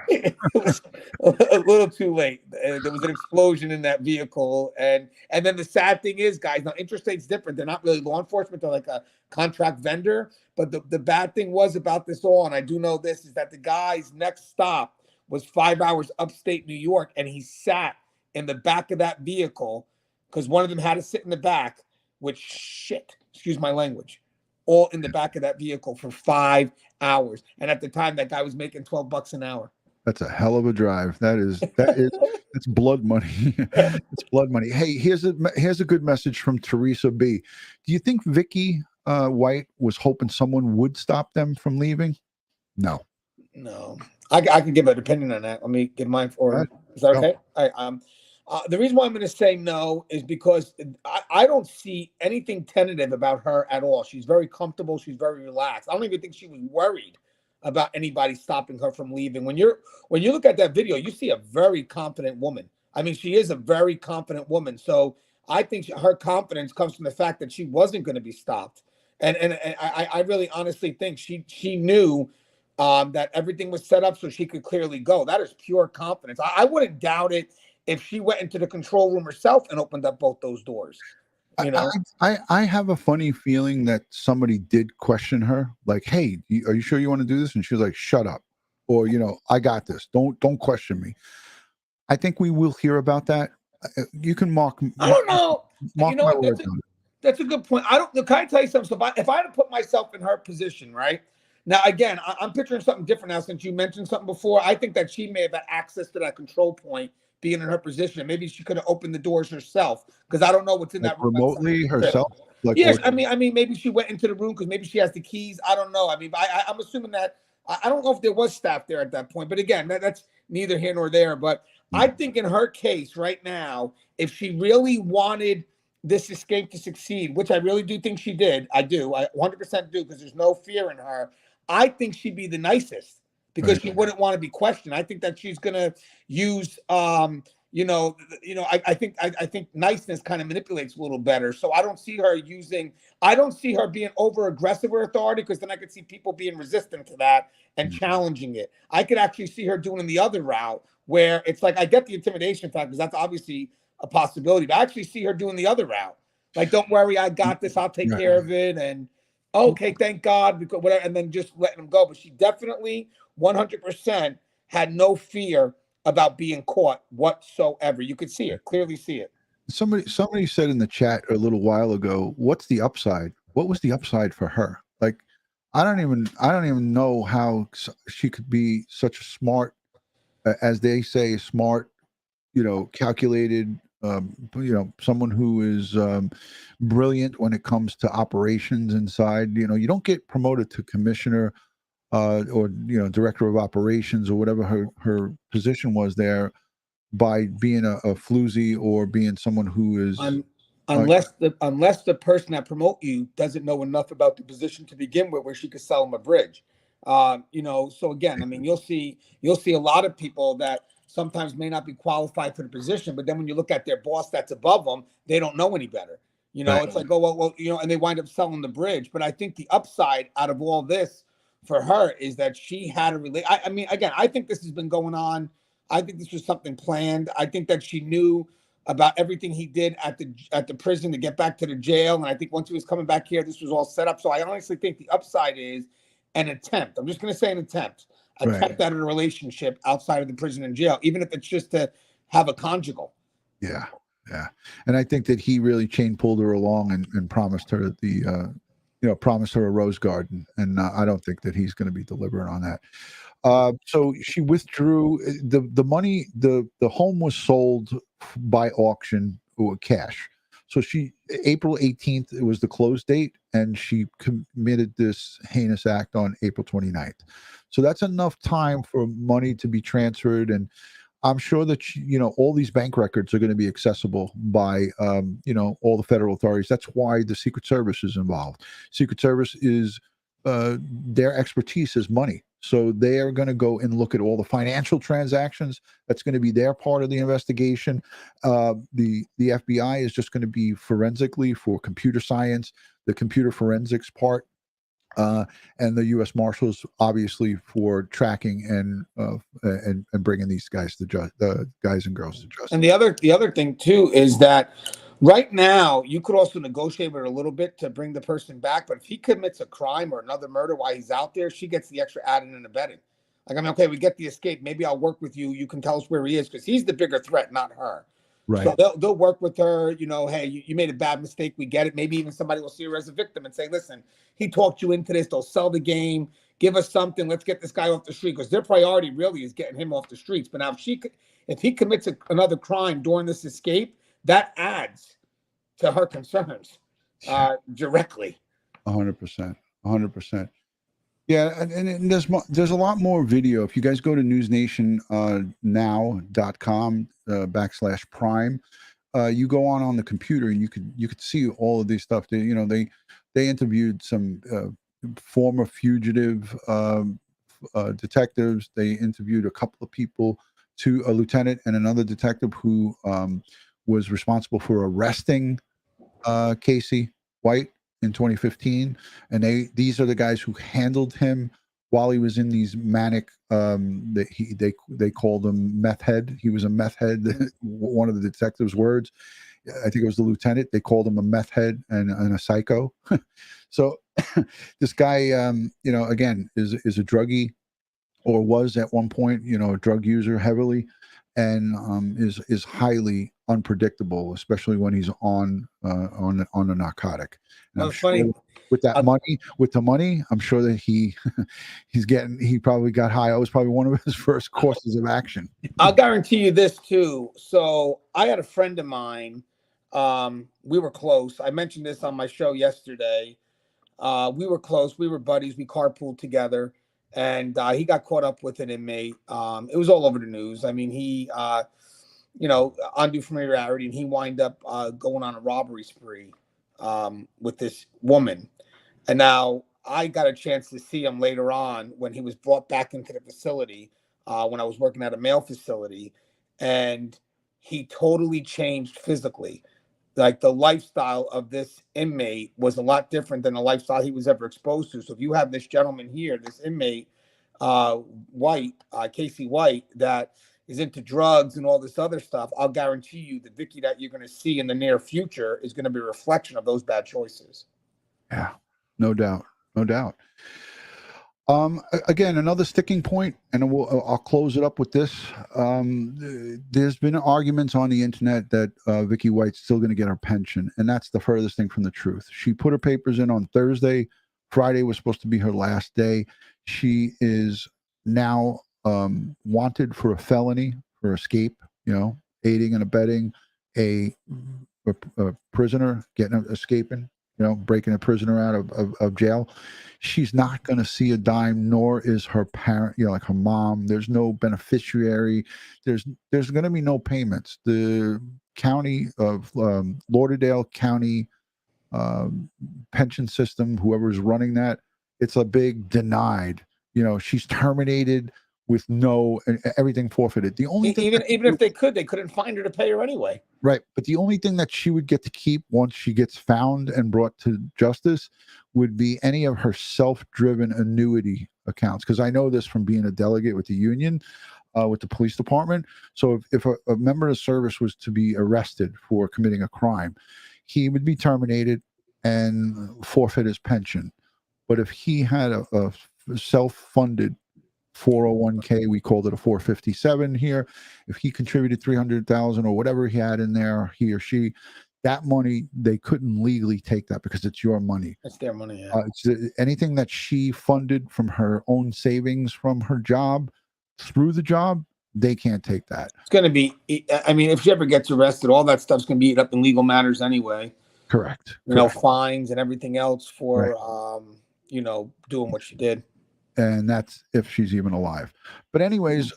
It was a little too late. There was an explosion in that vehicle, and then the sad thing is, guys, now Interstate's different. They're not really law enforcement; they're like a contract vendor. But the bad thing was about this all, and I do know this, is that the guy's next stop was 5 hours upstate New York, and he sat in the back of that vehicle because one of them had to sit in the back with shit. Excuse my language. All in the back of that vehicle for 5 hours. And at the time, that guy was making $12 an hour. That's a hell of a drive. That's blood money. It's blood money. Hey, here's a good message from Teresa B. Do you think Vicky White was hoping someone would stop them from leaving? No. I can give an opinion on that. Let me give mine for it. Is that okay? The reason why I'm going to say no is because I don't see anything tentative about her at all. She's very comfortable. She's very relaxed. I don't even think she was worried about anybody stopping her from leaving. When you look at that video, you see a very confident woman. I mean, she is a very confident woman. So I think her confidence comes from the fact that she wasn't going to be stopped. And I really honestly think she knew that everything was set up so she could clearly go. That is pure confidence. I wouldn't doubt it if she went into the control room herself and opened up both those doors. I have a funny feeling that somebody did question her, like, "Hey, are you sure you want to do this?" And she was like, "Shut up," or "I got this. Don't question me." I think we will hear about that. You can mark. I don't know. Mark my words on it. That's a good point. Can I tell you something? So if I had to put myself in her position, right now, again, I'm picturing something different now since you mentioned something before. I think that she may have had access to that control point, being in her position. Maybe she could have opened the doors herself, because I don't know what's in that room remotely herself. Yes, I mean, maybe she went into the room because maybe she has the keys. I don't know. I mean, I'm assuming that. I don't know if there was staff there at that point, but again, that's neither here nor there. But I think in her case right now, if she really wanted this escape to succeed, which I really do think she did, I 100% do, because there's no fear in her. I think she'd be the nicest because she wouldn't want to be questioned. I think that she's going to use, I think niceness kind of manipulates a little better. So I don't see her being over aggressive with authority, because then I could see people being resistant to that and challenging it. I could actually see her doing the other route, where it's like, I get the intimidation factor, because that's obviously a possibility, but I actually see her doing the other route. Like, don't worry, I got this, I'll take care of it. And okay, thank God, because whatever, and then just letting them go. But she definitely 100% had no fear about being caught whatsoever. You could see it, clearly see it. Somebody said in the chat a little while ago, what's the upside? What was the upside for her? Like, I don't even know how she could be such a smart, as they say, smart, calculated, someone who is brilliant when it comes to operations inside. You don't get promoted to commissioner or director of operations or whatever her position was there by being a floozy or being someone who is unless the person that promote you doesn't know enough about the position to begin with, where she could sell them a bridge. So again, I mean, you'll see a lot of people that sometimes may not be qualified for the position, but then when you look at their boss that's above them, they don't know any better. It's like, oh, well, and they wind up selling the bridge. But I think the upside out of all this for her is that she had a I mean, again, I think this has been going on. I think this was something planned. I think that she knew about everything he did at the prison to get back to the jail. And I think once he was coming back here, this was all set up. So I honestly think the upside is an attempt. I'm just going to say an attempt at a relationship outside of the prison and jail, even if it's just to have a conjugal. Yeah. And I think that he really chain pulled her along and promised her promised her a rose garden. And I don't think that he's going to be delivering on that. So she withdrew the money. The home was sold by auction or cash. So April 18th, it was the close date, and she committed this heinous act on April 29th. So that's enough time for money to be transferred. And I'm sure that, all these bank records are going to be accessible by, all the federal authorities. That's why the Secret Service is involved. Secret Service is, their expertise is money. So they are going to go and look at all the financial transactions. That's going to be their part of the investigation. The FBI is just going to be forensically for computer science, the computer forensics part, and the US Marshals obviously for tracking and bringing these guys the guys and girls to justice. And the other thing too is that right now you could also negotiate with her a little bit to bring the person back, but if he commits a crime or another murder while he's out there, she gets the extra adding and abetting. Like, I mean, okay, we get the escape. Maybe I'll work with you. You can tell us where he is, because he's the bigger threat, not her. Right. So they'll work with her. Hey, you made a bad mistake. We get it. Maybe even somebody will see her as a victim and say, listen, he talked you into this. They'll sell the game. Give us something. Let's get this guy off the street, because their priority really is getting him off the streets. But now if he commits another crime during this escape, that adds to her concerns directly. 100%. Yeah, and there's a lot more video. If you guys go to newsnation.now.com /prime, you go on the computer and you could see all of these stuff. They interviewed some former fugitive detectives. They interviewed a couple of people, a lieutenant and another detective who was responsible for arresting Casey White in 2015, and these are the guys who handled him while he was in these manic. They called him meth head. He was a meth head. One of the detectives' words. I think it was the lieutenant. They called him a meth head and a psycho. So this guy, again, is a druggie, or was at one point, a drug user heavily, and is highly unpredictable, especially when he's on a narcotic. And I'm sure funny. With the money, I'm sure that he probably got high. It was probably one of his first courses of action. I'll guarantee you this too. So I had a friend of mine. We were close. I mentioned this on my show yesterday. We were close. We were buddies. We carpooled together. And he got caught up with an inmate. It was all over the news. I mean, he, undue familiarity, and he wind up going on a robbery spree with this woman. And now I got a chance to see him later on when he was brought back into the facility when I was working at a male facility, and he totally changed physically. Like the lifestyle of this inmate was a lot different than the lifestyle he was ever exposed to. So if you have this gentleman here, this inmate, White, Casey White, that is into drugs and all this other stuff, I'll guarantee you the Vicky that you're going to see in the near future is going to be a reflection of those bad choices. Yeah, no doubt. No doubt. Again, another sticking point, and I'll close it up with this. There's been arguments on the internet that Vicky White's still going to get her pension, and that's the furthest thing from the truth. She put her papers in on Thursday. Friday was supposed to be her last day. She is now wanted for a felony for escape, aiding and abetting a prisoner escaping, breaking a prisoner out of jail. She's not going to see a dime, nor is her parent, like her mom. There's no beneficiary. There's going to be no payments. The county of Lauderdale County pension system, whoever's running that, it's a big denied. She's terminated with everything forfeited. The only thing even if they couldn't find her to pay her anyway. Right. But the only thing that she would get to keep once she gets found and brought to justice would be any of her self-driven annuity accounts. Because I know this from being a delegate with the union, with the police department. So if a member of the service was to be arrested for committing a crime, he would be terminated and forfeit his pension. But if he had a self-funded 401k, we called it a 457 here. If he contributed 300,000 or whatever he had in there, he or she, that money, they couldn't legally take that because it's your money. It's their money. Yeah. It's anything that she funded from her own savings from her job through the job, they can't take that. It's going to be, I mean, if she ever gets arrested, all that stuff's going to be eaten up in legal matters anyway. Correct. Fines and everything else for, doing what she did. And that's if she's even alive. But anyways,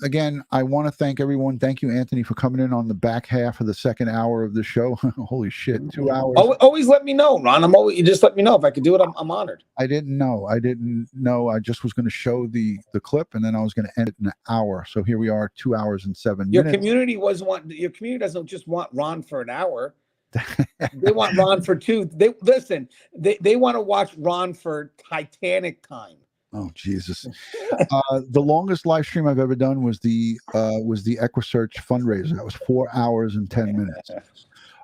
again, I want to thank everyone. Thank you, Anthony, for coming in on the back half of the second hour of the show. Holy shit, 2 hours. Always let me know, Ron. You just let me know if I could do it. I'm honored. I didn't know. I just was going to show the clip, and then I was going to end it in an hour. So here we are, 2 hours and 7 minutes. Your community doesn't just want Ron for an hour. They want Ron for two. They want to watch Ron for Titanic time. Oh Jesus! The longest live stream I've ever done was the EquiSearch fundraiser. That was 4 hours and 10 minutes.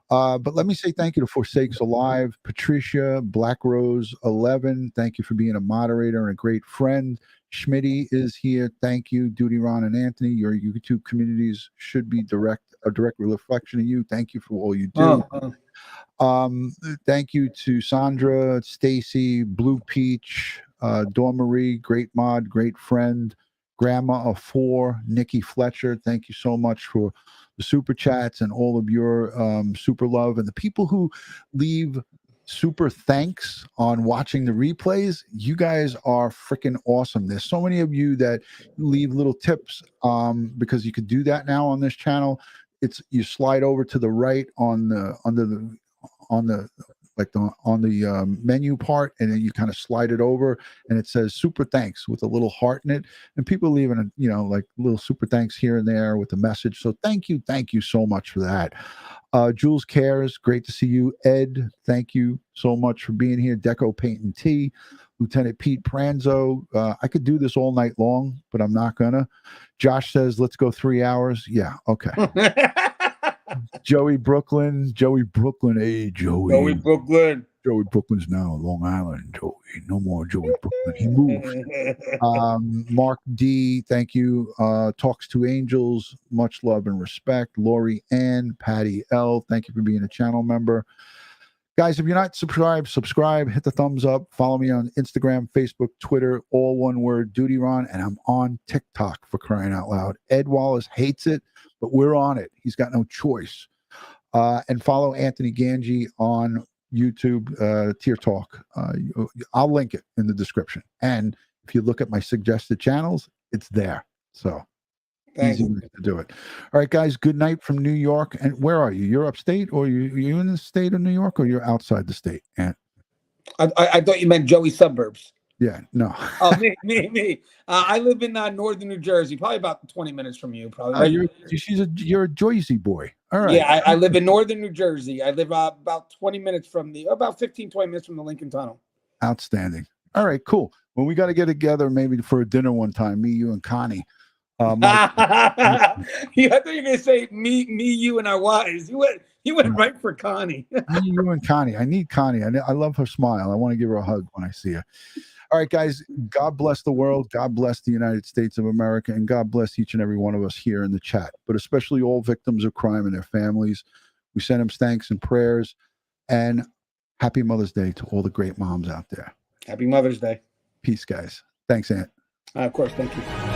But let me say thank you to Forsakes Alive, Patricia, Black Rose 11. Thank you for being a moderator and a great friend. Schmitty is here. Thank you, Dutyron and Anthony. Your YouTube communities should be a direct reflection of you. Thank you for all you do. Thank you to Sandra, Stacy, Blue Peach, Dawn Marie, great mod, great friend, Grandma of 4, Nikki Fletcher. Thank you so much for the super chats and all of your super love, and the people who leave super thanks on watching the replays. You guys are freaking awesome. There's so many of you that leave little tips because you could do that now on this channel. You slide over to the right on the menu part, and then you kind of slide it over, and it says super thanks with a little heart in it, and people leaving like little super thanks here and there with a message. So thank you so much for that. Jules Cares, great to see you. Ed, thank you so much for being here. Deco Paint and Tea, Lieutenant Pete Pranzo. I could do this all night long, but I'm not gonna. Josh says let's go 3 hours. Yeah, okay. Joey Brooklyn, hey Joey. Joey Brooklyn. Joey Brooklyn's now Long Island. Joey, no more Joey Brooklyn. He moved. Mark D, thank you. Talks to Angels, much love and respect. Lori Ann, Patty L, thank you for being a channel member. Guys, if you're not subscribe, hit the thumbs up. Follow me on Instagram, Facebook, Twitter, all one word, Dutyron, and I'm on TikTok, for crying out loud. Ed Wallace hates it, but we're on it. He's got no choice. And follow Anthony Gangi on YouTube, Tier Talk. I'll link it in the description. And if you look at my suggested channels, it's there. So easy to do it. All right, guys, good night from New York. And where are you? You're upstate, or you in the state of New York, or you're outside the state? And I thought you meant Joey Suburbs. Yeah, no. Oh, me. I live in northern New Jersey, probably about 20 minutes from you. Probably. Oh, Right? you're a Jersey boy. All right. Yeah, I live in northern New Jersey. I live about 20 minutes from about 15, 20 minutes from the Lincoln Tunnel. Outstanding. All right, cool. Well, we got to get together maybe for a dinner one time, me, you, and Connie. Yeah, I thought you were gonna say me, you, and our wives. You went right for Connie. Me, you, and Connie. I need Connie. I love her smile. I want to give her a hug when I see her. All right, guys. God bless the world. God bless the United States of America, and God bless each and every one of us here in the chat. But especially all victims of crime and their families. We send them thanks and prayers. And happy Mother's Day to all the great moms out there. Happy Mother's Day. Peace, guys. Thanks, Ant. Of course. Thank you.